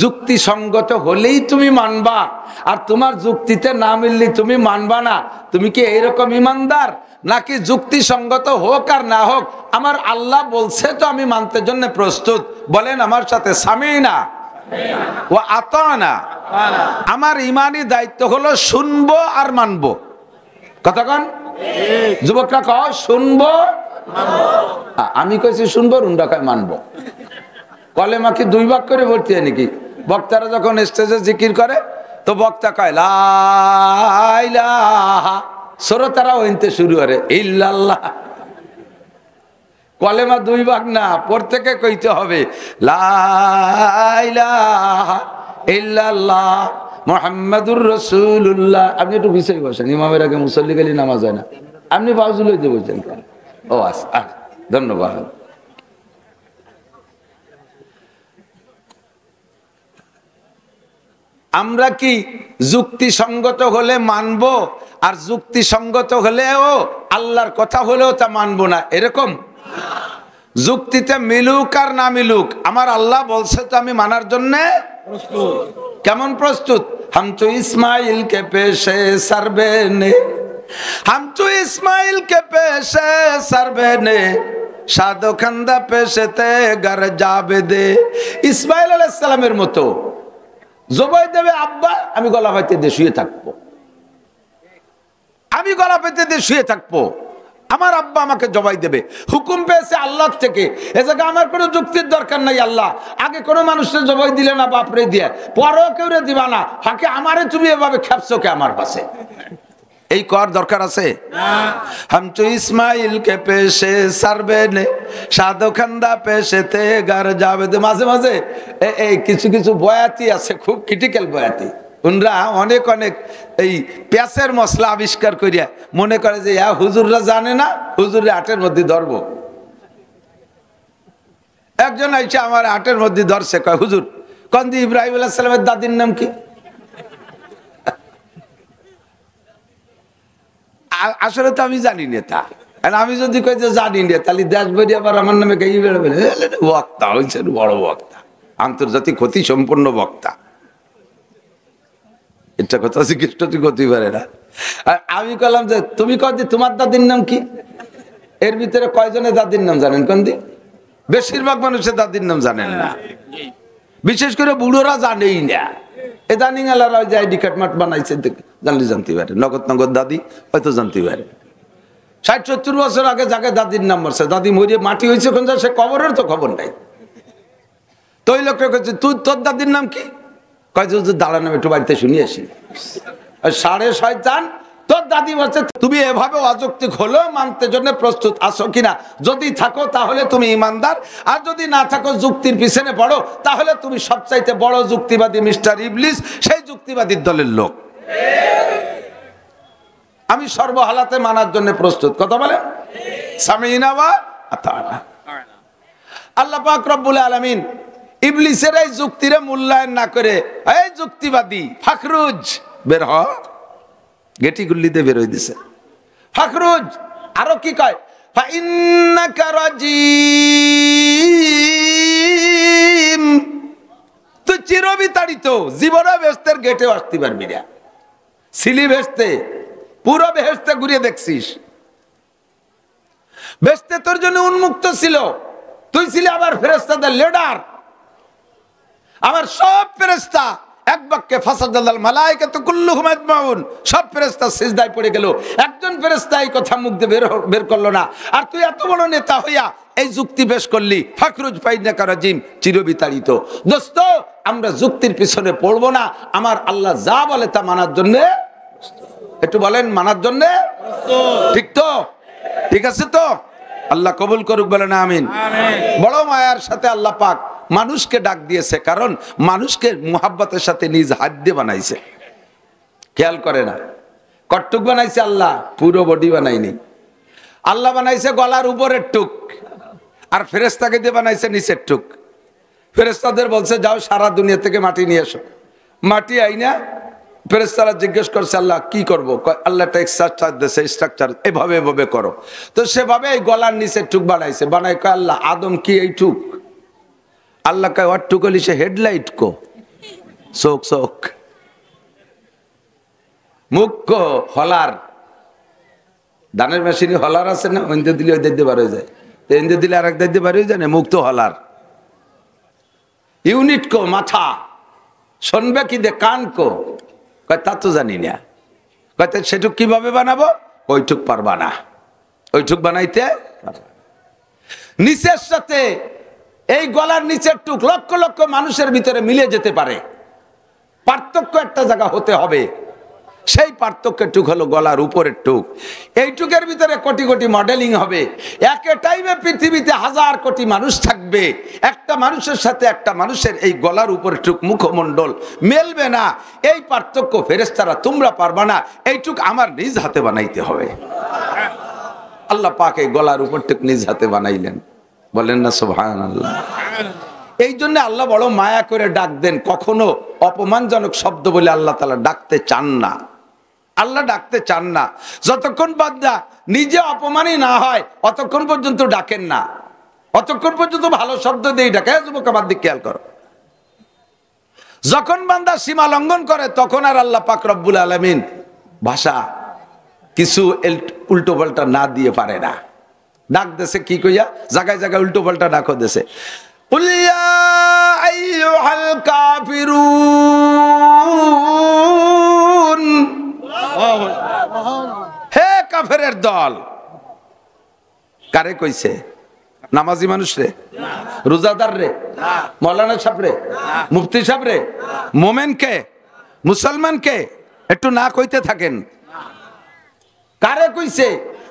যুক্তিসঙ্গত হলেই তুমি মানবা, আর তোমার যুক্তিতে না মিললে তুমি মানবা না। তুমি কি এইরকম ইমানদার, নাকি যুক্তিসঙ্গত হোক আর না হোক আমার আল্লাহ বলছে তো আমি মানতে জন্য প্রস্তুত? বলেন আমার সাথে, সামিনা ওয়া আতানা। আমার ইমানি দায়িত্ব হলো শুনবো আর মানবো। কতক্ষণ যুবকরা কও শুনবো, আমি কইছি শুনবো, রুন্ডা কয় মানবো। কলেমা কি 2 ভাগ করে ভর্তি হয় নাকি? বক্তারা যখন স্টেজে জিকির করে তো বক্তা কয় লা ইলাহা, শ্রোতারা হইতে শুরু করে ইল্লাল্লাহ। কলেমা 2 ভাগ না, প্রত্যেকে কইতে হবে লা ইলাহা ইল্লাল্লাহ মুহাম্মাদুর রাসূলুল্লাহ। আপনি একটু বিষয় বসেন, ইমামের আগে মুসল্লি গেলে নামাজ হয় না, আপনি বাউজুল হইতে বলছেন কেন? ও আচ্ছা, ধন্যবাদ। আমরা কি যুক্তিসঙ্গত হলে মানবো, আর যুক্তিসঙ্গত হলেও আল্লাহর কথা হলেও তা মানবো না, এরকম? যুক্তিতে মিলুক আর না মিলুক, আমার আল্লাহ বলছে তো আমি মানার জন্য প্রস্তুত। কেমন প্রস্তুত? হাম তো ইসমাইল কে পেশে সারবে নে हम तो इस्माइल के पेशे सरबे ने সাদো খান্দা পেশেতে গার যাবে দে। ইসমাইল আলাইহিস সালামের মতো জবাই দেবে আব্বা, আমি গলা পাইতে দিয়ে শুয়ে থাকবো, আমি গলা পেতে দিয়ে শুয়ে থাকবো, আমার আব্বা আমাকে জবাই দেবে। হুকুম পেয়েছে আল্লাহ থেকে, এ জায়গায় আমার কোনো যুক্তির দরকার নাই। আল্লাহ আগে কোনো মানুষের জবাই দিলে না বাপরে দিয়ে, পরেও কেউ দিবা না, হাকে আমারে তুমি এভাবে খেপছো কে আমার পাশে, এই কর দরকার আছে? হাম তো ইসমাইল কে পেশে সারবে নে সাদো খান্দা পেশেতে গার যাবে দে। মাঝে মাঝে এই কিছু কিছু বয়াতি আছে, খুব ক্রিটিক্যাল বয়াতি, উনরা অনেক অনেক এই পেঁয়াজের মশলা আবিষ্কার করিয়া মনে করে যে হুজুররা জানে না, হুজুরের হাটের মধ্যে ধরবো। একজন আইসা আমার হাটের মধ্যে ধরছে, কয় হুজুর কন্দি ইব্রাহিম আলাইহিস সালামের দাদির নাম কি? আসলে তো আমি জানি না তা, আমি যদি কই যে জানি না তাহলে দেশ বই আবার আমার নামে গাই বেরোবে, বক্তা হয়েছেন বড় বক্তা, আন্তর্জাতিক ক্ষতি সম্পন্ন বক্তা, এটা কথা জিজ্ঞেস করতে পারে না। আর আমি কলাম যে তুমি কদি তোমার দাদির নাম কি? এর ভিতরে কয়জনের দাদির নাম জানেন? কন্দি বেশিরভাগ মানুষের দাদির নাম জানেন না, বিশেষ করে বুড়োরা জানেই না। এদানিং আলারা যে আইডি কার্ড মাঠ বানাইছে জানলে জানতে পারে, নগদ নগদ দাদি হয়তো জানতে পারে। ৬০-৭০ বছর আগে যাকে দাদির নাম মারছে, দাদি মরিয়ে মাটি হয়েছে কোন সে কবরের তো খবর নাই। তো ওই লোকটা কইছে তুই তোর দাদির নাম কি? কয়েছে দাঁড়ান আমি একটু বাড়িতে শুনিয়ে আসি। ৬.৫ তোর দাদি বলছে তুমি এভাবে অযৌক্তিক হলো মানতে জন্য প্রস্তুত আছো কিনা? যদি থাকো তাহলে তুমি ইমানদার, আর যদি না থাকো যুক্তির পিছনে পড়ো তাহলে তুমি সবচাইতে বড় যুক্তিবাদী মিস্টার ইবলিস, সেই যুক্তিবাদীর দলের লোক। আমি সর্বহালাতে মানার জন্য প্রস্তুত। কথা বলেন সামিনা ওয়া আতানা। আল্লাহ পাক রব্বুল আলামিন ইবলিসের এই যুক্তিরে মূল্যায়ন না করে, এই যুক্তিবাদী ফাখরুজ বের হ, গেটি গুল্লিতে বের হয়ে দিছে ফাখরুজ। আরো কি কয়? ফাইন্নাকা রাজিম, তুই চিরবিতাড়িত, জীবনে বেহেশতের গেটে আসতে পারবি না। ছিলি বেহেশতে, পুরো বেহেশতে ঘুরিয়ে দেখছিস, বেহেশতে তোর জন্য উন্মুক্ত ছিল, তুই ছিলি আবার ফেরেশতাদের লিডার। আমার সব ফেরেশতা এক বাক্যে ফাসাদাল মালায়েকাতু কুল্লুহুম আজমাউন, সব ফেরেশতা সিজদায় পড়ে গেল, একজন ফেরেশতা এই কথা মুখ দিয়ে বের করলো না। আর তুই এত বড় নেতা হইয়া এই যুক্তি পেশ করলি, ফাখরুজ ফাইন্নাকা রাজিম, চিরবিতাড়িত। দোস্ত আমরা যুক্তির পিছনে পড়বো না, আমার আল্লাহ যা বলে তা মানার জন্য। একটু বলেন মানার জন্য ঠিক তো? ঠিক আছে তো? আল্লাহ কবুল করুক, বলেন আমিন। বড় মায়ার সাথে আল্লাহ পাক মানুষকে ডাক দিয়েছে, কারণ মানুষকে মুহাব্বতের সাথে নিজ হাত দিয়ে বানাইছে। খেয়াল করে না কটটুক বানাইছে আল্লাহ, পুরো বডি বানাইনি। আল্লাহ বানাইছে গলার উপরের টুক, আর ফেরেশতাকে দিয়ে বানাইছে নিচের টুক। ফেরেশতাদের বলছে যাও সারা দুনিয়া থেকে মাটি নিয়ে এসো। মাটি আইনা ফেরেশতারা জিজ্ঞেস করছে আল্লাহ কি করবো? আল্লাহ একটা স্ট্রাকচার দিয়েছে, স্ট্রাকচার এভাবে এভাবে করো। তো সেভাবে এই গলার নিচের টুক বানাইছে। বানাই কয় আল্লাহ আদম কি এই টুক? আল্লাহ কয় ওর টুক হলি সে হেডলাইট কো, চোখ চোখ, মুখ কো হলার। ধানের মেশিনে হলার আছে না, ওইতে দিলে ওই দিতে বার হয়ে যায়, এনতে দিলে আর এক দিতে বার হয়ে যায় না, মুখ তো হলার। ইউনিট কো মাথা, শুনবে কি দে কান কো? কয় তা তো জানি না। কয় সেটুক কিভাবে বানাবো? ওইটুক পারবা না, ওইটুক বানাইতে। নিচের সাথে এই গলার নিচের টুক লক্ষ লক্ষ মানুষের ভিতরে মিলে যেতে পারে, পার্থক্য একটা জায়গা হতে হবে। সেই পার্থক্যের টুক হলো গলার উপরের টুক। এই টুকের ভিতরে কোটি কোটি মডেলিং হবে। একে টাইমে পৃথিবীতে হাজার কোটি মানুষ থাকবে, একটা মানুষের সাথে একটা মানুষের এই গলার উপরের টুক মুখমণ্ডল মেলবে না। এই পার্থক্য ফেরেশতারা তোমরা পারবা না, এইটুক আমার নিজ হাতে বানাইতে হবে। আল্লাহ পাক এই গলার উপর টুক নিজ হাতে বানাইলেন, বলেন না সুবহানাল্লাহ। এই জন্য আল্লাহ বড় মায়া করে ডাক দেন, কখনো অপমানজনক শব্দ বলে আল্লাহ তাআলা ডাকতে চান না। আল্লাহ ডাকতে চান না, যতক্ষণ বান্দা নিজে অপমানই না হয় অতক্ষণ পর্যন্ত ডাকেন না, অতক্ষণ পর্যন্ত ভালো শব্দ দিয়ে ডাকে। যুবক আমার দিকে খেয়াল করো, যখন বান্দা সীমা লঙ্ঘন করে তখন আর আল্লাহ পাক রব্বুল আলামিন ভাষা কিছু উল্টো পাল্টা না দিয়ে পারে না, ডাক দেশে কি কইয়া জায়গায় জায়গায় উল্টো পাল্টা ডাকো দেশে, হে কাফেরের দল। কারে কইছে? নামাজি মানুষ রে, রোজাদার রে, মৌলানা সাহেব রে, মুফতি সাহেব রে, মোমেন কে, মুসলমান কে? একটু না কইতে থাকেন। কারে কইছে?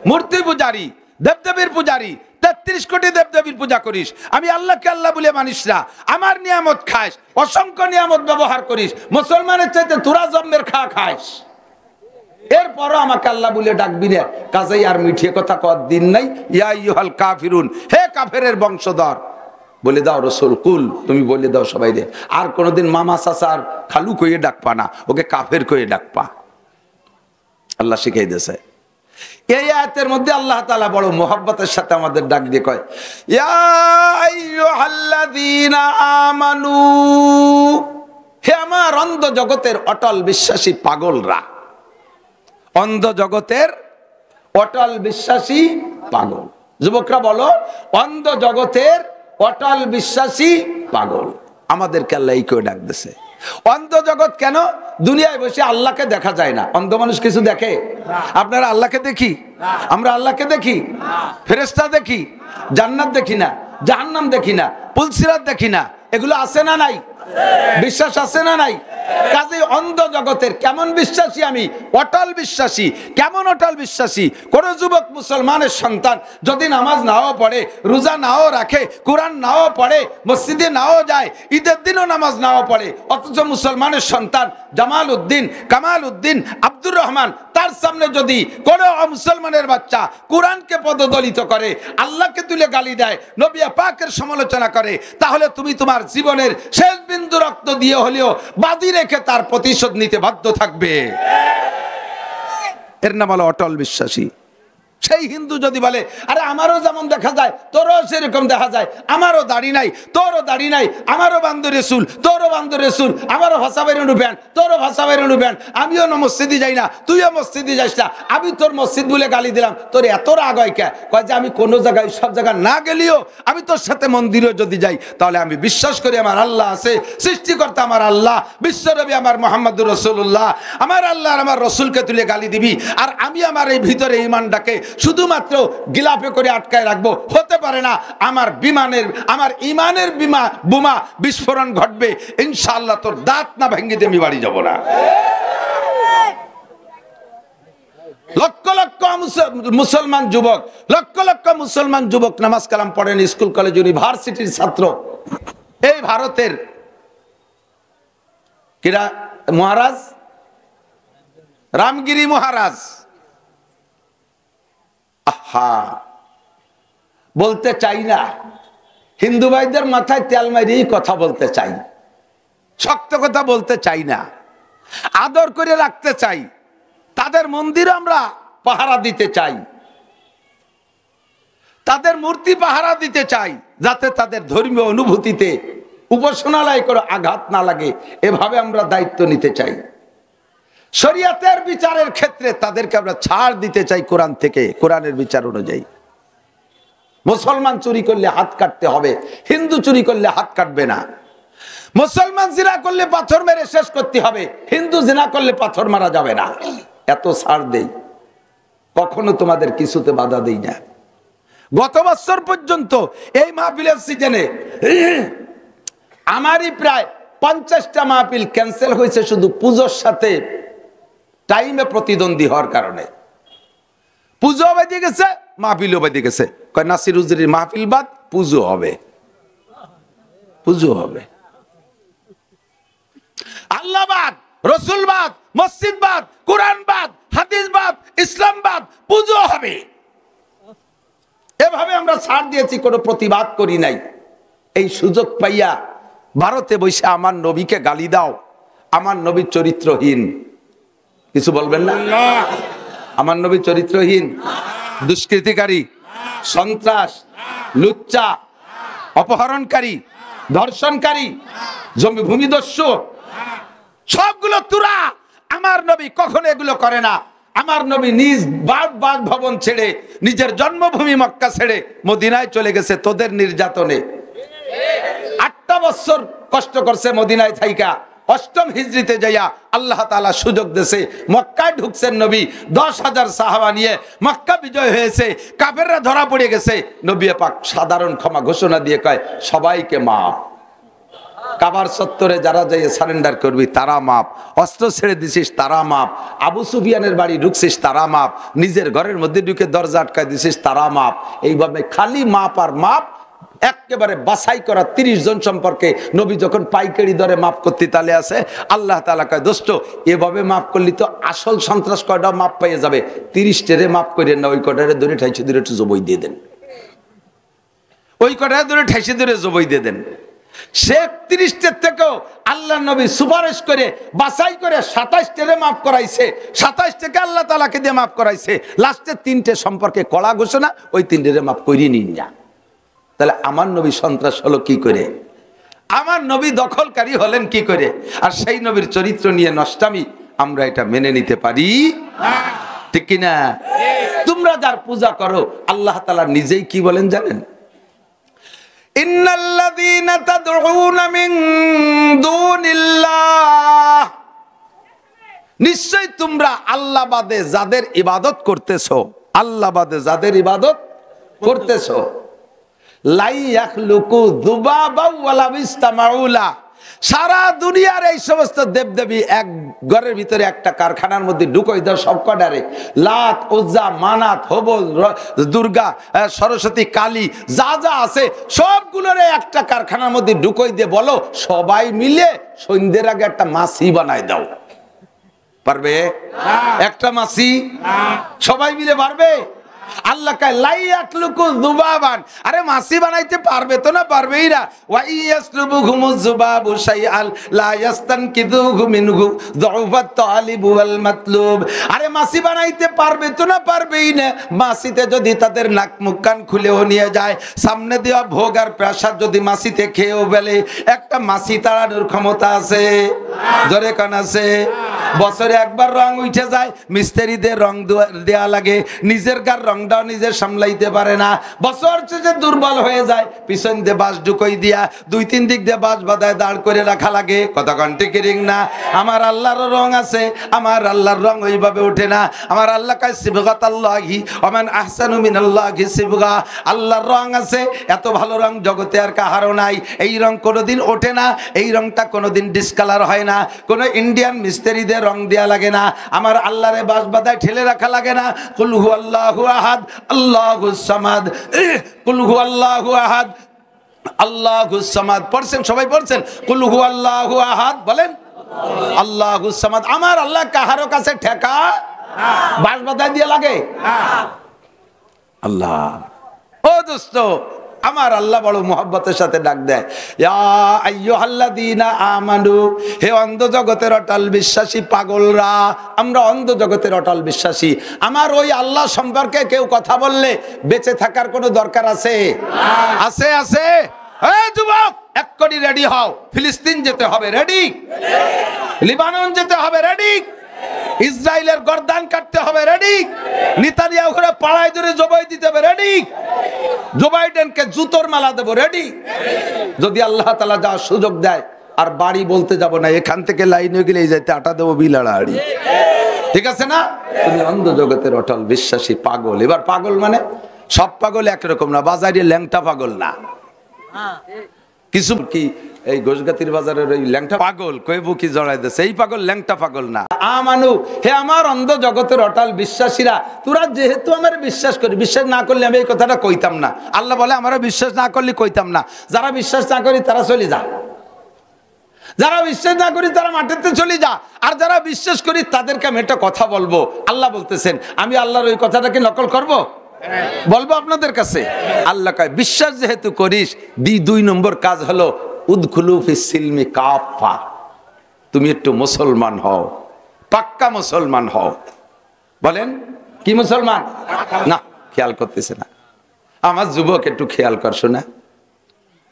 মূর্তি পূজারি, দেবদেবীর পূজারি, 33 কোটি দেবদেবীর পূজা করিস, আমি আল্লাহকে আল্লাহ বলে মানিস না, আমার নিয়ামত খাস, অসংখ্য নিয়ামত ব্যবহার করিস, মুসলমানের চাইতে তোরা জন্মের খাস, এরপরও আমাকে আল্লাহ বলে ডাকবি না। কাজেই আর মিঠিয়ে কথা কর দিন নাই। ইয়া আইয়ুহাল কাফিরুন, হে কাফেরের বংশধর, বলে দাও রসুল কুল, তুমি বলে দাও সবাই রে, আর কোনোদিন মামা চাচা আর খালু কইয়ে ডাকপা না, ওকে কাফের কইয়ে ডাকপা। আল্লাহ শিখাই দিয়েছে। এই আয়াতের মধ্যে আল্লাহ তাআলা বড় মোহাব্বতের সাথে আমাদের ডাক দিয়ে কয়, ইয়া আইয়ুহাল্লাযীনা আমানু, হে আমার অন্ধ জগতের অটল বিশ্বাসী পাগলরা, অন্ধ জগতের অটল বিশ্বাসী পাগল। যুবকরা বলো, অন্ধ জগতের অটল বিশ্বাসী পাগল। আমাদেরকে আল্লাহ এই করে ডাক দিছে। অন্ধ জগৎ কেন? দুনিয়ায় বসে আল্লাহকে দেখা যায় না। অন্ধ মানুষ কিছু দেখে? আপনারা আল্লাহকে দেখি? আমরা আল্লাহকে দেখি? ফেরেশতা দেখি? জান্নাত দেখি না, জাহান্নাম দেখি না, পুলসিরাত দেখি না, এগুলো আছে না নাই? বিশ্বাস আছে না নাই? কাজে অন্ধ জগতের কেমন বিশ্বাসী আমি? অটল বিশ্বাসী। কেমন অটল বিশ্বাসী? কোন যুবক মুসলমানের সন্তান যদি নামাজ নাও পড়ে, রোজা নাও রাখে, কোরআন নাও পড়ে, মসজিদে নাও যায়, ঈদের দিনও নামাজ নাও পড়ে, অথচ মুসলমানের সন্তান জামাল উদ্দিন, কামাল উদ্দিন, আব্দুর রহমান, তার সামনে যদি কোন মুসলমানের বাচ্চা কোরআনকে পদদলিত করে, আল্লাহকে তুলে গালি দেয়, নবী পাকের সমালোচনা করে, তাহলে তুমি তোমার জীবনের শেষ বিন্দু রক্ত দিয়ে হলেও বাজি রেখে তার প্রতিশোধ নিতে বাধ্য থাকবে। এর নাম হলো অটল বিশ্বাসী। সেই হিন্দু যদি বলে, আরে আমারও যেমন দেখা যায় তোরও সেরকম দেখা যায়, আমারও দাড়ি নাই তোরও দাড়ি নাই, আমারও বান্দর রসুল তোরও বান্দর রসুল, আমারও ভাষা বাইরে অনুব্যান তোরও ভাষা বাইরে অনুব্যান, আমিও না মসজিদে যাই না তুইও মসজিদে যাস না, আমি তোর মসজিদ বলে গালি দিলাম, তোর এত রাগ হয় কে? কয় যে আমি কোনো জায়গায় সব জায়গায় না গেলেও আমি তোর সাথে মন্দিরেও যদি যাই, তাহলে আমি বিশ্বাস করি আমার আল্লাহ আছে, সৃষ্টিকর্তা আমার আল্লাহ, বিশ্বনবী আমার মুহাম্মদুর রাসূলুল্লাহ, আমার আল্লাহ আর আমার রসুলকে তুলে গালি দিবি, আর আমি আমার এই ভিতরে ঈমানটাকে শুধুমাত্র গিলাফে করে আটকায় রাখবো? হতে পারে না। আমার ঈমানের বোমা বিস্ফোরণ ঘটবে, ইনশাআল্লাহ তোর দাঁত না ভেঙে দিয়ে আমি বাড়ি যাব না। লক্ষ লক্ষ মুসলমান যুবক, লক্ষ লক্ষ মুসলমান যুবক নামাজ কালাম পড়েন, স্কুল কলেজ ইউনিভার্সিটির ছাত্র। এই ভারতের কিরা মহারাজ, রামগিরি মহারাজ, বলতে চাই না, হিন্দু ভাইদের মাথায় তেল মারিয়ে কথা বলতে চাই, শক্ত কথা বলতে চাই না, আদর করে রাখতে চাই, তাদের মন্দির আমরা পাহারা দিতে চাই, তাদের মূর্তি পাহারা দিতে চাই, যাতে তাদের ধর্মীয় অনুভূতিতে উপাসনালয় করে আঘাত না লাগে, এভাবে আমরা দায়িত্ব নিতে চাই। শরিয়াতের বিচারের ক্ষেত্রে তাদেরকে আমরা ছাড় দিতে চাই কোরআন থেকে, কোরআনের বিচার অনুযায়ী। মুসলমান চুরি করলে হাত কাটতে হবে, হিন্দু চুরি করলে হাত কাটবে না। মুসলমান জিনা করলে পাথর মেরে শেষ করতে হবে, হিন্দু জিনা করলে পাথর মারা যাবে না। এত ছাড় দেই, কখনো তোমাদের কিছুতে বাধা দেই না। গত বছর পর্যন্ত এই মাহফিলের সিজনে আমারই প্রায় 50টা মাহফিল ক্যান্সেল হয়েছে শুধু পুজোর সাথে টাইমে প্রতিদ্বন্দ্বী হওয়ার কারণে। পুজো বেঁধে গেছে, মাহফিলও বেঁধে গেছে। কয় নাসির হুজুরের মাহফিল বাদ, পুজো হবে, পুজো হবে। আল্লাহবাদ, রসুলবাদ, মসজিদবাদ, কোরআনবাদ, হাদিসবাদ, ইসলামবাদ, পুজো হবে। এভাবে আমরা ছাড় দিয়েছি, কোনো প্রতিবাদ করি নাই। এই সুযোগ পাইয়া ভারতে বসে আমার নবীকে গালি দাও, আমার নবী চরিত্রহীন, কিছু বলবেন না? আমার নবী চরিত্রহীন, দুষ্কৃতিকারী, সন্ত্রাস, লুচ্চা, অপহরণকারী, ধর্ষণকারী, ভূমিদস্যু, সবগুলো তুরা। আমার নবী কখনো এগুলো করে না। আমার নবী নিজ বাসভবন ছেড়ে, নিজের জন্মভূমি মক্কা ছেড়ে মদিনায় চলে গেছে তোদের নির্যাতনে। 8টা বছর কষ্ট করছে মদিনায় থাইকা। 8ম হিজরিতে যাইয়া আল্লাহ তাআলা সুযোগ দিয়েছে, মক্কায় ঢুকছেন নবী, 10,000 সাহাবা নিয়ে মক্কা বিজয় হয়েছে, কাফেররা ধরা পড়ে গেছে। নবী পাক সাধারণ ক্ষমা ঘোষণা দিয়ে কয় সবাইকে মাফ। কাবার চত্বরে যারা যাই সারেন্ডার করবি তারা মাপ, অস্ত্র ছেড়ে দিছিস তারা মাপ, আবু সুফিয়ানের বাড়ি ঢুকছিস তারা মাপ, নিজের ঘরের মধ্যে ঢুকে দরজা আটকায় দিছিস তারা মাপ। এইভাবে খালি মাপ আর মাপ, একেবারে বাছাই করা 30 জন সম্পর্কে নবী যখন পাইকারি দরে মাপ করতে তালে আছে, আল্লাহ তাআলা কয় দোস্ত এভাবে মাপ করলি তো আসল সন্ত্রাস কয়টা মাপ পেয়ে যাবে, 30 টেরে মাপ করেন না, ওই কটারে ধরে ঠাইছে ধরে একটু জবই দিয়ে দেন, ওই কটারে ধরে ঠাইছে ধরে জবই দিয়ে দেন। সে 30 থেকেও আল্লাহ নবী সুপারিশ করে বাছাই করে 27 টেরে মাফ করাইছে, 27 থেকে আল্লাহ তাআলাকে দিয়ে মাফ করাইছে। লাস্টে 3টে সম্পর্কে কড়া ঘোষণা, ওই 3টেরে মাফ করিয়ে নিন না। তাহলে আমার নবী সন্ত্রাস হলো কি করে, আমার নবী দখলকারী হলেন কি করে? আর সেই নবীর চরিত্র নিয়ে নষ্টামি আমরা এটা মেনে নিতে পারি ঠিক কিনা? তোমরা যার পূজা করো আল্লাহ তাআলা নিজেই কি বলেন জানেন? ইন্নাল্লাযীনা তাদউনা মিন দুনিল্লাহ, নিশ্চয় তোমরা আল্লাহ বাদে যাদের ইবাদত করতেছো, আল্লাহ বাদে যাদের ইবাদত করতেছো, লা ইয়াখলুকু যুবাবা ওয়ালা বিস্তামাউলা, সারা দুনিয়ার এই সমস্ত দেবদেবী এক ঘরের ভিতরে একটা কারখানার মধ্যে ঢুকাই দাও, সব কটারে লাত, উজ্জা, মানাত, হবল, দুর্গা, সরস্বতী, কালী, যা যা আছে সবগুলোরে একটা কারখানার মধ্যে ঢুকাই দিয়ে বলো সবাই মিলে সন্ধ্যের আগে একটা মাছি বানাই দাও। পারবে? একটা মাছি সবাই মিলে পারবে? আল্লাহ কয় লাই ইয়াখলুকু যুবাবান, আরে মাছি বানাইতে পারবে তো না, পারবেই না। ওয়া ইয়াসলুবুহুমুজ যুবাবু শাইআন লা ইয়াস্তানকিযুহু মিনহু যুফাত তালিব ওয়াল মাতলুব, আরে মাছি বানাইতে পারবে তো না, পারবেই না। মাছিতে যদি তাদের নাক মুখ কান খুলেও নিয়ে যায়, সামনে দেওয়া ভোগ আর প্রাসাদ যদি মাছিতে খেয়েও ফেলে, একটা মাছি তাড়ানোর ক্ষমতা আছে? জোরে কান আছে? বছরে একবার রং উঠে যায়, মিস্ত্রিদের রং দেয়া লাগে, নিজের গার রংটাও নিজে সামলাইতে পারে না, বছর শেষে দুর্বল হয়ে যায়, পিছন দিয়ে বাঁশ ঢুকাই দিয়া 2-3 দিক দিয়ে বাঁশ বাঁধায় দাঁড় করে রাখা লাগে। কথা কন ঠিক না? আমার আল্লাহর রং আছে, আমার আল্লাহর রং ওইভাবে ওঠে না। আমার আল্লাহ কয় সিবগাতাল্লাহি ওয়া মান আহসানু মিনাল্লাহি সিবগা, আল্লাহর রং আছে, এত ভালো রং জগতে আর কাহারও নাই। এই রং কোনোদিন ওঠে না, এই রংটা কোনোদিন ডিসকালার হয় না, কোনো ইন্ডিয়ান মিস্ত্রিদের রং দেয়া লাগে না, আমার আল্লাহরে বাঁশ বাঁধায় ঠেলে রাখা লাগে না। কুল হুয়াল্লাহু আহাদ আল্লাহুস সামাদ, কুল হুয়াল্লাহু আহাদ আল্লাহুস সামাদ পড়ছেন? সবাই পড়ছেন কুল হুয়াল্লাহু আহাদ? বলেন আল্লাহুস সামাদ। আমার আল্লাহ কাহারো কাছে ঠেকা বাঁশ বাঁধায় দিয়ে লাগে? আল্লাহ। ও দোস্ত, আমার আল্লাহ বড় মোহাব্বতের সাথে ডাক দেয়, ইয়া আইয়ুহাল্লাযীনা আমানু, হে অন্ধ জগতের অটল বিশ্বাসী পাগলরা। আমরা অন্ধ জগতের অটল বিশ্বাসী। আমার ওই আল্লাহ সম্পর্কে কেউ কথা বললে বেঁচে থাকার কোনো দরকার আছে? আছে? আছে? এই যুবক, এক্ষুনি রেডি হও, ফিলিস্তিন যেতে হবে, রেডি? লিবানন যেতে হবে, রেডি? ইসরায়েলের গর্দান কাটতে হবে, রেডি? নেতানিয়াহু করে পাড়ায় ধরে জবাই দিতে হবে, রেডি? জো বাইডেনকে জুতোর মালা দেবো, রেডি? যদি আল্লাহ তাআলা যা সুযোগ দেয়, আর বাড়ি বলতে যাব না, এখান থেকে লাইনে গেলে যাইতে আটা দেবো বিলাড়াড়ি, ঠিক আছে না? তুমি অন্ধ জগতের অটল বিশ্বাসী পাগল। এবার পাগল মানে সব পাগল একরকম না, বাজারে ল্যাংটা পাগল না, কিছু কি এই গোসগাতির বাজারের ওই ল্যাংটা পাগল কই বুকি জড়াই দিয়েছে, এই পাগল ল্যাংটা পাগল না। আমানু, হে আমার অন্ধ জগতের অটল বিশ্বাসীরা, তোরা যেহেতু আমার বিশ্বাস করি, বিশ্বাস না করলে আমি এই কথাটা কইতাম না। আল্লাহ বলে আমরা বিশ্বাস না করলে কইতাম না। যারা বিশ্বাস না করি তারা চলে যা, যারা বিশ্বাস না করি তারা মাঠেতে চলে যা, আর যারা বিশ্বাস করি তাদেরকে আমি একটা কথা বলবো। আল্লাহ বলতেছেন, আমি আল্লাহর ওই কথাটাকে নকল করব, বলবো আপনাদের কাছে? আল্লাহ কয় বিশ্বাস যেহেতু করিস, 2 নম্বর কাজ হলো উদখুলু ফিস সিলমি কাফা, তুমি একটু মুসলমান হও, পাক্কা মুসলমান হও। বলেন কি মুসলমান? না, খেয়াল করতেছে না। আমার যুবক একটু খেয়াল করছো না?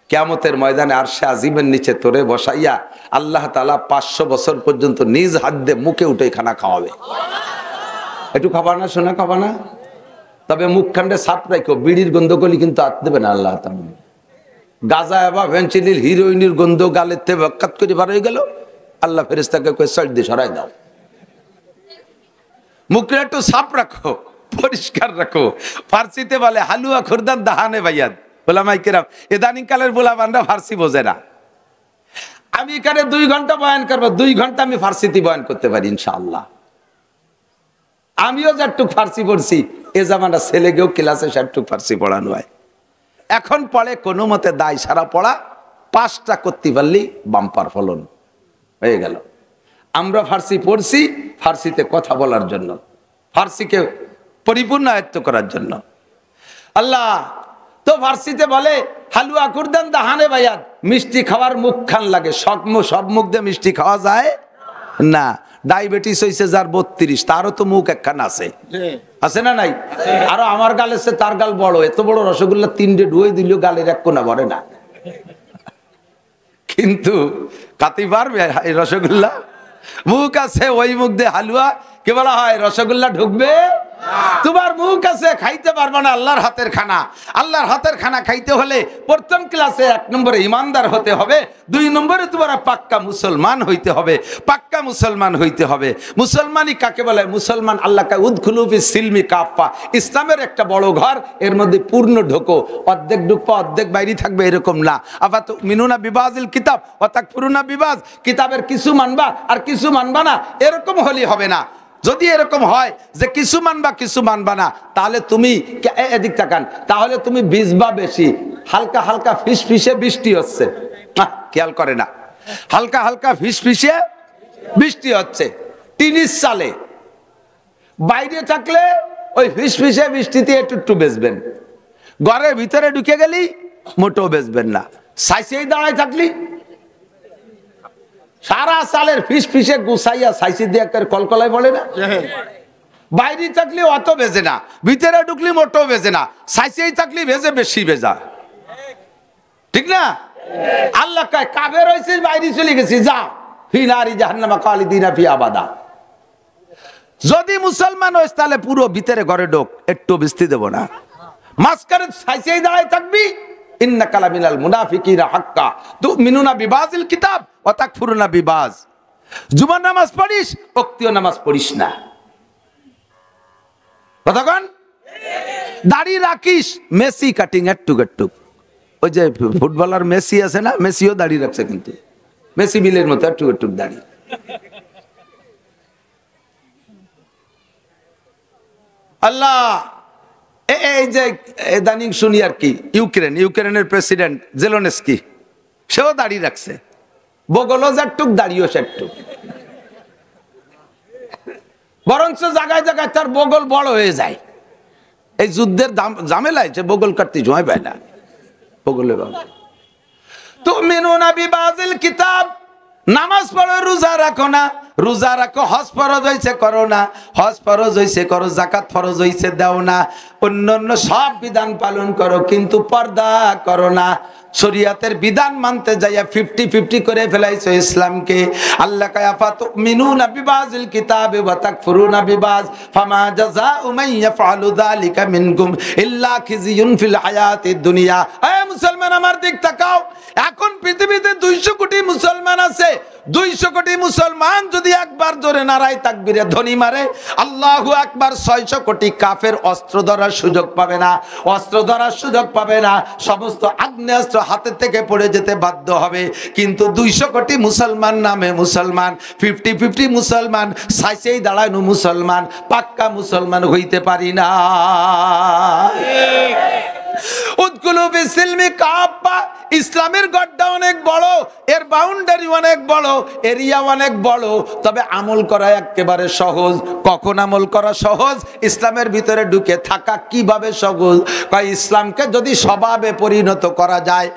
কিয়ামতের ময়দানে আরশে আজিমের নিচে তোরে বসাইয়া আল্লাহ তাআলা 500 বছর পর্যন্ত নিজ হাত দিয়ে মুখে উঠে খানা খাওয়াবে। একটু খাবা না সোনা, খাবা না? তবে মুখখান্ডে সাপ রাখো, বিড়ির গন্ধ করলে কিন্তু আর দেবে না আল্লাহ। গাঁজা বা ভেন্সিলির হিরোইনের গন্ধ গালের থেকে বক্কাত করে বার হয়ে গেল, আল্লাহ ফেরেশতাকে কই সাইড দিয়ে সরাই দাও। মুখে একটু সাপ রাখো, পরিষ্কার রাখো। ফার্সিতে বলে হালুয়া খুরদান দাহানে ভাইয়াদ। ওলামায়ে কেরাম ইদানিং কালের পোলাপানরা ফার্সি বোঝে না। আমি এখানে 2 ঘন্টা বয়ান করবো, 2 ঘন্টা আমি ফার্সিতে বয়ান করতে পারি ইনশাআল্লাহ। আমিও যেটুক ফার্সি পড়ছি, এ জামানা ছেলেকেও ক্লাসে সেটুক ফার্সি পড়ানো হয়। এখন পড়ে কোনো মতে দায় সারা পড়া, 5টা করতে পারলি বাম্পার ফলন হয়ে গেল। আমরা ফার্সি পড়ছি ফার্সিতে কথা বলার জন্য, ফার্সিকে পরিপূর্ণ আয়ত্ত করার জন্য। আল্লাহ তো ফার্সিতে বলে হালুয়া কুরদান দাহানে ভাইয়াদ, মিষ্টি খাওয়ার মুখ খান লাগে। সব মুখ দিয়ে মিষ্টি খাওয়া যায় না। ডায়াবেটিস হয়েছে যার 32, তারও তো মুখ একখান আছে, আছে না নাই? আরো আমার গাল এসে তার গাল বড়, এত বড় রসগোল্লা 3টে ডুয়ে দিল, গালের এক কোনা ভরে না। কিন্তু কাতি পারবে এই রসগোল্লা? মুখ আছে, ওই মুখ দিয়ে হালুয়া কে বলা হয় রসগোল্লা ঢুকবে? তোমার মুখ আছে, খাইতে পারবে না আল্লাহর হাতের খানা। আল্লাহর হাতের খানা খাইতে হলে প্রথম ক্লাসে 1 নম্বরে ইমানদার হতে হবে, 2 নম্বরে তোমার পাক্কা মুসলমান হইতে হবে। পাক্কা মুসলমান হইতে হবে। মুসলমানই কাকে বলে? মুসলমান আল্লাহকে উদখুলু ফিস সিলমি কাফা, ইসলামের একটা বড় ঘর, এর মধ্যে পূর্ণ ঢোকো। অর্ধেক ঢুকবা অর্ধেক বাইরে থাকবে এরকম না। আবার তো মিনুনা বিবাজিল কিতাব ও তাকফুরুনা বিবাজ, কিতাবের কিছু মানবা আর কিছু মানবা না, এরকম হলে হবে না। যদি এরকম হয় যে কিছু মানবা কিছু মানবা না, তাহলে তুমি এদিক তাকান, তাহলে তুমি ভিজবা বেশি। হালকা হালকা ফিসফিসে বৃষ্টি হচ্ছে, খেয়াল করে না? হালকা হালকা ফিসফিসে বৃষ্টি হচ্ছে, টিনিস চালে। বাইরে থাকলে ওই ফিসফিসে বৃষ্টিতে একটু বেচবেন, ঘরের ভিতরে ঢুকে গেলি মোটেও বেচবেন না। সাইসেই দাঁড়ায় থাকলি সারা সালের ফিসফিসে গুছাইয়া সাইসি দিয়ে একটা কলকলায় পড়ে না। বাইরে থাকলে অত বেজে না, ভিতরে ঢুকলি মোটেও বেজে না, সাইসেই থাকলি ভেজে বেশি ভেজা, ঠিক না? আল্লাহ কয় কাফের হইছে বাইরে চলে গেছি, যা ফি নারি জাহান্নামা খালিদিনা ফিহা আবাদা। যদি মুসলমান হইস তাহলে পুরো ভিতরে ঘরে ঢোক, একটু বিস্তি দেব না। মাঝখানে সাইসেই দাঁড়ায় থাকবি, ইন্নাকা লামিনাল মুনাফিকিনা হাক্কা তুমিনুনা বিবাজিল কিতাব ওয়া তাকফুরুনা বিবাজ। জুমার নামাজ পড়িস, ওক্তীয় নামাজ পড়িস না। কতক্ষণ দাড়ি রাখিস, মেসি কাটিং একটু। ওই যে ফুটবলার মেসি আছে না, মেসিও দাড়ি রাখছে, কিন্তু মেসি বিলের মতো একটু দাড়ি। আল্লাহ এই যে ইদানিং শুনি আর কি, ইউক্রেনের প্রেসিডেন্ট জেলেনস্কি, সেও দাড়ি রাখছে, বগলও যাটুক দাড়িও সেটুক। বরঞ্চ জায়গায় জায়গায় তার বগল বড় হয়ে যায়। এই যুদ্ধের ঝামেলায় যে বগল কাটতে জয় পায় না, বগলে তুমিনুনা বিবাজিল কিতাব, নামাজ পড়ো রোজা রাখো না, রোজা রাখো, হজ ফরজ হইছে করো না, হজ ফরজ হইছে করো, যাকাত ফরজ হইছে দাও না, অন্যান্য সব বিধান পালন করো, কিন্তু পর্দা করো না। শরিয়াতের বিধান মানতে যাইয়া 50-50 করে ফেলাইছো ইসলামকে। আল্লাহ কায়া ফাতুমিনুনা বিবাজিল কিতাবে ওয়া তাকফুরুনা বিবাজ ফামা জাযাউ মান ইয়াফআলু যালিকা মিনকুম ইল্লা খিজিয়ুন ফিল হায়াতিদ দুনিয়া। এ মুসলমান আমার দিক তাকাও, এখন পৃথিবীতে 200 কোটি মুসলমান আছে। 200 কোটি মুসলমান যদি একবার জোরে নারায় তাকবীরে ধ্বনি মারে আল্লাহু আকবার, 600 কোটি কাফের অস্ত্র ধরার সুযোগ পাবে না, অস্ত্র ধরার সুযোগ পাবে না, সমস্ত আগ্নেয়াস্ত্র হাতে থেকে পড়ে যেতে বাধ্য হবে। কিন্তু 200 কোটি মুসলমান নামে মুসলমান, 50-50 মুসলমান, সাইসেই দাঁড়ানো মুসলমান, পাক্কা মুসলমান হইতে পারি না। উদখুলু ফিস সিলমি কাফা, ইসলামের গড়টা অনেক বড়, এর বাউন্ডারি অনেক বড়, এরিয়া অনেক বড়, তবে আমল করা একেবারে সহজ। কখন আমল করা সহজ? ইসলামের ভিতরে ঢুকে থাকা কিভাবে সহজ? কয় ইসলামকে যদি স্বভাবে পরিণত করা যায়,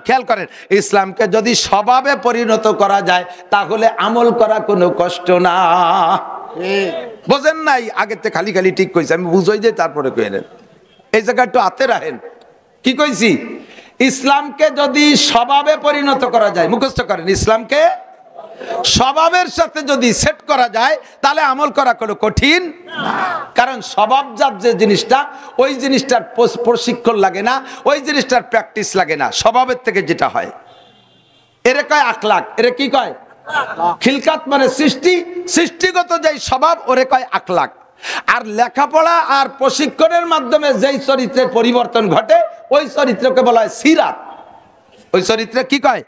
খেয়াল করেন, ইসলামকে যদি স্বভাবে পরিণত করা যায় তাহলে আমল করা কোনো কষ্ট না। বোঝেন নাই? আগের থেকে খালি খালি ঠিক কইছে, আমি বুঝাই যাই তারপরে কইলেন। এই জায়গা একটু হাতে রাখেন, কি কইছি? ইসলামকে যদি স্বভাবে পরিণত করা যায়, মুখস্থ করেন, ইসলামকে স্বভাবের সাথে যদি সেট করা যায় তাহলে আমল করা কোনো কঠিন না। কারণ স্বভাবজাত যে জিনিসটা, ওই জিনিসটার প্রশিক্ষণ লাগে না, ওই জিনিসটার প্র্যাকটিস লাগে না, স্বভাবের থেকে যেটা হয় এরে কয় আখলাক। এরে কি কয়? খিলকাত মানে সৃষ্টি, সৃষ্টিগত যেই স্বভাব ওরে কয় আখলাক। আর লেখাপড়া আর প্রশিক্ষণের মাধ্যমে যেই চরিত্রের পরিবর্তন ঘটে ওই চরিত্রকে বলা হয় সিরাত। ওই চরিত্রে কি কয়?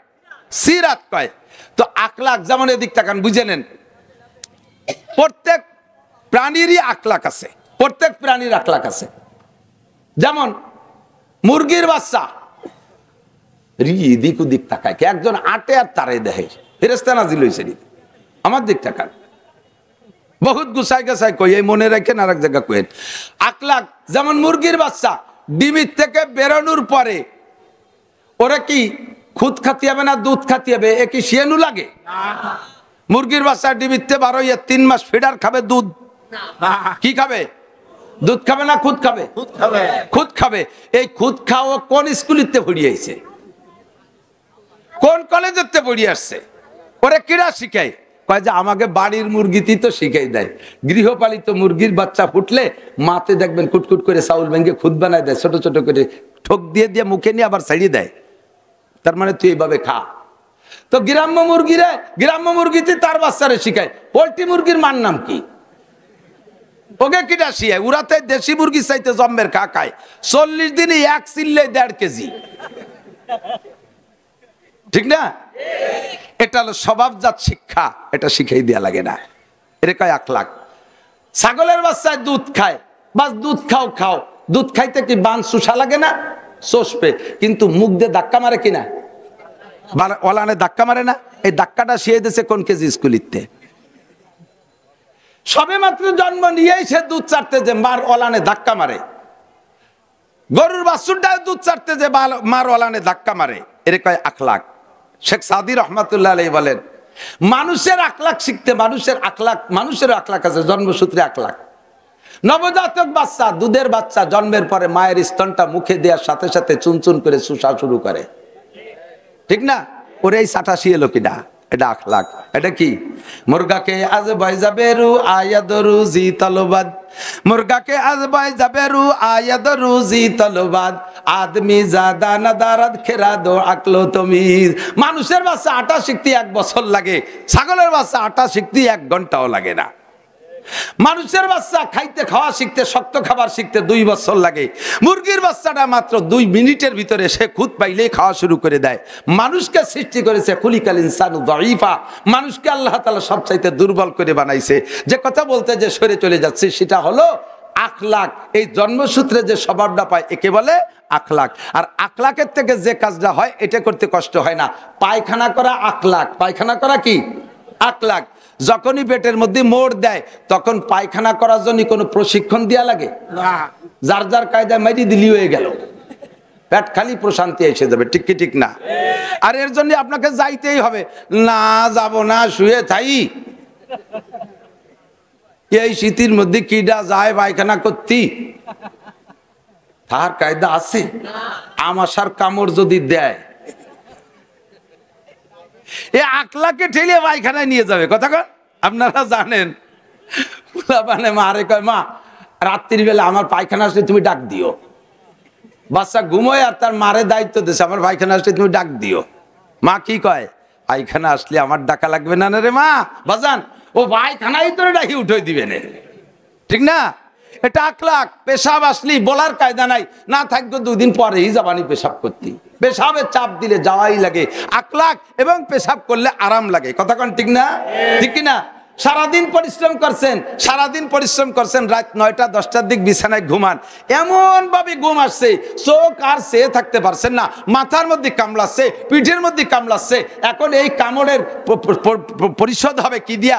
সিরাত কয়। তো আখলাক যেমন এদিক তাকান, বুঝে নেন, প্রত্যেক প্রাণীরই আখলাক আছে, প্রত্যেক প্রাণীর আখলাক আছে। যেমন মুরগির বাচ্চা এদিক ওদিক তাকায়, একজন আটে আর তারে দেখে ফেরেশতা নাজিল হইছে আমার দিক তাকান, বহুত গুছাই গাছাই কই, এই মনে রাখেন আর এক জায়গা কইেন। আখলাক যেমন মুরগির বাচ্চা ডিমির থেকে বেরোনোর পরে ওরা কি খুদ খাতি হবে না দুধ খাতি হবে? এ কি শিয়ানু লাগে? মুরগির বাচ্চা ডিমিতে 3 মাস ফিডার খাবে, দুধ কি খাবে? দুধ খাবে না খুদ খাবে? খুদ খাবে। এই খুদ খাওয়া কোন স্কুলিতে পড়িয়েছে, কোন কলেজেতে পড়ি আসছে? ওরে কিরা শিখায়? কয় যে আমাকে বাড়ির মুরগিতেই তো শিখাই দেয়। গৃহপালিত মুরগির বাচ্চা ফুটলে মাতে দেখবেন কুটকুট করে চাউল ভেঙে খুদ বানায় দেয়, ছোট ছোট করে ঠোক দিয়ে দিয়ে মুখে নিয়ে আবার ছাড়িয়ে দেয়। তার মানে তুই এইভাবে খা। তো গ্রাম্য মুরগিরে, গ্রাম্য মুরগিতে তার বাচ্চারে শিখায়। পোল্ট্রি মুরগির মান নাম কি? ওকে কিটা শিখায়? উড়াতে দেশি মুরগি চাইতে জম্মের খা খায়। 40 দিনে 1 চিল্লে 1.5 কেজি, ঠিক না? এটা হলো স্বভাবজাত শিক্ষা, এটা শিখাই দেয়া লাগে না, এটা কয় আখলাক। ছাগলের বাচ্চায় দুধ খায়, বাস দুধ খাও খাও, দুধ খাইতে কি বান সুসা লাগে না? চষবে, কিন্তু মুখ দিয়ে ধাক্কা মারে কিনা? ওলানে ধাক্কা মারে না? এই ধাক্কাটা শিয়ে দিয়েছে কোন কেজি স্কুলিতে? সবে মাত্র জন্ম নিয়েই সে দুধ চাটতে যে মার ওলানে ধাক্কা মারে। গরুর বাছুরটা দুধ চাটতে যে মার ওলানে ধাক্কা মারে, এর কয় আখলাক। শেখ সাদি রহমাতুল্লাহ আলাইহি বলেন, মানুষের আখলাক শিখতে, মানুষের আখলাক, মানুষের আখলাক আছে, জন্মসূত্রে আখলাক। নবজাতক বাচ্চা, দুধের বাচ্চা জন্মের পরে মায়ের স্তনটা মুখে দেওয়ার সাথে সাথে চুনচুন করে চুষা শুরু করে, ঠিক না? ওরে এই চাটা শিয়েলো কিনা? এটা আখলাক। এটা কি? মুরগাকে আজ বাইজাবে রু আয়াদরু জি তলবাদ, মুরগাকে আজ বাইজাবে রু আয়াদরু জি তলবাদ, আদমি জাদা নাদারাত খেরা দো আকলো তমিজ। মানুষের বাচ্চা আটা শিখতে 1 বছর লাগে, ছাগলের বাচ্চা আটা শিখতে 1 ঘন্টাও লাগে না। মানুষের বাচ্চা খাইতে খাওয়া শিখতে, শক্ত খাবার শিখতে 2 বছর লাগে। মুরগির বাচ্চাটা মাত্র 2 মিনিটের ভিতরে সে খুদ পাইলেই খাওয়া শুরু করে দেয়। মানুষকে সৃষ্টি করেছে খুলিকাল ইনসানু দাঈফা, মানুষকে আল্লাহ তাআলা সবচাইতে দুর্বল করে বানাইছে। যে কথা বলতে যে সরে চলে যাচ্ছে সেটা হলো আখলাক। এই জন্মসূত্রে যে স্বভাবটা পায় একে বলে আখলাক। আর আখলাকের থেকে যে কাজটা হয় এটা করতে কষ্ট হয় না। পায়খানা করা আখলাক, পায়খানা করা কি? আখলাক। যখনই পেটের মধ্যে মোড় দেয় তখন পায়খানা করার জন্য কোনো প্রশিক্ষণ দেয়া লাগে না, যার যার কায়দায় মাইরি দিলি হয়ে গেল, পেট খালি প্রশান্তি এসে যাবে, ঠিক কি ঠিক না? আর এর জন্য আপনাকে যাইতেই হবে। না যাব না, শুয়ে থাই। এই শীতের মধ্যে কিডা যায় পায়খানা করতি? তার কায়দা আছে? আমাশার কামড় যদি দেয় এ আখলাকে ঠেলে পায়খানায় নিয়ে যাবে। কথা কন, আপনারা জানেন মানে মারে কয়, মা রাত্রির বেলা আমার পায়খানা আসলে তুমি ডাক দিও। বাচ্চা ঘুমোয় আর তার মারে দায়িত্ব দিয়েছে, আমার পায়খানা আসলে তুমি ডাক দিও। মা কি কয়? পায়খানা আসলে আমার ডাকা লাগবে না রে মা, বাজান ও পায়খানাই তোরে ডাকি উঠে দিবে না, ঠিক না? এটা আখলাক। পেশাব আসলি বলার কায়দা নাই, না থাকতো 2 দিন পরেই যাবানি পেশাব করতি। পেশাবের চাপ দিলে যাওয়াই লাগে। আখলাক এবং পেশাব করলে আরাম লাগে। কথা কন ঠিক না? ঠিক কিনা? সারাদিন পরিশ্রম করছেন, সারাদিন পরিশ্রম করছেন, রাত 9টা 10টার দিক বিছানায় ঘুমান, এমন ভাবে ঘুম আসছে চোখ আর চেয়ে থাকতে পারছেন না, মাথার মধ্যে কামড়াচ্ছে, পিঠের মধ্যে কামড়াচ্ছে। এখন এই কামড়ের পরিশোধ হবে কি দিয়া?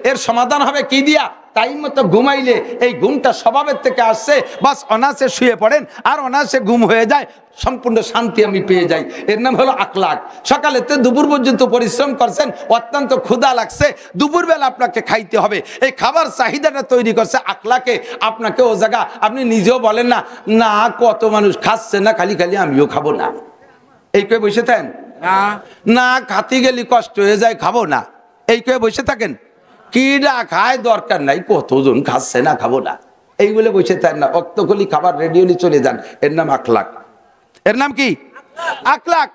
এর সমাধান হবে কি দিয়া? টাইম মতো ঘুমাইলে এই ঘুমটা স্বভাবের থেকে আসছে, বাস অনায়াসে শুয়ে পড়েন আর অনায়াসে ঘুম হয়ে যায়, সম্পূর্ণ শান্তি আমি পেয়ে যাই। এর নাম হলো আখলাক। সকালেতে দুপুর পর্যন্ত পরিশ্রম করছেন, অত্যন্ত ক্ষুধা লাগছে, দুপুরবেলা আপনাকে খাইতে হবে, এই খাবার চাহিদাটা তৈরি করছে আখলাকে আপনাকে। ও জায়গা আপনি নিজেও বলেন না, না কত মানুষ খাচ্ছে না, খালি খালি আমিও খাবো না, এই কে বসে থাকেন? না খাতি গেলি কষ্ট হয়ে যায়, খাবো না, এই কে বসে থাকেন। কিডা খায় দরকার নাই, কতজন খাচ্ছে না, খাবো না, এই বলে বসে থাকেন না। অক্তকলি খাবার রেডিওলি চলে যান, এর নাম আখলাক। এর নাম কি? আখলাক।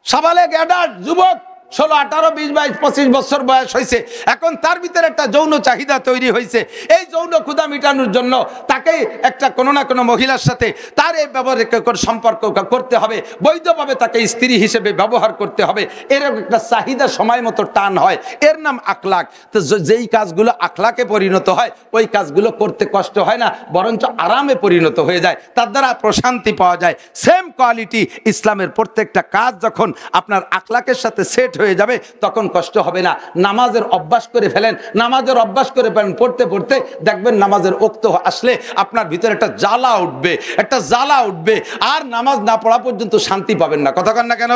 সাবালে গ্যাডার যুবক 16, 18, 20, 22, 25 বছর বয়স হয়েছে, এখন তার ভিতরে একটা যৌন চাহিদা তৈরি হয়েছে। এই যৌন ক্ষুধা মেটানোর জন্য তাকে একটা কোনো না কোনো মহিলার সাথে তার এই ব্যবহার সম্পর্ক করতে হবে, বৈধভাবে তাকে স্ত্রী হিসেবে ব্যবহার করতে হবে, এরকম একটা চাহিদা সময় মতো টান হয়, এর নাম আখলাক। তো যেই কাজগুলো আখলাকে পরিণত হয় ওই কাজগুলো করতে কষ্ট হয় না, বরঞ্চ আরামে পরিণত হয়ে যায়, তার দ্বারা প্রশান্তি পাওয়া যায়। সেম কোয়ালিটি ইসলামের প্রত্যেকটা কাজ যখন আপনার আখলাকের সাথে সেট হয়ে যাবে তখন কষ্ট হবে না। নামাজের অভ্যাস করে ফেলেন, নামাজের অভ্যাস করে ফেলেন, পড়তে পড়তে দেখবেন নামাজের ওক্ত আসলে আপনার ভিতরে একটা জ্বালা উঠবে, একটা জ্বালা উঠবে, আর নামাজ না পড়া পর্যন্ত শান্তি পাবেন না। কথা কন না কেন?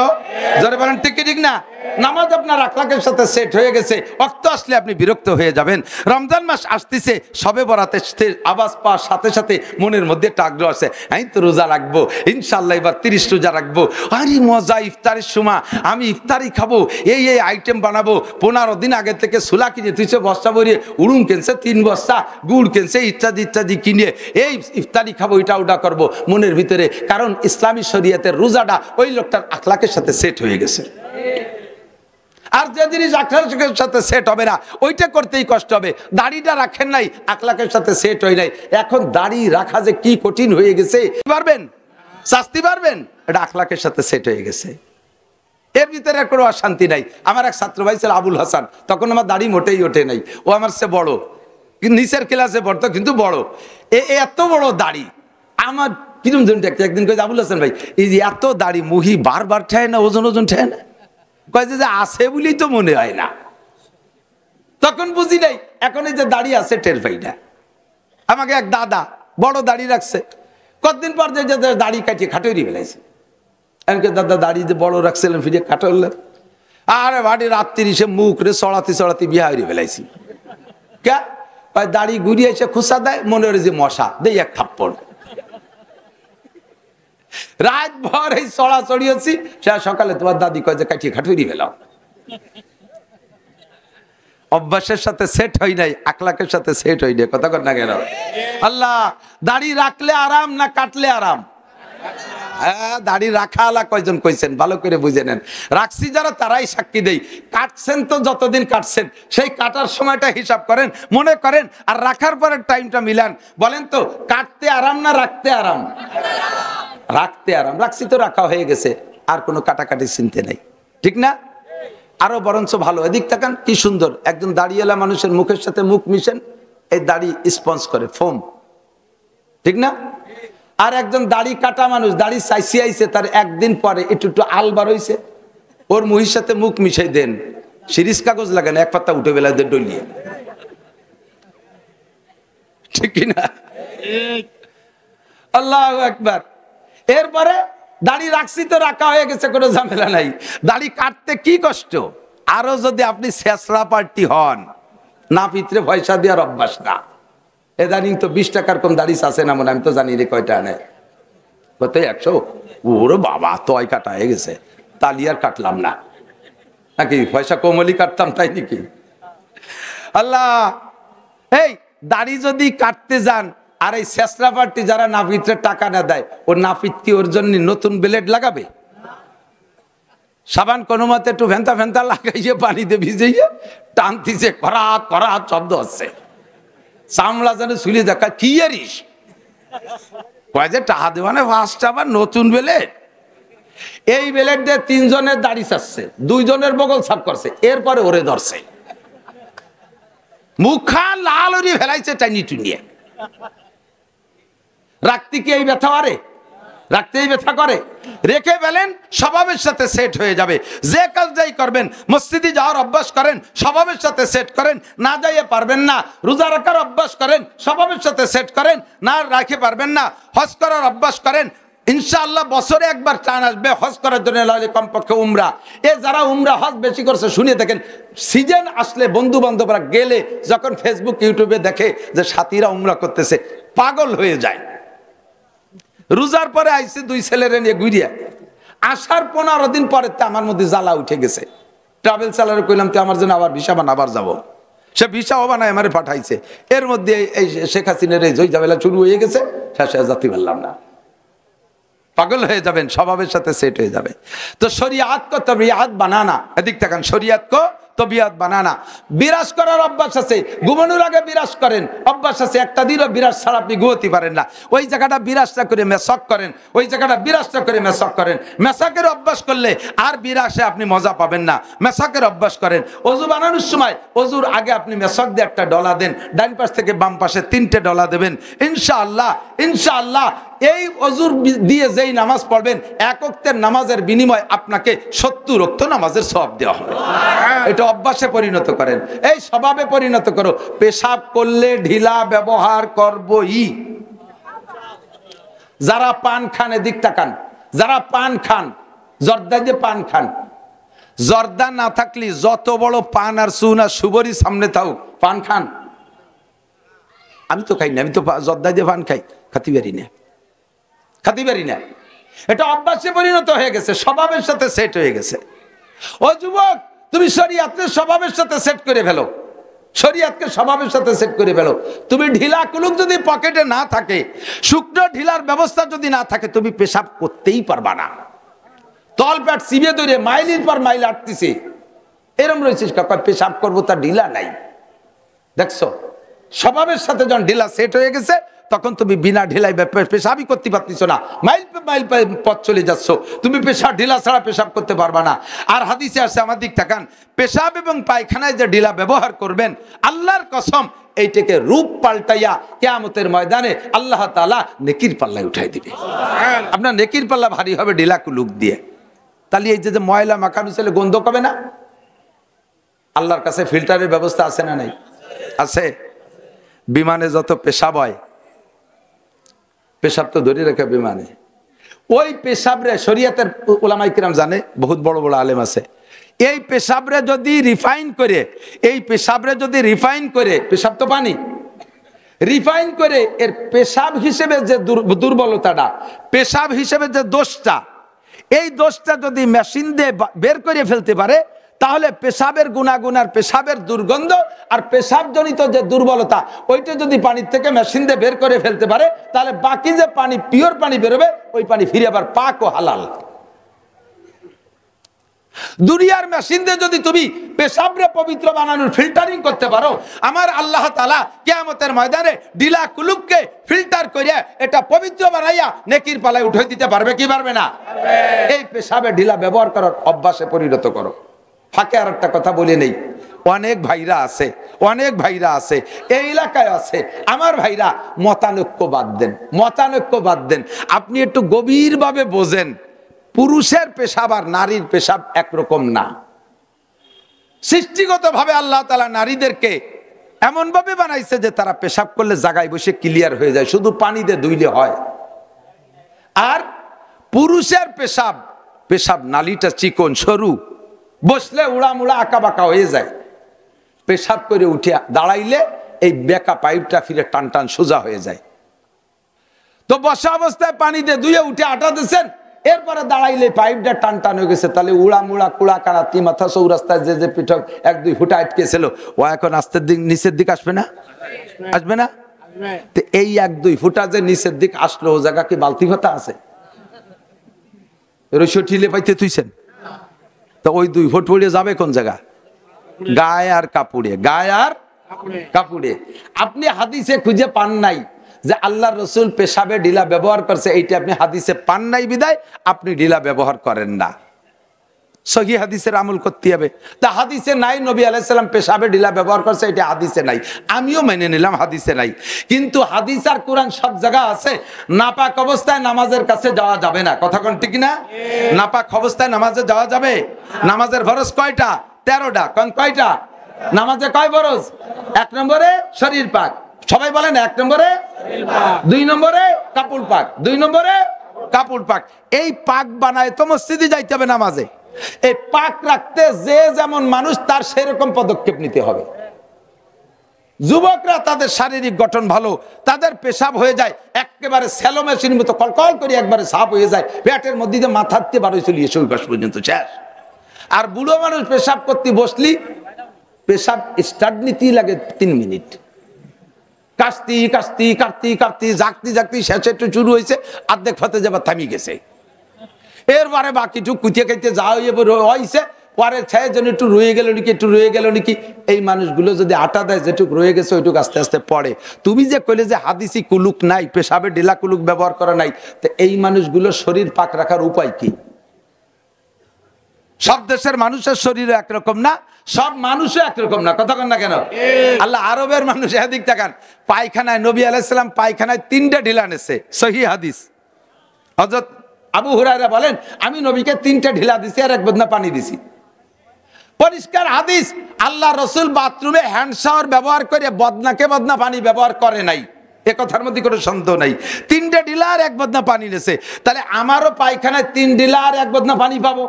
জোরে বলেন ঠিক কি ঠিক না? নামাজ আপনার আখলাকের সাথে সেট হয়ে গেছে, ওক্ত আসলে আপনি বিরক্ত হয়ে যাবেন। রমজান মাস আসতেছে, সবে বরাতে আওয়াজ পাওয়ার সাথে সাথে মনের মধ্যে একটা আগ্রহ আছে, আমি তো রোজা রাখবো, ইনশাল্লাহ এবার 30 রোজা রাখবো, আরে মজা, ইফতারের সময় আমি ইফতারি খাবো, এই আইটেম বানাবো। 15 দিন আগে থেকে সুলা কিনে তুইছে, বস্তা ভরিয়ে উড়ুন কিনছে, 3 বস্তা গুড় কিনছে, ইত্যাদি ইত্যাদি কিনে এই ইফতারি খাবো, এটা ওটা করবো মনের ভিতরে। কারণ ইসলামী শরীয়তের রোজাটা ওই লোকটার আখলাকের সাথে সেট হয়ে গেছে। আর যে জিনিস আখলাকের সাথে সেট হবে না ওইটা করতেই কষ্ট হবে। দাড়িটা রাখেন নাই, আখলাকের সাথে সেট হয় নাই, এখন দাড়ি রাখা যে কি কঠিন হয়ে গেছে, পারবেন? শাস্তি পারবেন? এটা আখলাকের সাথে সেট হয়ে গেছে, এর ভিতরে কোনো অশান্তি নাই। আমার এক ছাত্র ভাই ছিল আবুল হাসান, তখন আমার দাড়ি মোটেই ওঠে নাই, ও আমার সে বড়, নিচের ক্লাসে পড়তো কিন্তু বড়, এত বড় দাড়ি। আমার কিরম জন একদিন কয়েছে, আবুল হাসান ভাই এই যে এত দাড়ি মুহি বারবার ঠেয় না, ওজন ওজন ঠেয় না? কয়েছে যে আছে বলেই তো মনে হয় না। তখন বুঝি নাই, এখন এই যে দাড়ি আছে টের পাই না। আমাকে এক দাদা বড় দাড়ি রাখছে, কতদিন পর যে দাড়ি কাটিয়ে খাটুরি ফেলাইছে। এমনকি দাদা দাড়ি যে বড় রাখছিলেন ফিরে কাটালেন, আরে বাড়ি রাত্রি সে মুখ রে চড়াতে চড়াতে বিয়া হয়ে ফেলাইছি। কে দাড়ি ঘুরিয়ে এসে খুসা দেয়, মনে হয় যে মশা দেই এক থাপ্পড়। রাত ভর এই চড়া চড়িয়েছি, সে সকালে তোমার দাদি কয় যে কাটিয়ে খাটুরি ফেলাও। অভ্যাসের সাথে সেট হয় নাই, আখলাকের সাথে সেট হয় নাই। কথা কর না কেন? আল্লাহ দাড়ি রাখলে আরাম না কাটলে আরাম? হ্যাঁ, দাড়ি রাখা আলা কয়জন কইছেন ভালো করে বুঝে নেন। রাখছি যারা তারাই সাক্ষী দেই। কাটছেন তো যতদিন কাটছেন সেই কাটার সময়টা হিসাব করেন, মনে করেন, আর রাখার পরের টাইমটা মিলান। বলেন তো কাটতে আরাম না রাখতে আরাম? রাখতে আরাম। রাখছি তো রাখা হয়ে গেছে, আর কোনো কাটাকাটি চিনতে নাই, ঠিক না? আরো বরঞ্চ ভালো। এদিক তাকান কি সুন্দর, একজন দাড়িওয়ালা মানুষের মুখের সাথে মুখ মিশেন, এই দাড়ি স্পঞ্জ করে ফোম, ঠিক না? আর একজন দাড়ি কাটা মানুষ, দাড়ি চাইছি আইছে, তার একদিন পরে একটু একটু আল বার হইছে, ওর মুহির সাথে মুখ মিশাই দেন, সিরিজ কাগজ লাগান, এক পাতা উঠে বেলা দেন ডলিয়ে, ঠিক কিনা? আল্লাহু আকবার। এরপরে দাড়ি রাখছি তো রাখা হয়ে গেছে, কোনো ঝামেলা নাই। দাড়ি কাটতে কি কষ্ট। আরো যদি আপনি শেষরা পার্টি হন, না পিতরে পয়সা দেওয়ার অভ্যাস না। এদানিং তো 20 টাকার কম দাড়ি আছে না মনে, আমি তো জানি রে কয়টা আনে, কত 100? ওরে বাবা, তয় কাটা হয়ে গেছে, তালি আর কাটলাম না, নাকি পয়সা কমলি কাটতাম তাই নাকি? আল্লাহ, এই দাড়ি যদি কাটতে যান, আর এই শেষরা পার্টি যারা নাপিতরে টাকা না দেয়, ও নাপিত কি ওর জন্য নতুন ব্লেড লাগাবে? সাবান কোনো মতে একটু ভেন্তা ভেন্তা লাগাইয়ে পানিতে ভিজাইয়ে টানতিছে, করাত করাত শব্দ হচ্ছে, চামড়া যেন শুলে দেখা, কি আরিস কয় যে টাহা দেওয়ানে ফার্স্ট আবার নতুন ব্লেড। এই ব্লেড দিয়ে 3 জনের দাড়ি চাচ্ছে, 2 জনের বগল সাফ করছে, এরপরে ওরে ধরছে, মুখা লাল ওরি ফেলাইছে টাইনি টুনিয়ে। রাখতে কি এই ব্যথা আরে? রাখতেই ব্যথা করে। রেখে ফেলেন, স্বভাবের সাথে সেট হয়ে যাবে। যে কাজটাই করবেন, মসজিদে যাওয়ার অভ্যাস করেন, স্বভাবের সাথে সেট করেন, না যাইয়ে পারবেন না। রোজা রাখার অভ্যাস করেন, স্বভাবের সাথে সেট করেন, না রাখে পারবেন না। হজ করার অভ্যাস করেন, ইনশাআল্লাহ বছরে একবার টান আসবে হজ করার জন্য, কমপক্ষে উমরা। যারা উমরা হজ বেশি করছে শুনিয়ে দেখেন, সিজন আসলে বন্ধু বান্ধবরা গেলে যখন ফেসবুক ইউটিউবে দেখে যে সাথীরা উমরা করতেছে, পাগল হয়ে যায়। রোজার পরে আইসে 2 ছেলেরে নিয়ে ঘুরিয়া, আসার 15 দিন পরে আমার মধ্যে জ্বালা উঠে গেছে। ট্রাভেল চালারে কইলাম তুই আমার জন্য আবার ভিসা বানা, আবার যাবো। সে ভিসাও বানায় আমারে পাঠাইছে। এর মধ্যে এই শেখ হাসিনার এই ঝামেলা শুরু হয়ে গেছে, শেষে জাতি পারলাম না। পাগল হয়ে যাবেন, স্বভাবের সাথে সেট হয়ে যাবে। তো শরিয়াত কো তবিয়াত বানানা, এদিক তাকান, শরিয়াত কো তবিয়াত বানানা। বিরাজ করার অভ্যাস আছে, ঘুমানোর আগে বিরাজ করেন, অভ্যাস আছে। একটা দিনও বিরাজ ছাড়া আপনি ঘুমাতে পারেন না। ওই জায়গাটা বিরাজটা করে মেসক করেন, ওই জায়গাটা বিরাজটা করে মেসক করেন। মেসাকের অভ্যাস করলে আর বিরাজে আপনি মজা পাবেন না। মেসাকের অভ্যাস করেন। অজু বানানোর সময় অজুর আগে আপনি মেসক দিয়ে একটা ডলা দেন, ডান পাশ থেকে বাম পাশে 3টে ডলা দেবেন। ইনশাআল্লাহ ইনশাআল্লাহ এই অজুর দিয়ে যেই নামাজ পড়বেন, এক ওয়াক্তের নামাজের বিনিময় আপনাকে 70 ওয়াক্ত নামাজের সওয়াব দেওয়া হবে। এটা অভ্যাসে পরিণত করেন, এই স্বভাবে পরিণত করো। পেশাব করলে ঢিলা ব্যবহার করবই। যারা পান খান, এদিক তাকান, যারা পান খান, জর্দা দিয়ে পান খান, জর্দা না থাকলে যত বড় পান আর চুন আর সুবরি সামনে থাও, পান খান। আমি তো খাই না, আমি তো জর্দা দিয়ে পান খাই, খাতি পারি না, খাতি পারি না। এটা অভ্যাসে পরিণত হয়ে গেছে, স্বভাবের সাথে সেট হয়ে গেছে। ও যুবক, তুমি শরিয়াতকে স্বভাবের সাথে সেট করে ফেলো, শরিয়াতকে স্বভাবের সাথে সেট করে ফেলো। তুমি ঢিলা কুলুক যদি পকেটে না থাকে, শুকনো ঢিলার ব্যবস্থা যদি না থাকে, তুমি পেশাব করতেই পারবা না। তল পেট চিবিয়ে ধরে মাইলের পর মাইল আটতেছে, এরম রয়েছিস, পেশাব করবো তার ঢিলা নাই। দেখছো, স্বভাবের সাথে যখন ঢিলা সেট হয়ে গেছে, তখন তুমি বিনা ঢিলাই পেশাবই করতে পারতেছ না। মাইল পথ চলে যাচ্ছ, তুমি পেশাব ঢিলা ছাড়া পেশাব করতে পারবা না। আর হাদিসে আছে, আমার দিক তাকান, পেশাব এবং পায়খানায় যে ঢিলা ব্যবহার করবেন, আল্লাহর কসম এইটাকে রূপ পাল্টাইয়া কিয়ামতের ময়দানে আল্লাহ তাআলা নেকির পাল্লায় উঠাই দিবে। আপনার নেকির পাল্লা ভারী হবে ঢিলা কুলুক দিয়ে। তাহলে এই যে ময়লা মাখানো ছেলে গন্ধ কবে না? আল্লাহর কাছে ফিল্টারের ব্যবস্থা আছে না নাই? আছে। বিমানে যত পেশাব হয়, পেশাব তো ধরে রাখে বিমানে, ওই পেশাবরে শরিয়াতের উলামায়ে কিরাম জানে, বহুত বড় বড় আলেম আছে। এই পেশাবরে যদি রিফাইন করে, এই পেশাবরে যদি রিফাইন করে, পেশাব তো পানি, রিফাইন করে এর পেশাব হিসেবে যে দুর্বলতাটা, পেশাব হিসেবে যে দোষটা, এই দোষটা যদি মেশিন দিয়ে বের করে ফেলতে পারে, তাহলে পেশাবের গুণাগুণ আর পেশাবের দুর্গন্ধ আর পেশাবজনিত যে দুর্বলতা, ওইটা যদি পানির থেকে মেশিন দিয়ে বের করে ফেলতে পারে, তাহলে বাকি যে পানি, পিওর পানি বেরোবে, ওই পানি ফিরে আবার পাক ও হালাল। দুনিয়ার মেশিন দিয়ে যদি তুমি পেশাবরে পবিত্র বানানোর ফিল্টারিং করতে পারো, আমার আল্লাহ তাআলা কিয়ামতের ময়দানে ঢিলা কুলুককে ফিল্টার করে এটা পবিত্র বানাইয়া নেকির পালায় উঠাই দিতে পারবে কি পারবে না? এই পেশাবে ঢিলা ব্যবহার করার অভ্যাসে পরিণত করো। ফাঁকে আর একটা কথা বলে নেই, অনেক ভাইরা আছে, অনেক ভাইরা আছে এই এলাকায় আছে, আমার ভাইরা মতানৈক্য বাদ দেন, মতানৈক্য বাদ দেন। আপনি একটু গভীরভাবে বোঝেন, পুরুষের পেশাব আর নারীর পেশাব একরকম না। সৃষ্টিগতভাবে আল্লাহ তাআলা নারীদেরকে এমন ভাবে বানাইছে যে তারা পেশাব করলে জায়গায় বসে ক্লিয়ার হয়ে যায়, শুধু পানি দিয়ে ধুইলে হয়। আর পুরুষের পেশাব, পেশাব নালীটা চিকন সরু, বসলে উড়া মুড়া আঁকা বাঁকা হয়ে যায়। পেশাব করে উঠে দাঁড়াইলে এই বেকা পাইপটা ফিরে টান টান সোজা হয়ে যায়। তো বসা অবস্থায় পানি দিয়ে ধুয়ে উঠে আটা দিচ্ছেন, এরপরে দাঁড়াইলে পাইপটা টান টান হয়ে গেছে, তাহলে উড়া মুড়া কুড়া কাড়া তি মাথা চৌরাস্তায় যে যে পিঠক 1-2 ফুট আটকেছিল, ও এখন আস্তের দিক নিচের দিক আসবে না? আসবে না? তো এই 1-2 ফুটা যে নিচের দিক আসলো, ও জায়গা কি বালতি ভাতা আছে? রসিও ঠিলে পাইতে তুইছেন, তো ওই 2 ফুট পড়ে যাবে কোন জায়গা? গায়ে আর কাপড়ে, গায়ে আর কাপড়ে। আপনি হাদিসে খুঁজে পান নাই যে আল্লাহর রাসূল পেশাবে ঢিলা ব্যবহার করছে, এইটা আপনি হাদিসে পান নাই বিদায় আপনি ঢিলা ব্যবহার করেন না। সহিহ হাদিসের আমল করতে হবে। তা হাদিসে নাই নবী আলাইহিস সালাম পেশাবে ঢিলা ব্যবহার করছে, এটা হাদিসে নাই, আমিও মেনে নিলাম হাদিসে নাই। কিন্তু হাদিস আর কোরআন সব জায়গা আছে। নাপাক অবস্থায় নামাজের কাছে যাওয়া যাবে না, কথা কোন ঠিক না? নাপাক অবস্থায় নামাজে যাওয়া যাবে? নামাজের ফরজ কয়টা? 13টা। কোন কয়টা? নামাজে কয় ফরজ? 1 নম্বরে শরীর পাক, সবাই বলেন 1 নম্বরে, 2 নম্বরে কাপড় পাক, 2 নম্বরে কাপড় পাক। এই পাক বানায় তো মসজিদে যাইতে হবে নামাজে। এই পাক রাখতে যে যেমন মানুষ তার সেরকম পদক্ষেপ নিতে হবে। যুবকরা তাদের শারীরিক গঠন ভালো, তাদের পেশাব হয়ে যায় একেবারে স্যালো মেশিনের মতো কলকল করে একবারে সাফ হয়ে যায়, পেটের মধ্যে দিয়ে মাথাতে বারোই চলে এসে ওই পাশ পর্যন্ত শেষ। আর বুড়ো মানুষ পেশাব করতে বসলি পেশাব স্টার্ট নিতেই লাগে 3 মিনিট, কাশতি কাশতি কাঁপতি কাঁপতি জাগতি জাগতি শেষে একটু শুরু হয়েছে, অর্ধেক ফাতে যাবার থামিয়ে গেছে, এরপরে বাকিটুক কুতিয়ে খাইতে যা হয়েছে পরে ছেয়ে যেন একটু রয়ে গেল নাকি একটু রয়ে গেল নাকি। এই মানুষগুলো যদি আটা দেয় যেটুক রয়ে গেছে ওইটুক আস্তে আস্তে পড়ে। তুমি যে কইলে যে হাদিসি কুলুক নাই, পেশাবে ঢিলা কুলুক ব্যবহার করা নাই, তো এই মানুষগুলো শরীর পাক রাখার উপায় কি? সব দেশের মানুষের শরীর একরকম না, সব মানুষও একরকম না, কথা কন না কেন? আল্লাহ আরবের মানুষ এদিক তাকান, পায়খানায় নবী আলাইহিস সালাম পায়খানায় 3টা ঢিলা নেছে, সহিহ হাদিস। হযরত আবু হুরায়রা বলেন আমি নবীকে 3টা ঢিলা দিছি আর 1 বদনা পানি দিছি, পরিষ্কার হাদিস। আল্লাহ রসুল বাথরুমে হ্যান্ড শাওয়ার ব্যবহার করে বদনাকে বদনা পানি ব্যবহার করে নাই, এ কথার মধ্যে কোনো সন্দেহ নাই। 3টে ঢিলা আর 1 বদনা পানি নেছে, তাহলে আমারও পায়খানায় 3 ঢিলা আর 1 বদনা পানি পাবো,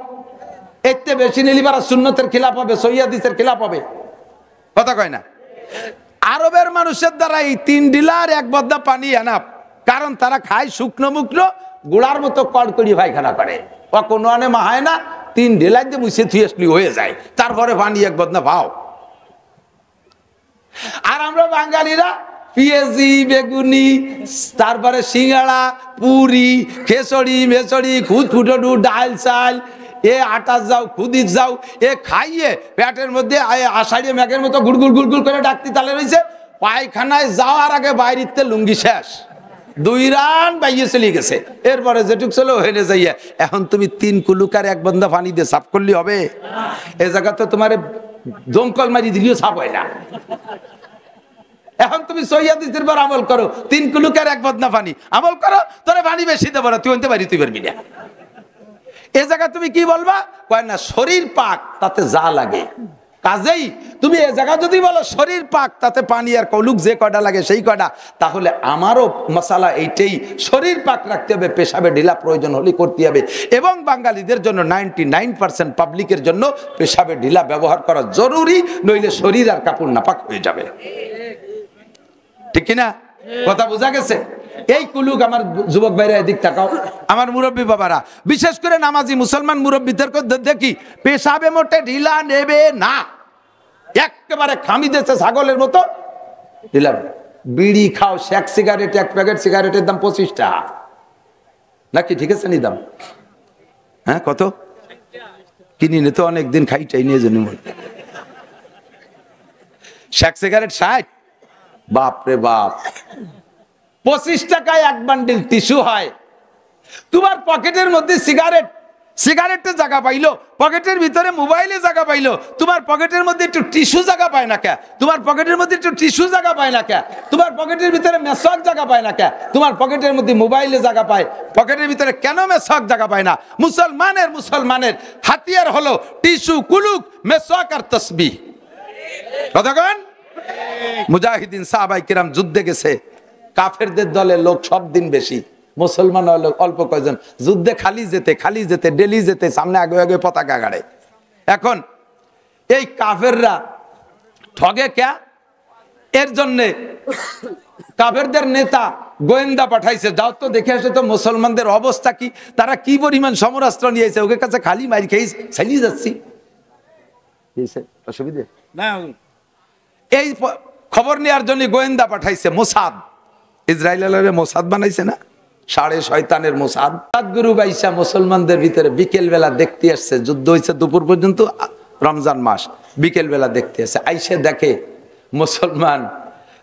এতে বেশি নিলি বারা সুন্নতের খিলাফ হবে, সহিহ হাদিসের খিলাফ হবে, কথা কয় না? আরবের মানুষের দ্বারা এই 3 ঢিলা আর 1 বদনা পানি এনাফ, কারণ তারা খায় শুকনো মুকনো গুড়ার মতো কড়কড়ি পায়খানা করে, ও কোনো আনে মাহায় না, 3 ঢিলাই দিয়ে মুছে থুয়ে হয়ে যায়, তারপরে পানি 1 বদনা পাও। আর আমরা বাঙালিরা পেঁয়াজি বেগুনি তারপরে সিঙ্গাড়া পুরি খেসড়ি মেসড়ি খুদ ফুটডু ডাল চাল এ আটা যাও খুদি যাও এ খাইয়ে পেটের মধ্যে আষাঢ়ে মেঘের মতো গুড়গুড় গুড়গুড় করে ডাকতি তালে রয়েছে, পায়খানায় যাওয়ার আগে বাইরিতে লুঙ্গি শেষ, 2 রান বাইয়ে চলে গেছে, এরপরে যেটুক চলো হেনে যাইয়া। এখন তুমি 3 কুলুকার 1 বন্দা পানি দিয়ে সাফ করলে হবে? এ জায়গা তো তোমার দমকল মারি দিলেও সাফ হয় না। এখন তুমি সহিহ হাদিসের পর আমল করো, 3 কুলুকার 1 বদনা পানি আমল করো, তোরে পানি বেশি দেবো না, তুই আনতে পারি তুই পারবি না। এ জায়গা তুমি কি বলবা? কয় না শরীর পাক তাতে যা লাগে, কাজেই তুমি এ জায়গা যদি বলো শরীর পাক তাতে পানি আর কলুক যে কয়টা লাগে সেই কয়টা, তাহলে আমারও মশালা এইটাই, শরীর পাক রাখতে হবে, পেশাবে ঢিলা প্রয়োজন হলে করতে হবে। এবং বাঙালিদের জন্য 99% পাবলিকের জন্য পেশাবে ঢিলা ব্যবহার করা জরুরি, নইলে শরীর আর কাপড় নাপাক হয়ে যাবে, ঠিক কিনা? কথা বোঝা গেছে? এই কুলুক আমার যুবক ভাইরা এদিক তাকাও, আমার মুরব্বী বাবারা, বিশেষ করে নামাজি মুসলমান মুরব্বীদের দেখি পেশাবে মোটে ঢিলা নেবে না, একেবারে খামি দিয়েছে ছাগলের মতো ঢিলা। বিড়ি খাও, শেক সিগারেট, 1 প্যাকেট সিগারেটের দাম 25 টাকা নাকি, ঠিক আছে নি দাম? হ্যাঁ কত কিনি নে তো অনেকদিন খাইটাই নিয়ে জানি, শেক সিগারেট 60, বাপ রে বাপ, 25 টাকায় 1 বান্ডিল টিস্যু হয়। তোমার পকেটের মধ্যে সিগারেটের জায়গা পাইলো, পকেটের ভিতরে মোবাইলে জায়গা পাইলো, তোমার পকেটের মধ্যে একটু টিস্যু জায়গা পায় না কে? তোমার পকেটের মধ্যে একটু টিস্যু জায়গা পায় না কে? তোমার পকেটের ভিতরে মেসওয়াক জায়গা পায় না কে? তোমার পকেটের মধ্যে মোবাইলে জায়গা পায়, পকেটের ভিতরে কেন মেসওয়াক জায়গা পায় না? মুসলমানের হাতিয়ার হলো টিস্যু, কুলুক, মেসওয়াক আর তাসবিহ, কথা কন? মুজাহিদিন সাহাবায়ে কিরাম যুদ্ধে গেছে, কাফেরদের দলে লোক সব দিন বেশি, মুসলমান লোক অল্প কয়জন, যুদ্ধে খালি যেতে ডেলি যেতে, সামনে আগে আগে পতাকা গাড়ে। এখন এই কাফেররা ঠগে কে? এর জন্য কাফেরদের নেতা গোয়েন্দা পাঠাইছে, যাও তো দেখে আসে তো মুসলমানদের অবস্থা কি, তারা কি পরিমাণ সমরাস্ত্র নিয়েছে, ওকে কাছে খালি মারি খেয়ে চালিয়ে যাচ্ছি, অসুবিধে না। এই খবর নেওয়ার জন্য গোয়েন্দা পাঠাইছে মোসাদ, ইসরায়েলের মোসাদ বানাইছে না, 6.5 শয়তানের মোসাদ। গুরু বাইসা মুসলমানদের ভিতরে বিকেল বেলা দেখতে আসছে, যুদ্ধ হয়েছে দুপুর পর্যন্ত, রমজান মাস, বিকেল বেলা দেখতে আসছে, আইসে দেখে মুসলমান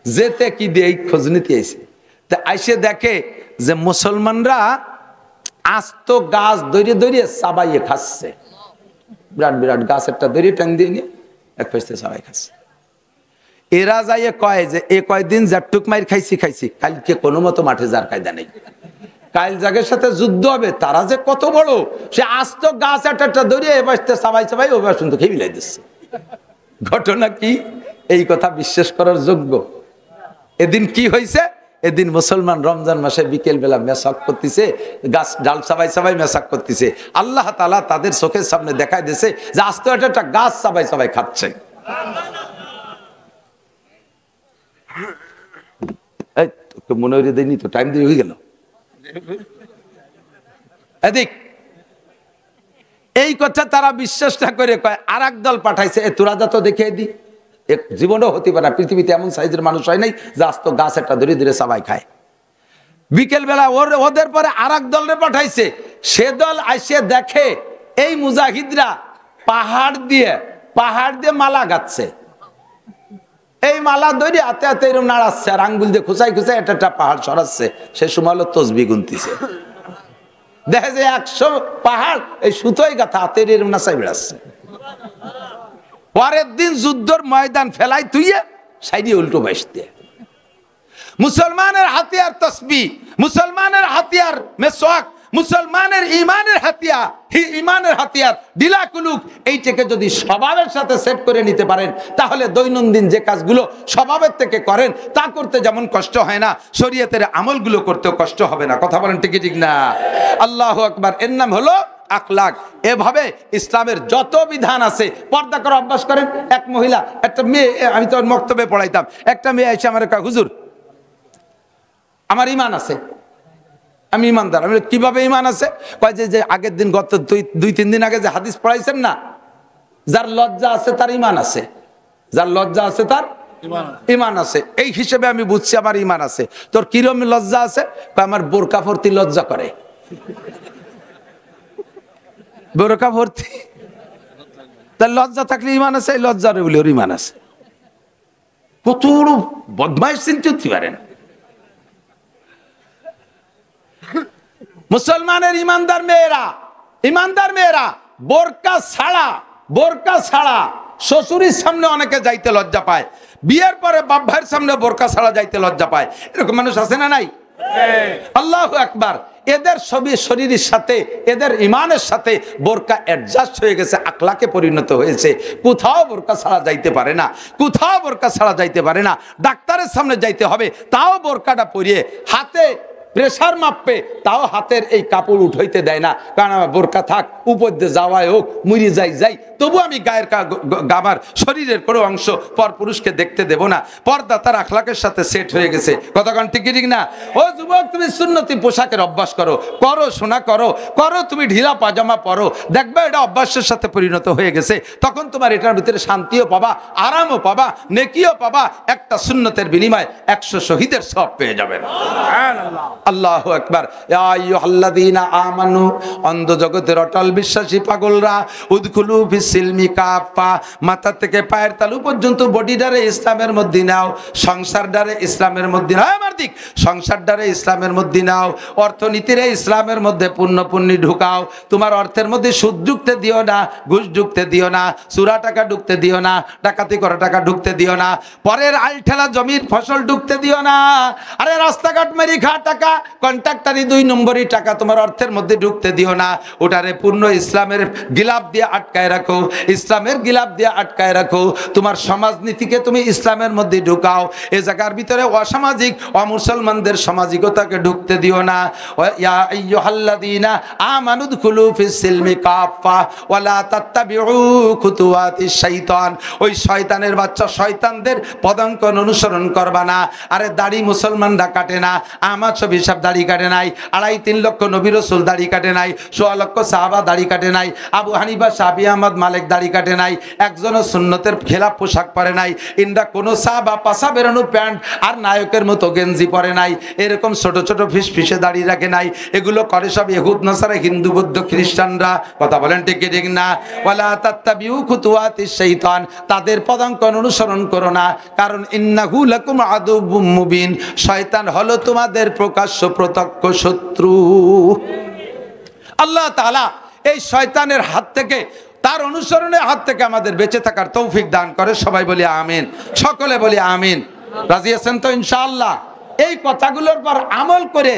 যেতে কি দিয়ে খোঁজ নিতে আইছে, তা আইসে দেখে যে মুসলমানরা আস্ত গাছ দড়িয়ে দড়িয়ে চাবাইয়ে খাচ্ছে, বিরাট বিরাট গাছ একটা দড়িয়ে টান দিয়ে নিয়ে এক পাশে চাবাই খাচ্ছে। এরা যাইয়ে কয় যে এ কয়দিন জাটুক মাইর খাইছি কালকে কোনো মতো মাঠে যার কায়দা নেই, কাল জাগের সাথে যুদ্ধ হবে, তারা যে কত বড়, সে আস্ত গাছ একটা দড়িয়ে এ পাশে চাবাই ও পাশ কিন্তু খেয়ে মিলাই দিচ্ছে। ঘটনা কি? এই কথা বিশ্বাস করার যোগ্য? এদিন কি হয়েছে? এদিন মুসলমান রমজান মাসে বিকেল বেলা মেসাক করতেছে, গাছ ডাল চাবাই মেসাক করতেছে, আল্লাহ তাআলা তাদের চোখের সামনে দেখায় দিয়েছে যে আস্ত একটা গাছ চাবাই খাচ্ছে। এই তোকে মনে হয়ে দেয়নি তো, টাইম দিয়ে হয়ে গেল। এদিক এই কথা তারা বিশ্বাস না করে কয় আর এক দল পাঠাইছে, এ তোরা যা তো দেখিয়ে দি। এক জীবনও হতে পারে না, পৃথিবীতে এমন সাইজের মানুষ হয় নাই যে আস্ত গাছ একটা ধরে ধরে সবাই খায়। বিকেল বেলা ওদের পরে আর এক দলরে পাঠাইছে, সে দল আইসে দেখে এই মুজাহিদরা পাহাড় দিয়ে মালা গাচ্ছে। এই মালা ধরে হাতে হাতে এরকম নাড়াচ্ছে আর আঙ্গুল দিয়ে খুঁচাই খুঁচাই একটা পাহাড় সরাচ্ছে। সে সময় হলো তসবি গুনতিছে, দেখে যে 100 পাহাড় এই সুতোই গাথা হাতের এরকম নাচাই বেড়াচ্ছে। পরের দিন যুদ্ধর ময়দান ফেলাই তুইয়ে সাইডে উল্টো বাইশ দিয়ে। মুসলমানের হাতিয়ার তসবি, মুসলমানের হাতিয়ার মেসওয়াক, মুসলমানের ইমানের হাতিয়ার ডিলা কুলুক। এইটাকে যদি স্বভাবের সাথে সেট করে নিতে পারেন, তাহলে দৈনন্দিন যে কাজগুলো স্বভাবের থেকে করেন তা করতে যেমন কষ্ট হয় না, শরীয়তের আমলগুলো করতেও কষ্ট হবে না। কথা বলেন ঠিক ঠিক না? আল্লাহু আকবার। এর নাম হলো আখলাক। এভাবে ইসলামের যত বিধান আছে পর্দা করা অভ্যাস করেন। এক মহিলা, একটা মেয়ে, আমি তো মক্তবে পড়াইতাম, একটা মেয়ে এসে আমার কয়, হুজুর আমার ঈমান আছে, আমি ঈমানদার। আমি কিভাবে ঈমান আছে? কয় যে আগের দিন গত 2-3 দিন আগে যে হাদিস পড়াইছেন না, যার লজ্জা আছে তার ঈমান আছে, যার লজ্জা আছে তার ঈমান আছে। এই হিসেবে আমি বুঝছি আমার ঈমান আছে। তোর কিরকম লজ্জা আছে? আমার বোরকা ভর্তি লজ্জা করে। বোরকা ভর্তি, তার লজ্জা থাকলে ঈমান আছে, এই লজ্জার বলে ওর ঈমান আছে। কত বড় বদমাইশ চিন্তা করতে পারেন। মুসলমানের ইমানদার মেয়েরা বোরকা ছাড়া শ্বশুরের সামনে অনেকে যাইতে লজ্জা পায়, বিয়ের পরে বাপ ভাইয়ের সামনে বোরকা ছাড়া যাইতে লজ্জা পায়। এরকম মানুষ আছে না নাই? আল্লাহু আকবার। এদের সবই শরীরের সাথে, এদের ইমানের সাথে বোরকা অ্যাডজাস্ট হয়ে গেছে, আখলাকে পরিণত হয়েছে। কোথাও বোরকা ছাড়া যাইতে পারে না, কোথাও বোরকা ছাড়া যাইতে পারে না। ডাক্তারের সামনে যাইতে হবে, তাও বোরকাটা পরিয়ে, হাতে প্রেসার মাপবে, তাও হাতের এই কাপড় উঠাইতে দেয় না, কারণ আমার বোরকা থাক, উপর দিয়ে যাওয়াই হোক, মুড়ি যাই, তবু আমি গায়ের আমার শরীরের কোনো অংশ পর পুরুষকে দেখতে দেব না। পর্দা তার আখলাকের সাথে সেট হয়ে গেছে। কতক্ষণ ঠিক ঠিক না? ও যুবক, তুমি সুন্নতি পোশাকের অভ্যাস করো শোনা করো, তুমি ঢিলা পাজামা পরো, দেখবে এটা অভ্যাসের সাথে পরিণত হয়ে গেছে। তখন তোমার এটার ভিতরে শান্তিও পাবা, আরামও পাবা, নেকিও পাবা। একটা সুন্নতের বিনিময়ে 100 শহীদের সওয়াব পেয়ে যাবেন। আল্লাহু আকবার। ইয়া আইয়ুহাল্লাযীনা আমানু, অন্ধ জগতের অটল বিশ্বাসী পাগলরা, উদখুলু ফিস-সিলমি কাফা, মাথা থেকে পায়ের তালু পর্যন্ত বডিটারে ইসলামের মধ্যে নাও, সংসারটারে ইসলামের মধ্যে নাও, মার্দিক সংসারটারে ইসলামের মধ্যে নাও, অর্থনীতিরে ইসলামের মধ্যে পূর্ণপূর্ণি ঢুকাও। তোমার অর্থের মধ্যে সুদ ঢুকতে দিও না, ঘুষ ঢুকতে দিও না, চুরা টাকা ঢুকতে দিও না, ডাকাতি করা টাকা ঢুকতে দিও না, পরের আইল ঠেলা জমির ফসল ঢুকতে দিও না। আরে রাস্তাঘাট মেরি খা টাকা, কন্ট্রাক্টারি 2 নম্বরই টাকা তোমার অর্থের মধ্যে ঢুকতে দিও না। ওটারে পূর্ণ ইসলামের গিলাপ দিয়ে আটকায় রাখো, ইসলামের গিলাপ দিয়ে আটকায় রাখো। তোমার সমাজনীতিকে তুমি ইসলামের মধ্যে ঢুকাও। এই জায়গার ভিতরে অসামাজিক অমুসলমানদের সামাজিকতাকে ঢুকতে দিও না। ইয়া আইয়ুহাল্লাযীনা আমানু দুখুলু ফিস-সিলমি কাফা ওয়া লা তাত্তাবিউ খুতুওয়াতিশ শাইতান। ওই শয়তানের বাচ্চা শয়তানদের পদাঙ্কন অনুসরণ করবা না। আরে দাড়ি মুসলমানরা কাটে না, আমার ছবি সব দাড়ি কাটে নাই, 2.5-3 লক্ষ নবী রাসূল দাড়ি কাটে নাই, 1.5 লক্ষ সাহাবা দাড়ি কাটে নাই, আবু হানিফা, শাফি, আহমদ, মালিক দাড়ি কাটে নাই, একজনও সুন্নতের খেলাফ পোশাক পরে নাই, ইন্দা কোন সাহাবা পাশা বেরানো প্যান্ট আর নায়কের মতো গেঞ্জি পরে নাই, এরকম ছোট ছোট ফিসফিসে দাড়ি রাখে নাই। এগুলো করে সব ইহুদ নাসারা, হিন্দু বৌদ্ধ খ্রিস্টানরা। কথা বলেন ঠিক ঠিক না? ওয়ালা তাত্তাবিউ খুতুওয়াতিশ শাইতান, তাদের পদাঙ্কন অনুসরণ করো না, কারণ ইন্নাহু লাকুম আদুউম মুবিন, শয়তান হলো তোমাদের প্রকাশ্য প্রত্যক্ষ শত্রু। আল্লাহ তাআলা এই শয়তানের হাত থেকে, তার অনুসরণের হাত থেকে আমাদের বেঁচে থাকার তৌফিক দান করে। সবাই বলি আমিন, সকলে বলি আমিন। রাজি আছেন তো ইনশাআল্লাহ? এই কথাগুলোর পর আমল করে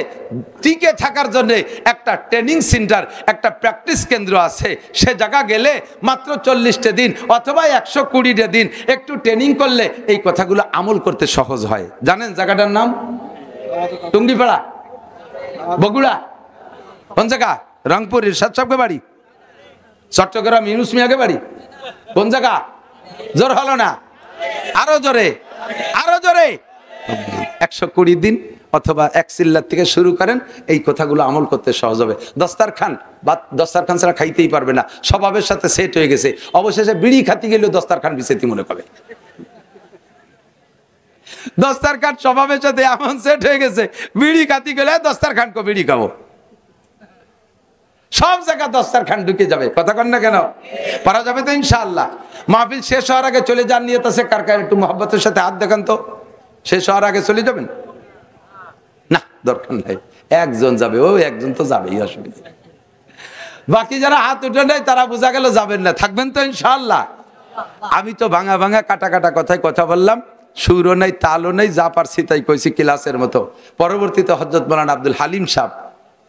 টিকে থাকার জন্য একটা ট্রেনিং সেন্টার, একটা প্র্যাকটিস কেন্দ্র আছে। সে জায়গা গেলে মাত্র 40টা দিন অথবা 120টা দিন একটু ট্রেনিং করলে এই কথাগুলো আমল করতে সহজ হয়। জানেন জায়গাটার নাম? টুঙ্গিপাড়া, বগুড়া। কোন জায়গা? রংপুর ইরশাদ সাহেবের বাড়ি। চট্টগ্রাম ইউনুস মিয়াকে বাড়ি। কোন জায়গা? জোর হলো না, আরো জোরে, আরো জোরে। 120 দিন অথবা 1 চিল্লার থেকে শুরু করেন, এই কথাগুলো আমল করতে সহজ হবে। দস্তারখান বা দস্তারখান ছাড়া খাইতেই পারবে না, স্বভাবের সাথে সেট হয়ে গেছে। অবশেষে বিড়ি খাতি গেলেও দস্তারখান বিছেতি মনে করে। দস্তারখান স্বভাবের সাথে এমন সেট হয়ে গেছে, বিড়ি খাতি গেলে দস্তারখান কো বিড়ি খাবো, সব জায়গা দস্তারখান ঢুকে যাবে। কথা কন না কেন? পারা যাবে তো ইনশাআল্লাহ। মাহফিল শেষ হওয়ার আগে চলে যান, নিয়ত আছে কার কার? একটু মহব্বতের সাথে হাত দেখান তো। শেষ হওয়ার আগে চলে যাবেন? না, দরকার নাই, একজন যাবে। ও একজন তো যাবেই, অসুবিধা। বাকি যারা হাত উঠে নেয় তারা বোঝা গেল যাবেন না, থাকবেন তো ইনশাআল্লাহ। আমি তো ভাঙা ভাঙা কাটা কাটা কথায় কথা বললাম, সুরও নাই, তালও নেই, যা পারছি তাই কইছি ক্লাসের মতো। পরবর্তীতে হযরত মাওলানা আব্দুল হালিম সাহেব,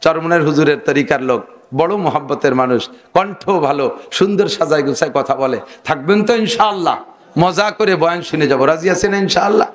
চরমনের হুজুরের তরিকার লোক, বড় মোহাব্বতের মানুষ, কণ্ঠ ভালো, সুন্দর সাজায় গুছায় কথা বলে। থাকবেন তো ইনশাআল্লাহ? মজা করে বয়ান শুনে যাবো, রাজি আছেন ইনশাআল্লাহ?